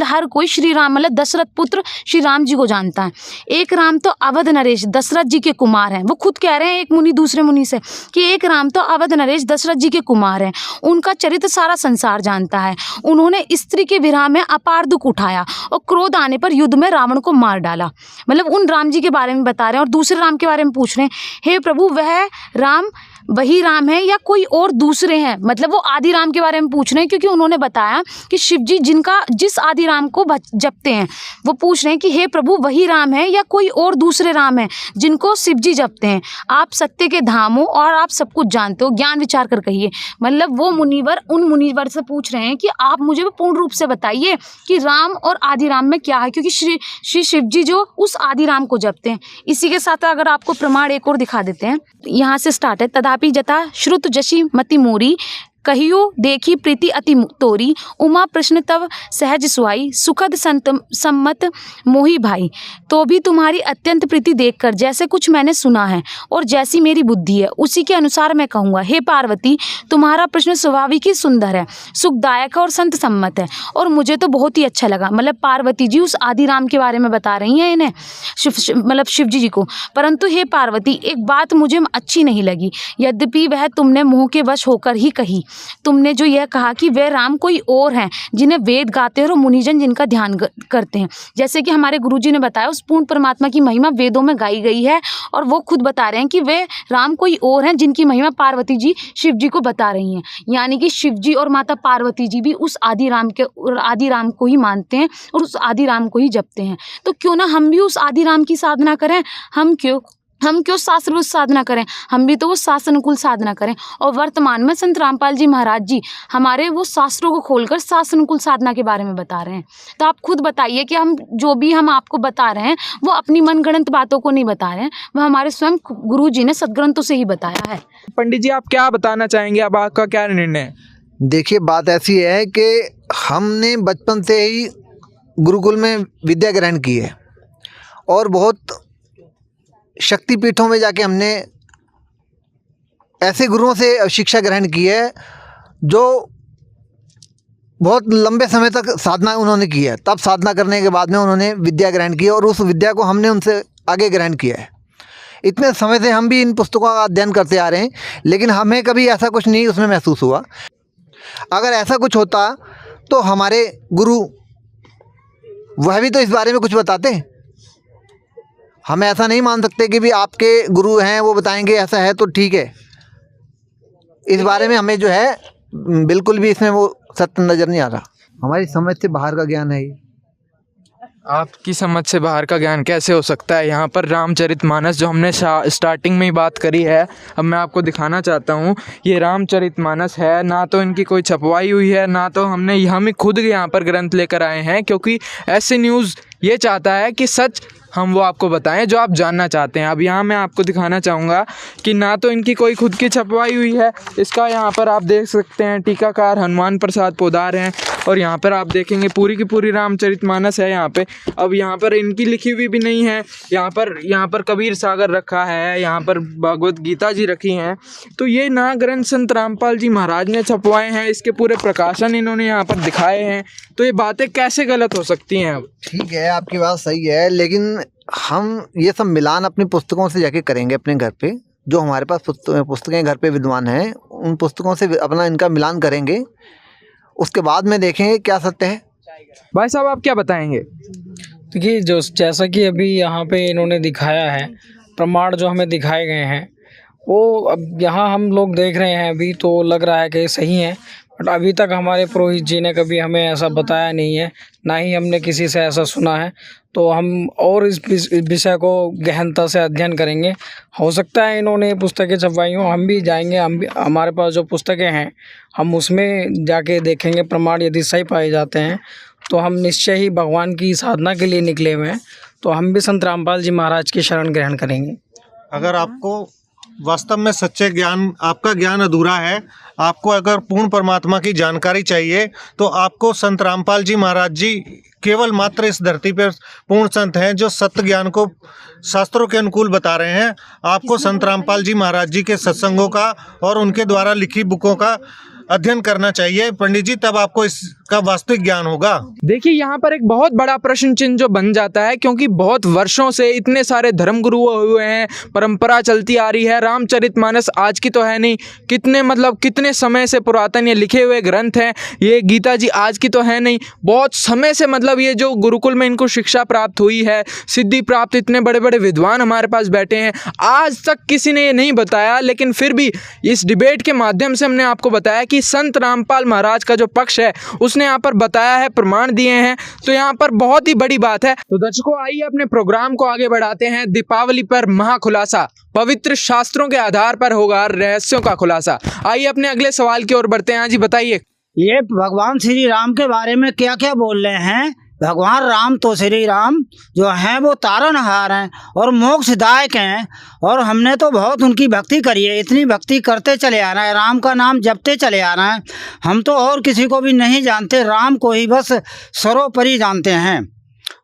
हर कोई श्री राम मतलब दशरथ पुत्र श्री राम जी को जानता है। एक राम तो अवध नरेश दशरथ जी के कुमार हैं। वो खुद कह रहे हैं एक मुनि दूसरे मुनि से कि एक राम तो अवध नरेश दशरथ जी के कुमार हैं। उनका चरित्र सारा संसार जानता है। उन्होंने स्त्री के विरह में अपार दुख उठाया और क्रोध आने पर युद्ध में रावण को मार डाला। मतलब उन राम जी के बारे में बता रहे हैं और दूसरे राम के बारे में पूछ रहे हैं, हे प्रभु वह राम वही राम है या कोई और दूसरे हैं। मतलब वो आदि राम के बारे में पूछ रहे हैं, क्योंकि उन्होंने बताया कि शिव जी जिस आदि राम को जपते हैं, वो पूछ रहे हैं कि हे प्रभु वही राम है या कोई और दूसरे राम हैं जिनको शिव जी जपते हैं। आप सत्य के धाम हो और आप सब कुछ जानते हो, ज्ञान विचार कर कहिए। मतलब वो मुनिवर उन मुनिवर से पूछ रहे हैं कि आप मुझे पूर्ण रूप से बताइए कि राम और आदि राम में क्या है, क्योंकि श्री शिव जी जो उस आदि राम को जपते हैं। इसी के साथ अगर आपको प्रमाण एक और दिखा देते हैं, यहाँ से स्टार्ट है। तथापि जता श्रुत जशी मति मोरी, कहियो देखी प्रीति अति तोरी, उमा प्रश्न तव सहज सुहाई, सुखद संत सम्मत मोही भाई। तो भी तुम्हारी अत्यंत प्रीति देखकर जैसे कुछ मैंने सुना है और जैसी मेरी बुद्धि है उसी के अनुसार मैं कहूँगा। हे पार्वती, तुम्हारा प्रश्न स्वाभाविक ही सुंदर है, सुखदायक है और संत सम्मत है और मुझे तो बहुत ही अच्छा लगा। मतलब पार्वती जी उस आदि राम के बारे में बता रही हैं इन्हें, मतलब शिव जी को। परंतु हे पार्वती, एक बात मुझे अच्छी नहीं लगी, यद्यपि वह तुमने मोह के वश होकर ही कही। तुमने जो यह कहा कि वे राम कोई और हैं जिन्हें वेद गाते हैं और मुनिजन जिनका ध्यान करते हैं। जैसे कि हमारे गुरुजी ने बताया, उस पूर्ण परमात्मा की महिमा वेदों में गाई गई है और वो खुद बता रहे हैं कि वे राम कोई और हैं जिनकी महिमा पार्वती जी शिव जी को बता रही हैं। यानी कि शिव जी और माता पार्वती जी भी उस आदि राम को ही मानते हैं और उस आदि राम को ही जपते हैं। तो क्यों ना हम भी उस आदि राम की साधना करें। हम क्यों शास्त्र साधना करें, हम भी तो वो शास्त्र अनुकूल साधना करें। और वर्तमान में संत रामपाल जी महाराज जी हमारे वो शास्त्रों को खोलकर शास्त्र अनुकूल साधना के बारे में बता रहे हैं। तो आप खुद बताइए कि हम जो भी हम आपको बता रहे हैं वो अपनी मनगढ़ंत बातों को नहीं बता रहे हैं, वह हमारे स्वयं गुरु जी ने सदग्रंथों से ही बताया है। पंडित जी, आप क्या बताना चाहेंगे, अब आपका क्या निर्णय है? देखिए, बात ऐसी है कि हमने बचपन से ही गुरुकुल में विद्या ग्रहण की है और बहुत शक्तिपीठों में जाके हमने ऐसे गुरुओं से शिक्षा ग्रहण की है जो बहुत लंबे समय तक साधना उन्होंने की है। तब साधना करने के बाद में उन्होंने विद्या ग्रहण की और उस विद्या को हमने उनसे आगे ग्रहण किया है। इतने समय से हम भी इन पुस्तकों का अध्ययन करते आ रहे हैं, लेकिन हमें कभी ऐसा कुछ नहीं उसमें महसूस हुआ। अगर ऐसा कुछ होता तो हमारे गुरु वह भी तो इस बारे में कुछ बताते। हम ऐसा नहीं मान सकते कि भी आपके गुरु हैं वो बताएंगे ऐसा है तो ठीक है। इस बारे में हमें जो है बिल्कुल भी इसमें वो सत्य नज़र नहीं आ रहा। हमारी समझ से बाहर का ज्ञान है ये। आपकी समझ से बाहर का ज्ञान कैसे हो सकता है? यहाँ पर रामचरितमानस जो हमने स्टार्टिंग में ही बात करी है, अब मैं आपको दिखाना चाहता हूँ। ये रामचरितमानस है, ना तो इनकी कोई छपवाई हुई है, ना तो हम खुद यहाँ पर ग्रंथ लेकर आए हैं, क्योंकि ऐसे न्यूज़ ये चाहता है कि सच हम वो आपको बताएं जो आप जानना चाहते हैं। अब यहाँ मैं आपको दिखाना चाहूँगा कि ना तो इनकी कोई खुद की छपवाई हुई है, इसका यहाँ पर आप देख सकते हैं टीकाकार हनुमान प्रसाद पोदार हैं और यहाँ पर आप देखेंगे पूरी की पूरी रामचरितमानस है यहाँ पे। अब यहाँ पर इनकी लिखी हुई भी नहीं है, यहाँ पर कबीर सागर रखा है, यहाँ पर भगवत गीता जी रखी हैं। तो ये ना ग्रंथ संत रामपाल जी महाराज ने छपवाए हैं, इसके पूरे प्रकाशन इन्होंने यहाँ पर दिखाए हैं। तो ये बातें कैसे गलत हो सकती हैं? अब ठीक है, आपकी बात सही है, लेकिन हम ये सब मिलान अपनी पुस्तकों से जाके करेंगे अपने घर पे। जो हमारे पास पुस्तकें घर पे विद्वान हैं, उन पुस्तकों से अपना इनका मिलान करेंगे, उसके बाद में देखेंगे क्या सत्य है। भाई साहब, आप क्या बताएंगे? देखिए, जो जैसा कि अभी यहाँ पे इन्होंने दिखाया है, प्रमाण जो हमें दिखाए गए हैं वो अब यहाँ हम लोग देख रहे हैं, अभी तो लग रहा है कि सही है, बट अभी तक हमारे पुरोहित जी ने कभी हमें ऐसा बताया नहीं है, ना ही हमने किसी से ऐसा सुना है। तो हम और इस विषय को गहनता से अध्ययन करेंगे। हो सकता है इन्होंने पुस्तकें छपवाई हों, हम भी जाएंगे, हमारे पास जो पुस्तकें हैं हम उसमें जाके देखेंगे, प्रमाण यदि सही पाए जाते हैं तो हम निश्चय ही भगवान की साधना के लिए निकले हुए हैं, तो हम भी संत रामपाल जी महाराज की शरण ग्रहण करेंगे। अगर आपको वास्तव में सच्चे ज्ञान, आपका ज्ञान अधूरा है, आपको अगर पूर्ण परमात्मा की जानकारी चाहिए, तो आपको संत रामपाल जी महाराज जी केवल मात्र इस धरती पर पूर्ण संत हैं जो सत्य ज्ञान को शास्त्रों के अनुकूल बता रहे हैं। आपको संत रामपाल जी महाराज जी के सत्संगों का और उनके द्वारा लिखी बुकों का अध्ययन करना चाहिए पंडित जी, तब आपको इस का वास्तविक ज्ञान होगा। देखिए यहाँ पर एक बहुत बड़ा प्रश्न चिन्ह जो बन जाता है, क्योंकि बहुत वर्षों से इतने सारे धर्मगुरु हुए हैं, परंपरा चलती आ रही है। रामचरितमानस आज की तो है नहीं, कितने समय से पुरातन ये लिखे हुए ग्रंथ हैं। ये गीता जी आज की तो है नहीं, बहुत समय से ये जो गुरुकुल में इनको शिक्षा प्राप्त हुई है, सिद्धि प्राप्त, इतने बड़े बड़े विद्वान हमारे पास बैठे हैं, आज तक किसी ने ये नहीं बताया। लेकिन फिर भी इस डिबेट के माध्यम से हमने आपको बताया कि संत रामपाल महाराज का जो पक्ष है उसने यहाँ पर बताया है, प्रमाण दिए हैं, तो यहाँ पर बहुत ही बड़ी बात है। तो दर्शकों, आइए अपने प्रोग्राम को आगे बढ़ाते हैं। दीपावली पर महाखुलासा, पवित्र शास्त्रों के आधार पर होगा रहस्यों का खुलासा। आइए अपने अगले सवाल की ओर बढ़ते हैं। हाँ जी बताइए, ये भगवान श्री राम के बारे में क्या क्या बोल रहे हैं। भगवान राम तो श्री राम जो हैं वो तारनहार हैं और मोक्षदायक हैं, और हमने तो बहुत उनकी भक्ति करी है, इतनी भक्ति करते चले आ रहे हैं, राम का नाम जपते चले आ रहे हैं। हम तो और किसी को भी नहीं जानते, राम को ही बस सर्वोपरि जानते हैं।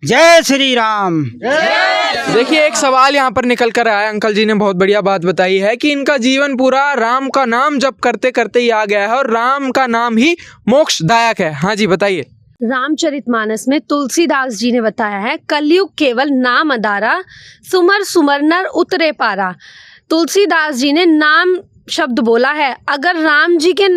जय श्री राम। देखिए एक सवाल यहाँ पर निकल कर आया, अंकल जी ने बहुत बढ़िया बात बताई है कि इनका जीवन पूरा राम का नाम जप करते करते ही आ गया है और राम का नाम ही मोक्षदायक है। हाँ जी बताइए। रामचरितमानस में तुलसीदास जी ने बताया है, कलयुग केवल नाम अदारा, सुमर सुमर नर उतरे पारा। तुलसीदास जी ने नाम शब्द बोला है। अगर राम जी के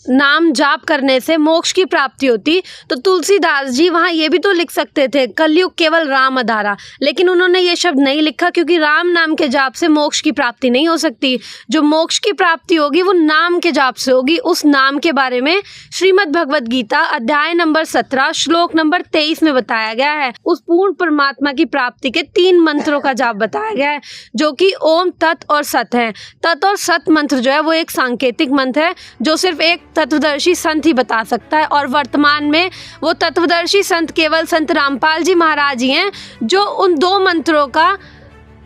नाम जाप करने से मोक्ष की प्राप्ति होती तो तुलसीदास जी वहाँ ये भी तो लिख सकते थे, कलयुग केवल राम अधारा, लेकिन उन्होंने ये शब्द नहीं लिखा, क्योंकि राम नाम के जाप से मोक्ष की प्राप्ति नहीं हो सकती। जो मोक्ष की प्राप्ति होगी वो नाम के जाप से होगी। उस नाम के बारे में श्रीमद् भगवद गीता अध्याय नंबर 17 श्लोक नंबर 23 में बताया गया है। उस पूर्ण परमात्मा की प्राप्ति के 3 मंत्रों का जाप बताया गया है, जो कि ओम, तत् और सत है। तत् और सत मंत्र जो है वो एक सांकेतिक मंत्र है, जो सिर्फ एक तत्वदर्शी संत ही बता सकता है, और वर्तमान में वो तत्वदर्शी संत केवल संत रामपाल जी महाराज ही हैं जो उन 2 मंत्रों का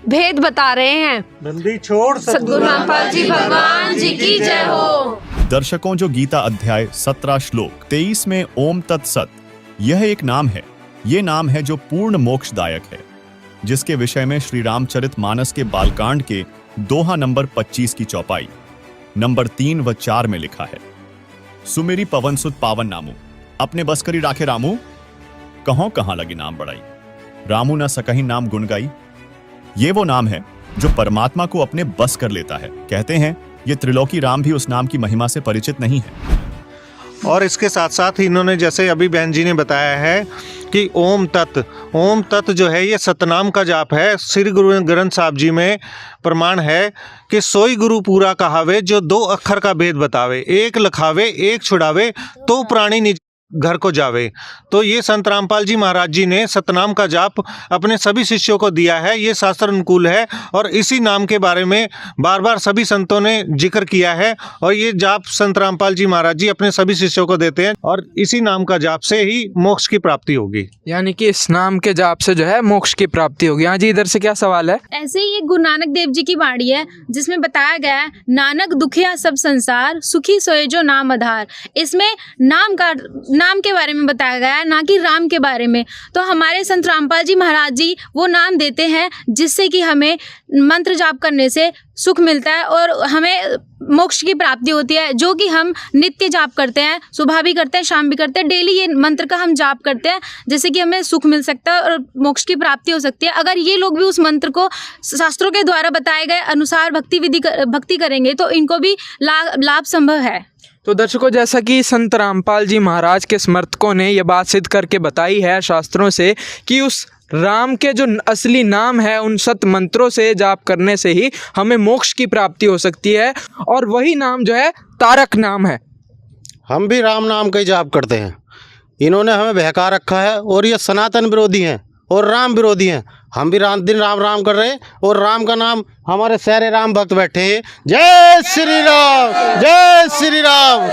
भेद बता रहे हैं। नंदी छोड़ सद्गुरु रामपाल जी भगवान जी की जय हो। दर्शकों, जो गीता अध्याय 17 श्लोक 23 में ओम तत्सत, यह एक नाम है। ये नाम है जो पूर्ण मोक्षदायक है, जिसके विषय में श्री रामचरितमानस के बालकांड के दोहा नंबर 25 की चौपाई नंबर 3 व 4 में लिखा है, सुमेरी पवन सुत पावन नामू, अपने बस करी राखे रामू, कहों कहां लगी नाम बढ़ाई, रामू न सकहीं नाम गुण गाई। ये वो नाम है जो परमात्मा को अपने बस कर लेता है। कहते हैं ये त्रिलोकी राम भी उस नाम की महिमा से परिचित नहीं है। और इसके साथ साथ इन्होंने जैसे अभी बहन जी ने बताया है कि ओम तत् जो है ये सतनाम का जाप है। श्री गुरु ग्रंथ साहब जी में प्रमाण है कि सोई गुरु पूरा कहावे, जो 2 अक्षर का भेद बतावे, एक लखावे एक छुड़ावे, तो प्राणी निज घर को जावे। तो ये संत रामपाल जी महाराज जी ने सतनाम का जाप अपने सभी शिष्यों को दिया है। ये शास्त्र अनुकूल है और इसी नाम के बारे में बार बार सभी संतों ने जिक्र किया है, और ये जाप संत रामपाल जी महाराज जी अपने सभी शिष्यों को देते हैं, और इसी नाम का जाप से ही मोक्ष की प्राप्ति होगी। यानी कि इस नाम के जाप से जो है मोक्ष की प्राप्ति होगी। हाँ जी, इधर से क्या सवाल है? ऐसे ही एक गुरु नानक देव जी की वाणी है जिसमें बताया गया है, नानक दुखिया सब संसार, सुखी सोए जो नाम आधार। इसमें नाम के बारे में बताया गया है, ना कि राम के बारे में। तो हमारे संत रामपाल जी महाराज जी वो नाम देते हैं जिससे कि हमें मंत्र जाप करने से सुख मिलता है और हमें मोक्ष की प्राप्ति होती है, जो कि हम नित्य जाप करते हैं, सुबह भी करते हैं, शाम भी करते हैं, डेली ये मंत्र का हम जाप करते हैं, जिससे कि हमें सुख मिल सकता है और मोक्ष की प्राप्ति हो सकती है। अगर ये लोग भी उस मंत्र को शास्त्रों के द्वारा बताए गए अनुसार भक्ति करेंगे तो इनको भी लाभ संभव है। तो दर्शकों, जैसा कि संत रामपाल जी महाराज के समर्थकों ने यह बात सिद्ध करके बताई है शास्त्रों से कि उस राम के जो असली नाम है उन सत मंत्रों से जाप करने से ही हमें मोक्ष की प्राप्ति हो सकती है, और वही नाम जो है तारक नाम है। हम भी राम नाम का ही जाप करते हैं। इन्होंने हमें बहका रखा है और ये सनातन विरोधी हैं और राम विरोधी हैं। हम भी दिन राम कर रहे हैं और राम का नाम हमारे सारे राम भक्त बैठे हैं। जय श्री राम, जय श्री राम।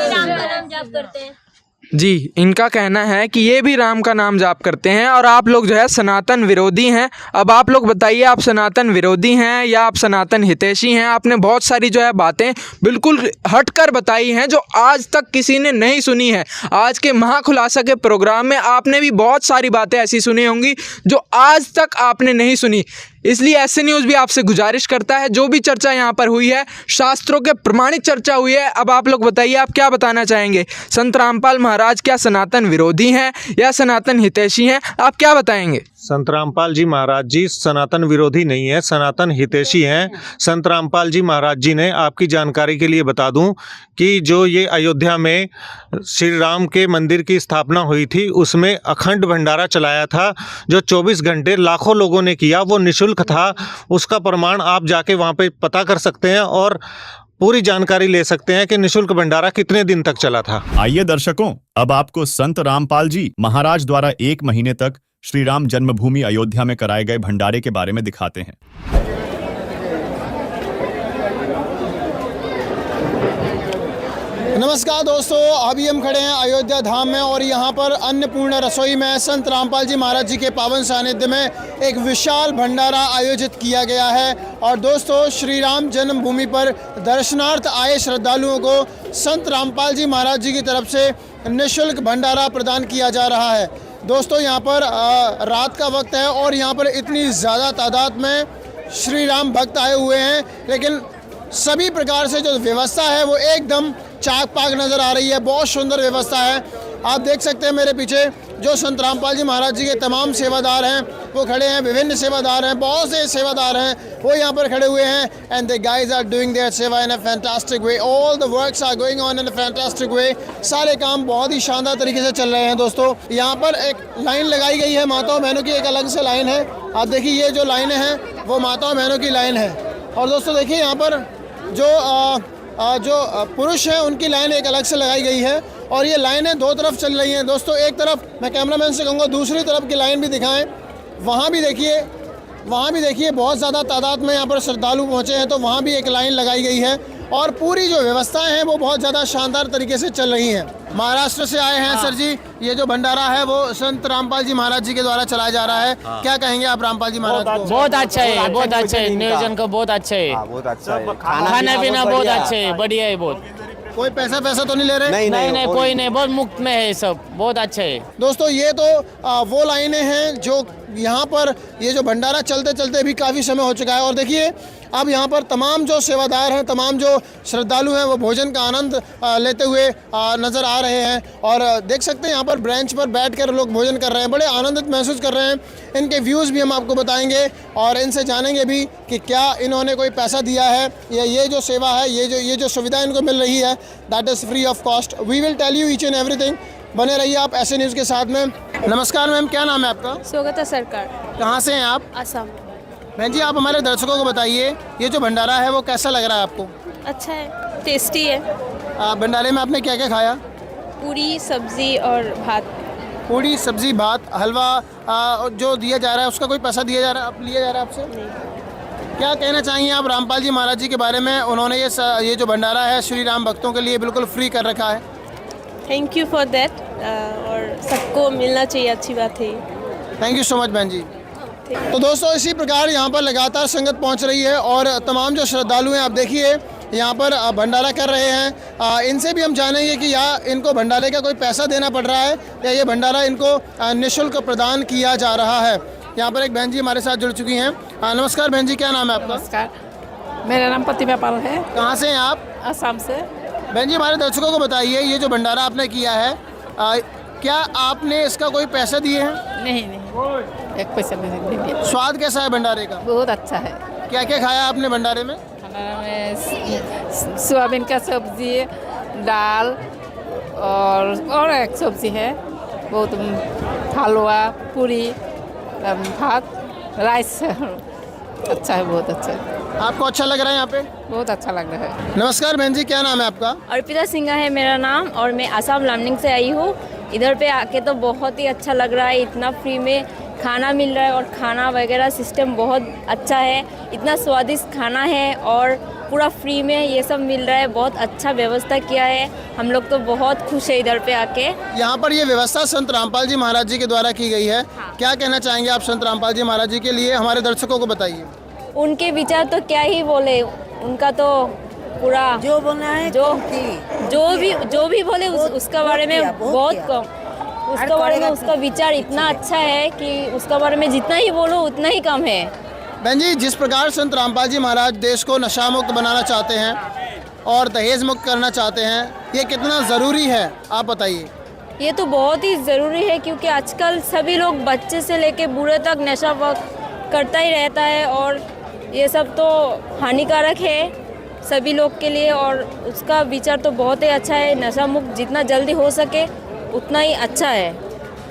जी, इनका कहना है कि ये भी राम का नाम जाप करते हैं और आप लोग जो है सनातन विरोधी हैं। अब आप लोग बताइए, आप सनातन विरोधी हैं या आप सनातन हितैषी हैं? आपने बहुत सारी जो है बातें बिल्कुल हटकर बताई हैं जो आज तक किसी ने नहीं सुनी है। आज के महाखुलासा के प्रोग्राम में आपने भी बहुत सारी बातें ऐसी सुनी होंगी जो आज तक आपने नहीं सुनी। इसलिए ऐसे न्यूज़ भी आपसे गुजारिश करता है जो भी चर्चा यहाँ पर हुई है शास्त्रों के प्रमाणित चर्चा हुई है। अब आप लोग बताइए, आप क्या बताना चाहेंगे? संत रामपाल महाराज क्या सनातन विरोधी हैं या सनातन हितैषी हैं? आप क्या बताएंगे? संत रामपाल जी महाराज जी सनातन विरोधी नहीं है, सनातन हितैषी हैं। संत रामपाल जी महाराज जी ने, आपकी जानकारी के लिए बता दूं कि जो ये अयोध्या में श्री राम के मंदिर की स्थापना हुई थी उसमें अखंड भंडारा चलाया था जो 24 घंटे लाखों लोगों ने किया, वो निःशुल्क था। उसका प्रमाण आप जाके वहाँ पे पता कर सकते हैं और पूरी जानकारी ले सकते हैं कि निःशुल्क भंडारा कितने दिन तक चला था। आइए दर्शकों, अब आपको संत रामपाल जी महाराज द्वारा 1 महीने तक श्री राम जन्मभूमि अयोध्या में कराए गए भंडारे के बारे में दिखाते हैं। नमस्कार दोस्तों, अभी हम खड़े हैं अयोध्या धाम में और यहाँ पर अन्नपूर्णा रसोई में संत रामपाल जी महाराज जी के पावन सानिध्य में एक विशाल भंडारा आयोजित किया गया है। और दोस्तों, श्री राम जन्मभूमि पर दर्शनार्थ आए श्रद्धालुओं को संत रामपाल जी महाराज जी की तरफ से निःशुल्क भंडारा प्रदान किया जा रहा है। दोस्तों, यहाँ पर रात का वक्त है और यहाँ पर इतनी ज़्यादा तादाद में श्री राम भक्त आए हुए हैं, लेकिन सभी प्रकार से जो व्यवस्था है वो एकदम चाक पाक नज़र आ रही है। बहुत सुंदर व्यवस्था है। आप देख सकते हैं मेरे पीछे जो संत रामपाल जी महाराज जी के तमाम सेवादार हैं वो खड़े हैं, विभिन्न सेवादार हैं, बहुत से सेवादार हैं वो यहाँ पर खड़े हुए हैं। And the guys are doing their सेवा in a fantastic way, all the works are going on in a fantastic way. सारे काम बहुत ही शानदार तरीके से चल रहे हैं। दोस्तों, यहाँ पर एक लाइन लगाई गई है माताओं बहनों की, एक अलग से लाइन है। आप देखिए, ये जो लाइनें हैं वो माताओं बहनों की लाइन है। और दोस्तों देखिए, यहाँ पर जो पुरुष हैं उनकी लाइन एक अलग से लगाई गई है और ये लाइनें दो तरफ चल रही हैं। दोस्तों, एक तरफ मैं कैमरामैन से कहूँगा दूसरी तरफ की लाइन भी दिखाएं। वहाँ भी देखिए बहुत ज़्यादा तादाद में यहाँ पर श्रद्धालु पहुँचे हैं, तो वहाँ भी एक लाइन लगाई गई है और पूरी जो व्यवस्थाएं हैं वो बहुत ज़्यादा शानदार तरीके से चल रही हैं। महाराष्ट्र से आए हैं सर जी, ये जो भंडारा है वो संत रामपाल जी महाराज जी के द्वारा चलाया जा रहा है। क्या कहेंगे आप रामपाल जी महाराज को? बहुत अच्छा है, बहुत अच्छा है, नियोजन को बहुत अच्छा है, खाना पीना बहुत अच्छा है, बढ़िया है बहुत। कोई पैसा तो नहीं ले रहे? नहीं, कोई नहीं, बहुत मुफ्त में है सब, बहुत अच्छा है। दोस्तों, ये तो वो लाइनें हैं जो यहाँ पर ये जो भंडारा चलते चलते भी काफ़ी समय हो चुका है। और देखिए, अब यहाँ पर तमाम जो सेवादार हैं, तमाम जो श्रद्धालु हैं वो भोजन का आनंद लेते हुए नज़र आ रहे हैं। और देख सकते हैं यहाँ पर ब्रेंच पर बैठकर लोग भोजन कर रहे हैं, बड़े आनंदित महसूस कर रहे हैं। इनके व्यूज़ भी हम आपको बताएंगे और इनसे जानेंगे भी कि क्या इन्होंने कोई पैसा दिया है या ये जो सेवा है, ये जो सुविधा इनको मिल रही है, that is free of cost. We will tell you each and everything. बने रहिए आप ऐसे न्यूज़ के साथ में। नमस्कार मैम, क्या नाम है आपका? स्वागत सरकार। कहाँ से हैं आप? असम। बहन जी, आप हमारे दर्शकों को बताइए, ये जो भंडारा है वो कैसा लग रहा है आपको? अच्छा है, टेस्टी है। भंडारे में आपने क्या क्या खाया? पूरी सब्जी और भात। पूरी सब्जी भात, हलवा जो दिया जा रहा है उसका कोई पैसा दिया जा रहा है, लिया जा रहा है आपसे? नहीं। क्या कहना चाहेंगे आप रामपाल जी महाराज जी के बारे में? उन्होंने ये जो भंडारा है श्री राम भक्तों के लिए बिल्कुल फ्री कर रखा है। थैंक यू फॉर दैट, और सबको मिलना चाहिए, अच्छी बात है। थैंक यू सो मच बहन जी। तो दोस्तों, इसी प्रकार यहाँ पर लगातार संगत पहुँच रही है और तमाम जो श्रद्धालु हैं आप देखिए यहाँ पर भंडारा कर रहे हैं। इनसे भी हम जानेंगे कि इनको भंडारे का कोई पैसा देना पड़ रहा है या ये भंडारा इनको निःशुल्क प्रदान किया जा रहा है। यहाँ पर एक बहन जी हमारे साथ जुड़ चुकी हैं। नमस्कार बहन जी, क्या नाम है आपका? नमस्कार, मेरा नाम प्रतिभा पाल है। कहाँ से हैं आप? असम से। बहन जी, हमारे दर्शकों को बताइए, ये जो भंडारा आपने किया है क्या आपने इसका कोई पैसा दिए हैं? नहीं, एक पैसा नहीं दिए। स्वाद कैसा है भंडारे का? बहुत अच्छा है। क्या क्या खाया आपने भंडारे में? खाना में सोयाबीन का सब्जी, दाल और एक सब्जी है, बहुत हलवा, पूरी, भात, राइस। अच्छा है, बहुत अच्छा है। आपको अच्छा लग रहा है यहाँ पे? बहुत अच्छा लग रहा है। नमस्कार बहन जी, क्या नाम है आपका? अर्पिता सिंह है मेरा नाम और मैं आसाम लामनिंग से आई हूँ। इधर पे आके तो बहुत ही अच्छा लग रहा है, इतना फ्री में खाना मिल रहा है और खाना वगैरह सिस्टम बहुत अच्छा है, इतना स्वादिष्ट खाना है और पूरा फ्री में ये सब मिल रहा है। बहुत अच्छा व्यवस्था किया है, हम लोग तो बहुत खुश है इधर पे आके। यहाँ पर ये व्यवस्था संत रामपाल जी महाराज जी के द्वारा की गई है। क्या कहना चाहेंगे आप संत रामपाल जी महाराज जी के लिए? हमारे दर्शकों को बताइए। उनके विचार तो क्या ही बोले, उनका तो पूरा जो बोलना है, जो भी बोले उसका बारे में बहुत कम, उसका बारे में उसका विचार इतना अच्छा है कि उसका बारे में जितना ही बोलो उतना ही कम है। बहन जी, जिस प्रकार संत रामपाल जी महाराज देश को नशा मुक्त बनाना चाहते हैं और दहेज मुक्त करना चाहते हैं, ये कितना ज़रूरी है, आप बताइए। ये तो बहुत ही ज़रूरी है, क्योंकि आजकल सभी लोग बच्चे से लेके बूढ़े तक नशा करता ही रहता है, और ये सब तो हानिकारक है सभी लोग के लिए। और उसका विचार तो बहुत ही अच्छा है, नशा मुक्त जितना जल्दी हो सके उतना ही अच्छा है।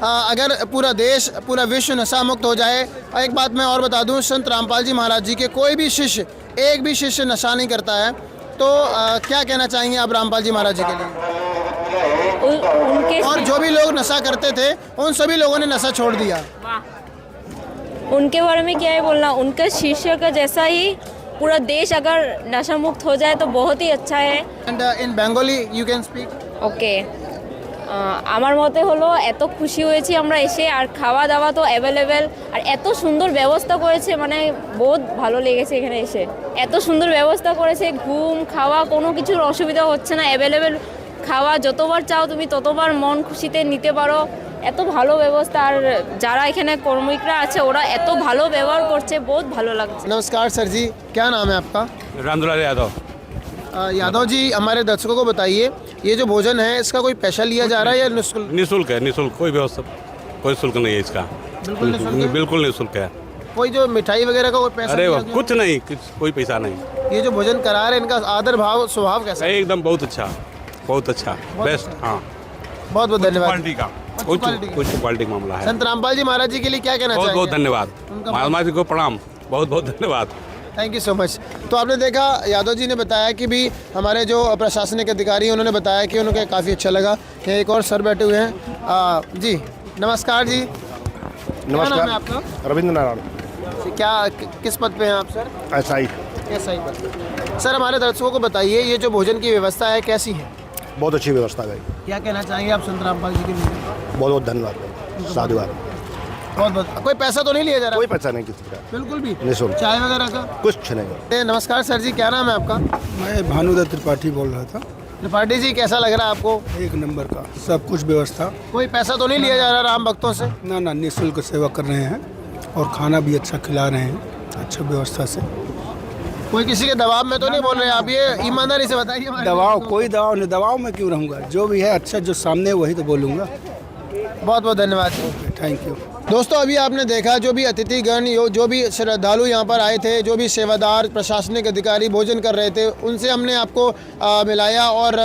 अगर पूरा देश, पूरा विश्व नशा मुक्त हो जाए। और एक बात मैं और बता दूं, संत रामपाल जी महाराज जी के कोई भी शिष्य, एक भी शिष्य नशा नहीं करता है, तो क्या कहना चाहेंगे आप रामपाल जी महाराज जी के लिए? उनके और जो भी लोग नशा करते थे उन सभी लोगों ने नशा छोड़ दिया। उनके बारे में क्या है बोलना, उनके शिष्य का जैसा ही पूरा देश अगर नशा मुक्त हो जाए तो बहुत ही अच्छा है। And in Bengali you can speak. Okay, আমার মতে হলো এত খুশি হয়েছি আমরা এসে, আর খাওয়া দাওয়া তো অ্যাভেলেবেল, আর এত সুন্দর ব্যবস্থা করেছে, মানে বহুত ভালো লেগেছে এখানে এসে। এত সুন্দর ব্যবস্থা করেছে, ঘুম খাওয়া কোনো কিছুর অসুবিধা হচ্ছে না, অ্যাভেলেবেল খাওয়া যতবার চাও তুমি ততবার মন খুশিতে নিতে পারো, এত ভালো ব্যবস্থা। আর যারা এখানে কর্মীরা আছে ওরা এত ভালো ব্যবহার করছে, বহুত ভালো লাগছে। नमस्कार सर जी, क्या नाम है आपका? रामदुलाल यादव। यादव जी, हमारे दर्शकों को बताइए, ये जो भोजन है इसका कोई पैसा लिया जा रहा है या निःशुल्क? निःशुल्क है, निःशुल्क, कोई व्यवस्था, कोई शुल्क नहीं है इसका। बिल्कुल निःशुल्क है? बिल्कुल निःशुल्क है। कोई जो मिठाई वगैरह का कोई पैसा अरे लिया वाह, गया? कुछ नहीं, कोई पैसा नहीं। ये जो भोजन करा रहे हैं इनका आदर भाव स्वभाव कैसा है? एकदम बहुत अच्छा, बहुत अच्छा, बेस्ट। हाँ, बहुत बहुत धन्यवाद। क्वालिटी का, कुछ क्वालिटी का मामला है। संत रामपाल जी महाराज जी के लिए क्या कहना बहुत चाहेंगे? बहुत धन्यवाद, महात्मा जी को प्रणाम, बहुत बहुत धन्यवाद। Thank you so much. तो आपने देखा, यादव जी ने बताया कि भी हमारे जो प्रशासनिक अधिकारी हैं उन्होंने बताया कि उन्हें काफ़ी अच्छा लगा। कि एक और सर बैठे हुए हैं। जी नमस्कार जी। क्या नाम है आपका? रविंद्र नारायण। क्या किस पद पे हैं आप सर? SI। SI पद। सर, हमारे दर्शकों को बताइए, ये जो भोजन की व्यवस्था है कैसी है? बहुत अच्छी व्यवस्था है। क्या कहना चाहेंगे आप संत रामपाल जी के लिए? बहुत बहुत धन्यवाद, साधुवाद। बहुत बहुत। कोई पैसा तो नहीं लिया जा रहा? कोई पैसा नहीं किसी का, बिल्कुल भी निःशुल्क। चाय वगैरह का कुछ नहीं। नमस्कार सर जी, क्या नाम है आपका? मैं भानुदत्त त्रिपाठी बोल रहा था। त्रिपाठी जी, कैसा लग रहा है आपको? एक नंबर का सब कुछ व्यवस्था। कोई पैसा तो नहीं लिया जा रहा राम भक्तों से? ना ना, निःशुल्क सेवा कर रहे हैं और खाना भी अच्छा खिला रहे हैं, अच्छा व्यवस्था से। कोई किसी के दबाव में तो नहीं बोल रहे आप? ये ईमानदारी से बताइए। दबाव, कोई दबाव नहीं, दबाव में क्यों रहूँगा? जो भी है अच्छा, जो सामने वही तो बोलूँगा। बहुत बहुत धन्यवाद। Thank you. दोस्तों, अभी आपने देखा जो भी अतिथिगण, जो भी श्रद्धालु यहाँ पर आए थे, जो भी सेवादार प्रशासनिक अधिकारी भोजन कर रहे थे, उनसे हमने आपको मिलाया और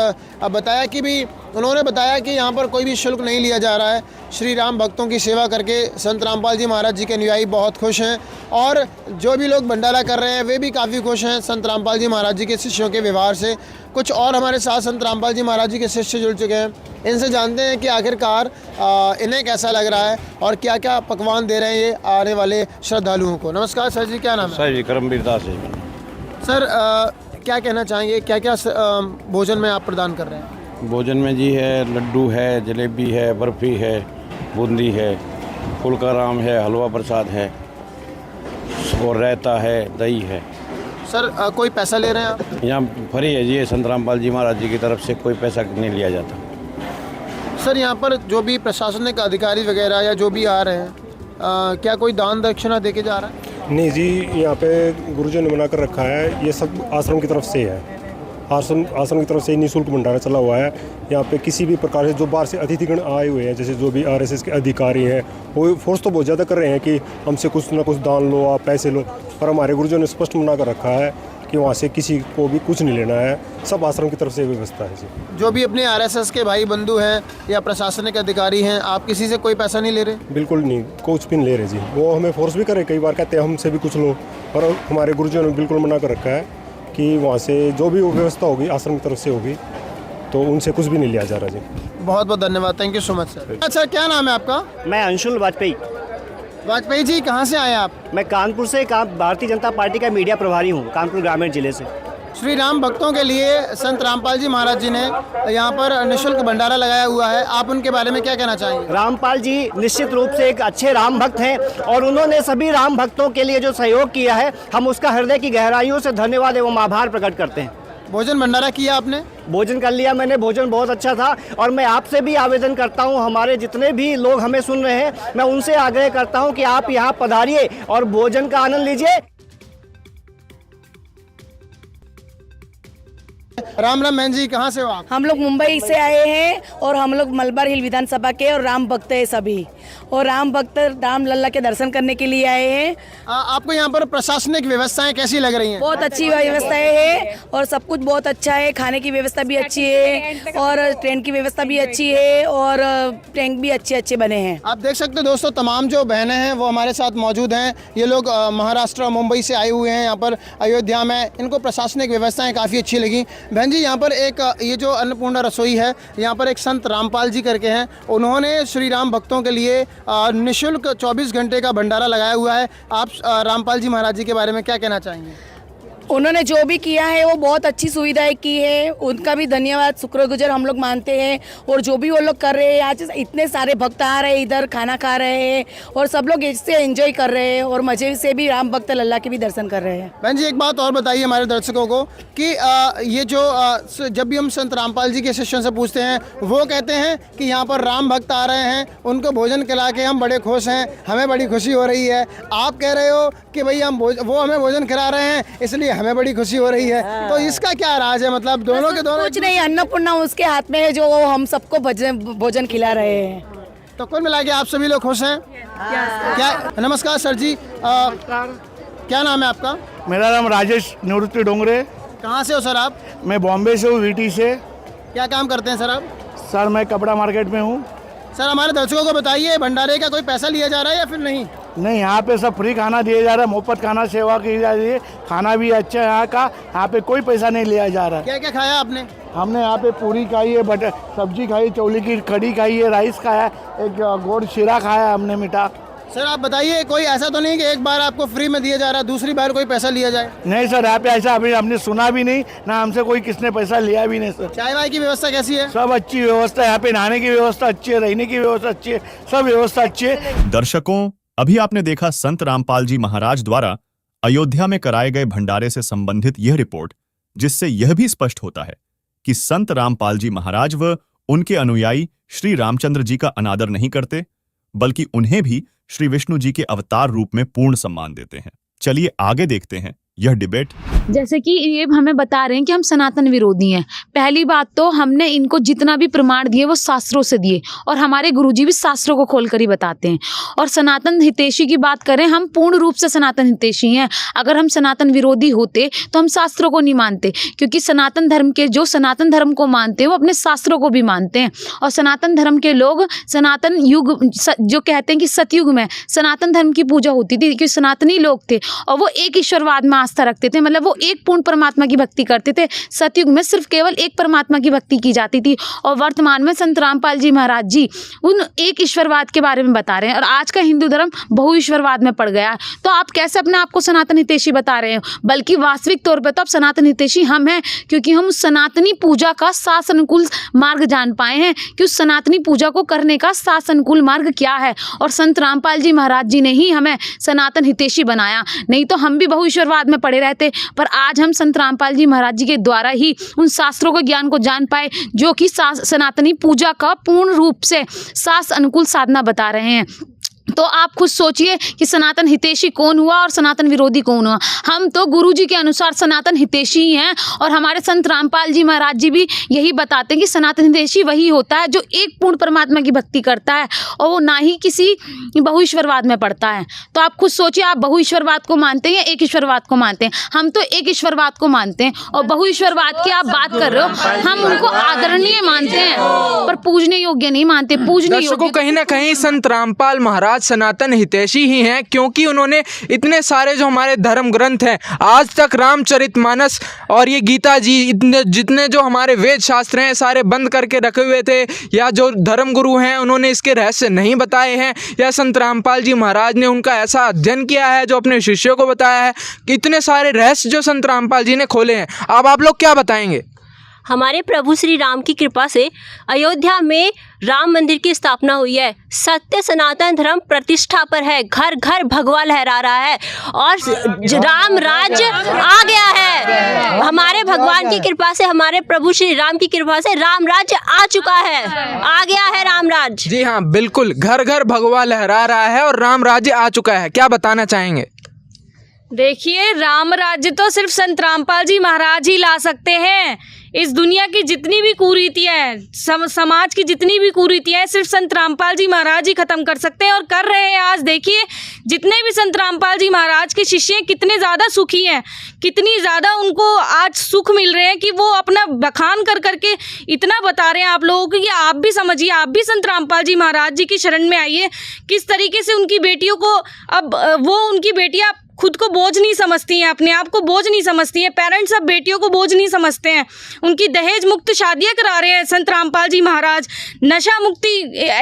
बताया कि भी उन्होंने बताया कि यहाँ पर कोई भी शुल्क नहीं लिया जा रहा है। श्री राम भक्तों की सेवा करके संत रामपाल जी महाराज जी के अनुयायी बहुत खुश हैं, और जो भी लोग भंडारा कर रहे हैं वे भी काफ़ी खुश हैं संत रामपाल जी महाराज जी के शिष्यों के व्यवहार से। कुछ और हमारे साथ संत रामपाल जी महाराज जी के शिष्य जुड़ चुके हैं, इनसे जानते हैं कि आखिरकार इन्हें कैसा लग रहा है और क्या क्या पकवान दे रहे हैं ये आने वाले श्रद्धालुओं को। नमस्कार सर जी, क्या नाम है? सर जी, करमवीर दास है। सर, क्या कहना चाहेंगे, क्या क्या भोजन में आप प्रदान कर रहे हैं? भोजन में जी है, लड्डू है, जलेबी है, बर्फ़ी है, बूंदी है, फुलकाराम है, हलवा प्रसाद है, और रायता है, दही है। सर, कोई पैसा ले रहे हैं आप? यहाँ फ्री है जी, संत रामपाल जी महाराज जी की तरफ से कोई पैसा नहीं लिया जाता। सर, यहाँ पर जो भी प्रशासनिक अधिकारी वगैरह या जो भी आ रहे हैं, क्या कोई दान दक्षिणा देके जा रहा है? नहीं जी, यहाँ पे गुरुजन ने मना कर रखा है, ये सब आश्रम की तरफ से है। आश्रम की तरफ से निःशुल्क भंडारा चला हुआ है। यहाँ पे किसी भी प्रकार से जो बाहर से अतिथिगण आए हुए हैं, जैसे जो भी RSS के अधिकारी हैं, वो फोर्स तो बहुत ज़्यादा कर रहे हैं कि हमसे कुछ ना कुछ दान लो, आप पैसे लो, पर हमारे गुरुजन ने स्पष्ट मना कर रखा है कि वहाँ से किसी को भी कुछ नहीं लेना है, सब आश्रम की तरफ से व्यवस्था है जी। जो भी अपने RSS के भाई बंधु हैं या प्रशासनिक अधिकारी हैं, आप किसी से कोई पैसा नहीं ले रहे? बिल्कुल नहीं, कुछ भी नहीं ले रहे जी। वो हमें फोर्स भी करे, कई बार कहते हैं हमसे भी कुछ लो, पर हमारे गुरुजन ने बिल्कुल मना कर रखा है कि वहाँ से जो भी व्यवस्था होगी आश्रम की तरफ से होगी, तो उनसे कुछ भी नहीं लिया जा रहा जी। बहुत बहुत धन्यवाद, thank you so much sir. अच्छा, क्या नाम है आपका? मैं अंशुल वाजपेयी। वाजपेयी जी, कहाँ से आए आप? मैं कानपुर से, भारतीय जनता पार्टी का मीडिया प्रभारी हूँ, कानपुर ग्रामीण जिले से। श्री राम भक्तों के लिए संत रामपाल जी महाराज जी ने यहाँ पर निःशुल्क भंडारा लगाया हुआ है, आप उनके बारे में क्या कहना चाहेंगे? रामपाल जी निश्चित रूप से एक अच्छे राम भक्त हैं और उन्होंने सभी राम भक्तों के लिए जो सहयोग किया है, हम उसका हृदय की गहराइयों से धन्यवाद एवं आभार प्रकट करते हैं। भोजन भंडारा किया आपने? भोजन कर लिया मैंने, भोजन बहुत अच्छा था, और मैं आपसे भी आवेदन करता हूं, हमारे जितने भी लोग हमें सुन रहे हैं, मैं उनसे आग्रह करता हूं कि आप यहां पधारिए और भोजन का आनंद लीजिए। राम राम बहन जी, कहाँ से हो आप? हम लोग मुंबई से आए हैं और हम लोग मलबार हिल विधानसभा के और राम भक्त हैं सभी, और राम भक्त राम लल्ला के दर्शन करने के लिए आए हैं। आपको यहाँ पर प्रशासनिक व्यवस्थाएं कैसी लग रही हैं? बहुत अच्छी व्यवस्थाएं है और सब कुछ बहुत अच्छा है, खाने की व्यवस्था भी अच्छी है और ट्रेन की व्यवस्था भी अच्छी है और टैंक भी अच्छे बने हैं। आप देख सकते हो दोस्तों, तमाम जो बहनें हैं वो हमारे साथ मौजूद हैं। ये लोग महाराष्ट्र मुंबई से आए हुए हैं यहाँ पर अयोध्या में। इनको प्रशासनिक व्यवस्थाएं काफ़ी अच्छी लगी। बहन जी, यहाँ पर एक ये जो अन्नपूर्णा रसोई है, यहाँ पर एक संत रामपाल जी करके हैं, उन्होंने श्री राम भक्तों के लिए निःशुल्क 24 घंटे का भंडारा लगाया हुआ है। आप रामपाल जी महाराज जी के बारे में क्या कहना चाहेंगे? उन्होंने जो भी किया है वो बहुत अच्छी सुविधाएं की है, उनका भी धन्यवाद शुक्रगुजार हम लोग मानते हैं। और जो भी वो लोग कर रहे हैं, आज इतने सारे भक्त आ रहे हैं, इधर खाना खा रहे हैं और सब लोग इससे एंजॉय कर रहे हैं और मजे से भी राम भक्त लल्ला के भी दर्शन कर रहे हैं। बहन जी, एक बात और बताइए हमारे दर्शकों को कि ये जो जब भी हम संत रामपाल जी के शिष्यों से पूछते हैं, वो कहते हैं कि यहाँ पर राम भक्त आ रहे हैं, उनको भोजन खिला के हम बड़े खुश हैं, हमें बड़ी खुशी हो रही है। आप कह रहे हो कि भाई वो हमें भोजन खिला रहे हैं इसलिए हमें बड़ी खुशी हो रही है, तो इसका क्या राज है? मतलब दोनों के दोनों कुछ नहीं, अन्नपूर्णा उसके हाथ में है जो हम सबको भोजन खिला रहे हैं। तो कुल मिला के आप सभी लोग खुश हैं? क्या? नमस्कार सर जी, क्या नाम है आपका? मेरा नाम राजेश निवृत्ति डोंगरे। कहाँ से हो सर आप? मैं बॉम्बे से हूँ, वीटी से। क्या काम करते हैं सर आप? सर मैं कपड़ा मार्केट में हूँ। सर हमारे दर्शकों को बताइए, भंडारे का कोई पैसा लिया जा रहा है या फिर नहीं? नहीं, यहाँ पे सब फ्री खाना दिया जा रहा है, मुफ्त खाना सेवा की जा रही है, खाना भी अच्छा है यहाँ का, यहाँ पे कोई पैसा नहीं लिया जा रहा है। क्या क्या खाया आपने? हमने यहाँ पे पूरी खाई है, बटर सब्जी खाई, चौली की कड़ी खाई है, राइस खाया, एक गोड़ शीरा खाया हमने मीठा। सर आप बताइए, कोई ऐसा तो नहीं कि एक बार आपको फ्री में दिया जा रहा है, दूसरी बार कोई पैसा लिया जाए? नहीं सर, यहाँ पे ऐसा अभी हमने सुना भी नहीं, ना हमसे कोई किसने पैसा लिया भी नहीं सर। चाय वाय की व्यवस्था कैसी है? सब अच्छी व्यवस्था है यहाँ पे, नहाने की व्यवस्था अच्छी है, रहने की व्यवस्था अच्छी है, सब व्यवस्था अच्छी है। दर्शकों, अभी आपने देखा संत रामपाल जी महाराज द्वारा अयोध्या में कराए गए भंडारे से संबंधित यह रिपोर्ट, जिससे यह भी स्पष्ट होता है कि संत रामपाल जी महाराज व उनके अनुयायी श्री रामचंद्र जी का अनादर नहीं करते, बल्कि उन्हें भी श्री विष्णु जी के अवतार रूप में पूर्ण सम्मान देते हैं। चलिए आगे देखते हैं यह डिबेट। जैसे कि ये हमें बता रहे हैं कि हम सनातन विरोधी हैं। पहली बात तो हमने इनको जितना भी प्रमाण दिए वो शास्त्रों से दिए और हमारे गुरुजी भी शास्त्रों को खोलकर ही बताते हैं। और सनातन हितैषी की बात करें, हम पूर्ण रूप से सनातन हितैषी हैं। अगर हम सनातन विरोधी होते तो हम शास्त्रों को नहीं मानते, क्योंकि सनातन धर्म के जो सनातन धर्म को मानते हैं वो अपने शास्त्रों को भी मानते हैं। और सनातन धर्म के लोग सनातन युग जो कहते हैं कि सतयुग में सनातन धर्म की पूजा होती थी, क्योंकि सनातनी लोग थे और वो एक ईश्वरवाद में आस्था रखते थे, मतलब वो एक पूर्ण परमात्मा की भक्ति करते थे। सतयुग में सिर्फ केवल एक परमात्मा की भक्ति की जाती थी और वर्तमान में संत रामपाल जी महाराज जी उन एक ईश्वरवाद के बारे में बता रहे हैं। और आज का हिंदू धर्म बहु ईश्वरवाद में पड़ गया है, तो आप कैसे अपने आप को सनातन हितैषी बता रहे हो? बल्कि वास्तविक तौर पर तो आप सनातन हितैषी हम हैं, क्योंकि हम उस सनातनी पूजा का शास्त्र अनुकूल मार्ग जान पाए हैं कि उस सनातनी पूजा को करने का शास्त्र अनुकूल मार्ग क्या है। और संत रामपाल जी महाराज जी ने ही हमें सनातन हितैषी बनाया, नहीं तो हम भी बहु ईश्वरवाद में पड़े रहते। पर आज हम संत रामपाल जी महाराज जी के द्वारा ही उन शास्त्रों के ज्ञान को जान पाए जो कि सनातनी पूजा का पूर्ण रूप से शास्त्र अनुकूल साधना बता रहे हैं। तो आप खुद सोचिए कि सनातन हितैषी कौन हुआ और सनातन विरोधी कौन हुआ। हम तो गुरुजी के अनुसार सनातन हितैषी ही हैं और हमारे संत रामपाल जी महाराज जी भी यही बताते हैं कि सनातन हितैषी वही होता है जो एक पूर्ण परमात्मा की भक्ति करता है और वो ना ही किसी बहुईश्वरवाद में पड़ता है। तो आप खुद सोचिए, आप बहुईश्वरवाद को मानते हैं या एक ईश्वरवाद को मानते हैं? हम तो एक ईश्वरवाद को मानते हैं और बहुईश्वरवाद की आप बात कर रहे हो, हम उनको आदरणीय मानते हैं पर पूजने योग्य नहीं मानते। पूजने योग्य कहीं ना कहीं संत रामपाल महाराज सनातन हितैषी ही हैं, क्योंकि उन्होंने इतने सारे जो हमारे धर्म ग्रंथ हैं, आज तक रामचरितमानस और ये गीता जी, इतने जितने जो हमारे वेद शास्त्र हैं सारे बंद करके रखे हुए थे, या जो धर्म गुरु हैं उन्होंने इसके रहस्य नहीं बताए हैं, या संत रामपाल जी महाराज ने उनका ऐसा अध्ययन किया है जो अपने शिष्यों को बताया है कि इतने सारे रहस्य जो संत रामपाल जी ने खोले हैं। अब आप लोग क्या बताएंगे? हमारे प्रभु श्री राम की कृपा से अयोध्या में राम मंदिर की स्थापना हुई है। सत्य सनातन धर्म प्रतिष्ठा पर है, घर घर भगवा लहरा रहा है और राम राज्य आ गया है। हमारे भगवान की कृपा से, हमारे प्रभु श्री राम की कृपा से राम राज्य आ चुका है, आ गया है राम राज्य। जी हाँ, बिल्कुल, घर घर भगवा लहरा रहा है और राम राज्य आ चुका है। क्या बताना चाहेंगे? देखिए, राम राज्य तो सिर्फ संत रामपाल जी महाराज ही ला सकते हैं। इस दुनिया की जितनी भी कुरीतियाँ हैं, समाज की जितनी भी कुरीतियाँ हैं, सिर्फ संत रामपाल जी महाराज ही ख़त्म कर सकते हैं और कर रहे हैं। आज देखिए जितने भी संत रामपाल जी महाराज के शिष्य हैं कितने ज़्यादा सुखी हैं, कितनी ज़्यादा उनको आज सुख मिल रहे हैं कि वो अपना बखान कर करके इतना बता रहे हैं आप लोगों को कि आप भी समझिए, आप भी संत रामपाल जी महाराज जी की शरण में आइए। किस तरीके से उनकी बेटियों को अब वो उनकी बेटियाँ खुद को बोझ नहीं समझती हैं, अपने आप को बोझ नहीं समझती हैं। पेरेंट्स अब बेटियों को बोझ नहीं समझते हैं, उनकी दहेज मुक्त शादियां करा रहे हैं संत रामपाल जी महाराज। नशा मुक्ति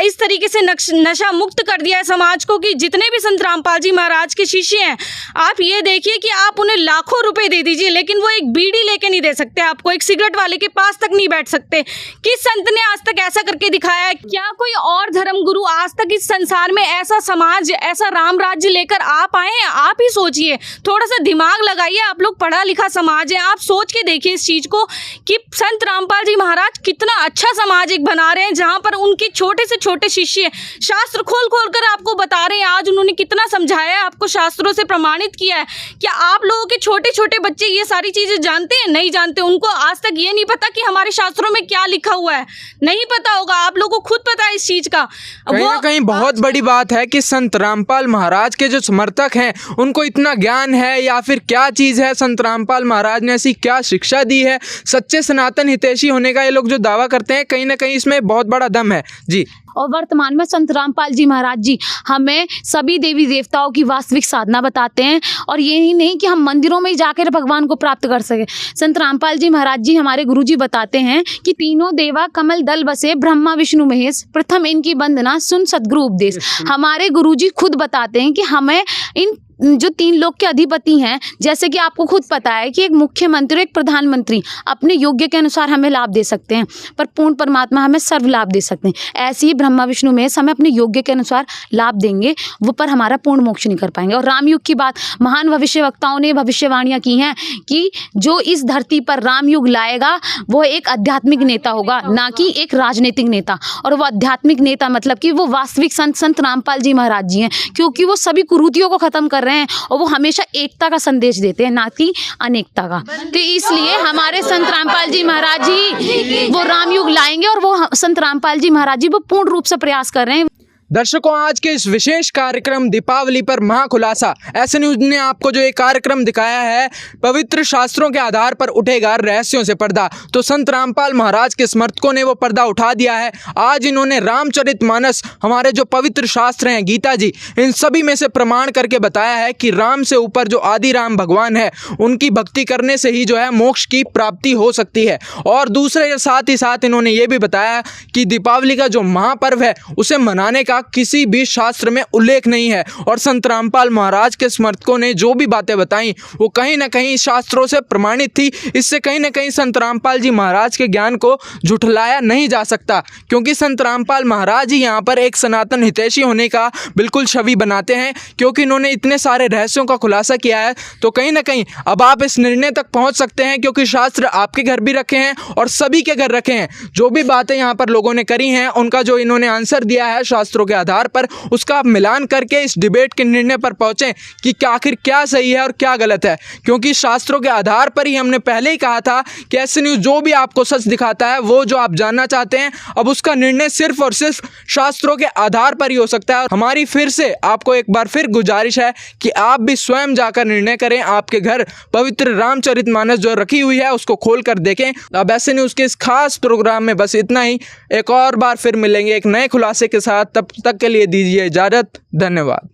इस तरीके से नशा मुक्त कर दिया है समाज को कि जितने भी संत रामपाल जी महाराज के शिष्य हैं, आप ये देखिए कि आप उन्हें लाखों रुपए दे दीजिए लेकिन वो एक बीड़ी लेके नहीं दे सकते आपको, एक सिगरेट वाले के पास तक नहीं बैठ सकते। किस संत ने आज तक ऐसा करके दिखाया है? क्या कोई और धर्म गुरु आज तक इस संसार में ऐसा समाज, ऐसा राम राज्य लेकर आ पाए हैं? आप ही सोचिए, थोड़ा सा दिमाग लगाइए। आप लोग पढ़ा लिखा समाज है, आप सोच के देखिए इस चीज को कि संत रामपाल जी महाराज कितना अच्छा समाज एक बना रहे हैं जहां पर उनके छोटे से छोटे शिष्य शास्त्र खोल खोल कर आपको बता रहे हैं। आज उन्होंने कितना समझाया है, आपको शास्त्रों से प्रमाणित किया है। क्या आप लोगों के छोटे छोटे बच्चे ये सारी चीजें जानते हैं? नहीं जानते। उनको आज तक ये नहीं पता कि हमारे शास्त्रों में क्या लिखा हुआ है, नहीं पता होगा। आप लोगों को खुद पता है इस चीज का। कहीं ना कहीं बहुत बड़ी बात है कि संत रामपाल महाराज के जो समर्थक हैं उनको इतना ज्ञान है या फिर क्या चीज़ है, संत रामपाल महाराज ने ऐसी क्या शिक्षा दी है, सच्चे सनातन हितैषी होने का ये लोग जो दावा करते हैं, कहीं ना कहीं इसमें बहुत बड़ा दम है जी। और वर्तमान में संत रामपाल जी महाराज जी हमें सभी देवी देवताओं की वास्तविक साधना बताते हैं और ये ही नहीं कि हम मंदिरों में ही जाकर भगवान को प्राप्त कर सके। संत रामपाल जी महाराज जी हमारे गुरु जी बताते हैं कि तीनों देवा कमल दल बसे, ब्रह्मा विष्णु महेश, प्रथम इनकी वंदना सुन सद्गुरु उपदेश। हमारे गुरु जी खुद बताते हैं कि हमें इन जो तीन लोक के अधिपति हैं, जैसे कि आपको खुद पता है कि एक मुख्यमंत्री, एक प्रधानमंत्री अपने योग्य के अनुसार हमें लाभ दे सकते हैं, पर पूर्ण परमात्मा हमें सर्व लाभ दे सकते हैं। ऐसे ही ब्रह्मा विष्णु महेश हमें अपने योग्य के अनुसार लाभ देंगे, वो पर हमारा पूर्ण मोक्ष नहीं कर पाएंगे। और रामयुग की बात महान भविष्यवक्ताओं ने भविष्यवाणियाँ की हैं कि जो इस धरती पर रामयुग लाएगा वो एक आध्यात्मिक नेता होगा, ना कि एक राजनीतिक नेता। और वो आध्यात्मिक नेता मतलब कि वो वास्तविक संत रामपाल जी महाराज जी हैं, क्योंकि वो सभी कुरीतियों को खत्म कर रहे हैं और वो हमेशा एकता का संदेश देते हैं, ना कि अनेकता का। तो इसलिए हमारे संत रामपाल जी महाराज जी वो रामयुग लाएंगे और वो संत रामपाल जी महाराज जी वो पूर्ण रूप से प्रयास कर रहे हैं। दर्शकों, आज के इस विशेष कार्यक्रम दीपावली पर महाखुलासा ऐसे न्यूज ने आपको जो एक कार्यक्रम दिखाया है, पवित्र शास्त्रों के आधार पर उठेगा रहस्यों से पर्दा। तो संत रामपाल महाराज के समर्थकों ने वो पर्दा उठा दिया है। आज इन्होंने रामचरितमानस, हमारे जो पवित्र शास्त्र हैं, गीता जी, इन सभी में से प्रमाण करके बताया है कि राम से ऊपर जो आदि राम भगवान है, उनकी भक्ति करने से ही जो है मोक्ष की प्राप्ति हो सकती है। और दूसरे साथ ही साथ इन्होंने ये भी बताया कि दीपावली का जो महापर्व है उसे मनाने का किसी भी शास्त्र में उल्लेख नहीं है। और संत रामपाल महाराज के समर्थकों ने जो भी बातें बताई वो कहीं ना कहीं शास्त्रों से प्रमाणित थी। इससे कहीं ना कहीं संत रामपाल जी महाराज के ज्ञान को झुठलाया नहीं जा सकता, क्योंकि संत रामपाल महाराज ही यहाँ पर एक सनातन हितैषी होने का बिल्कुल छवि बनाते हैं, क्योंकि इन्होंने इतने सारे रहस्यों का खुलासा किया है। तो कहीं ना कहीं अब आप इस निर्णय तक पहुँच सकते हैं, क्योंकि शास्त्र आपके घर भी रखे हैं और सभी के घर रखे हैं। जो भी बातें यहाँ पर लोगों ने करी हैं, उनका जो इन्होंने आंसर दिया है शास्त्रों के आधार पर, उसका आप मिलान करके इस डिबेट के निर्णय पर पहुंचे कि आखिर क्या सही है और क्या गलत है। क्योंकि शास्त्रों के आधार पर ही हमने पहले ही कहा था कि ऐसे न्यूज़ जो भी आपको सच दिखाता है, वो जो आप जानना चाहते हैं, अब उसका निर्णय सिर्फ और सिर्फ शास्त्रों के आधार पर ही हो सकता है। और हमारी फिर से आपको एक बार फिर गुजारिश है कि आप भी स्वयं जाकर निर्णय करें। आपके घर पवित्र रामचरितमानस जो रखी हुई है उसको खोल कर देखें। अब ऐसे न्यूज़ के इस खास प्रोग्राम में बस इतना ही। एक और बार फिर मिलेंगे एक नए खुलासे के साथ, तब तक के लिए दीजिए इजाजत। धन्यवाद।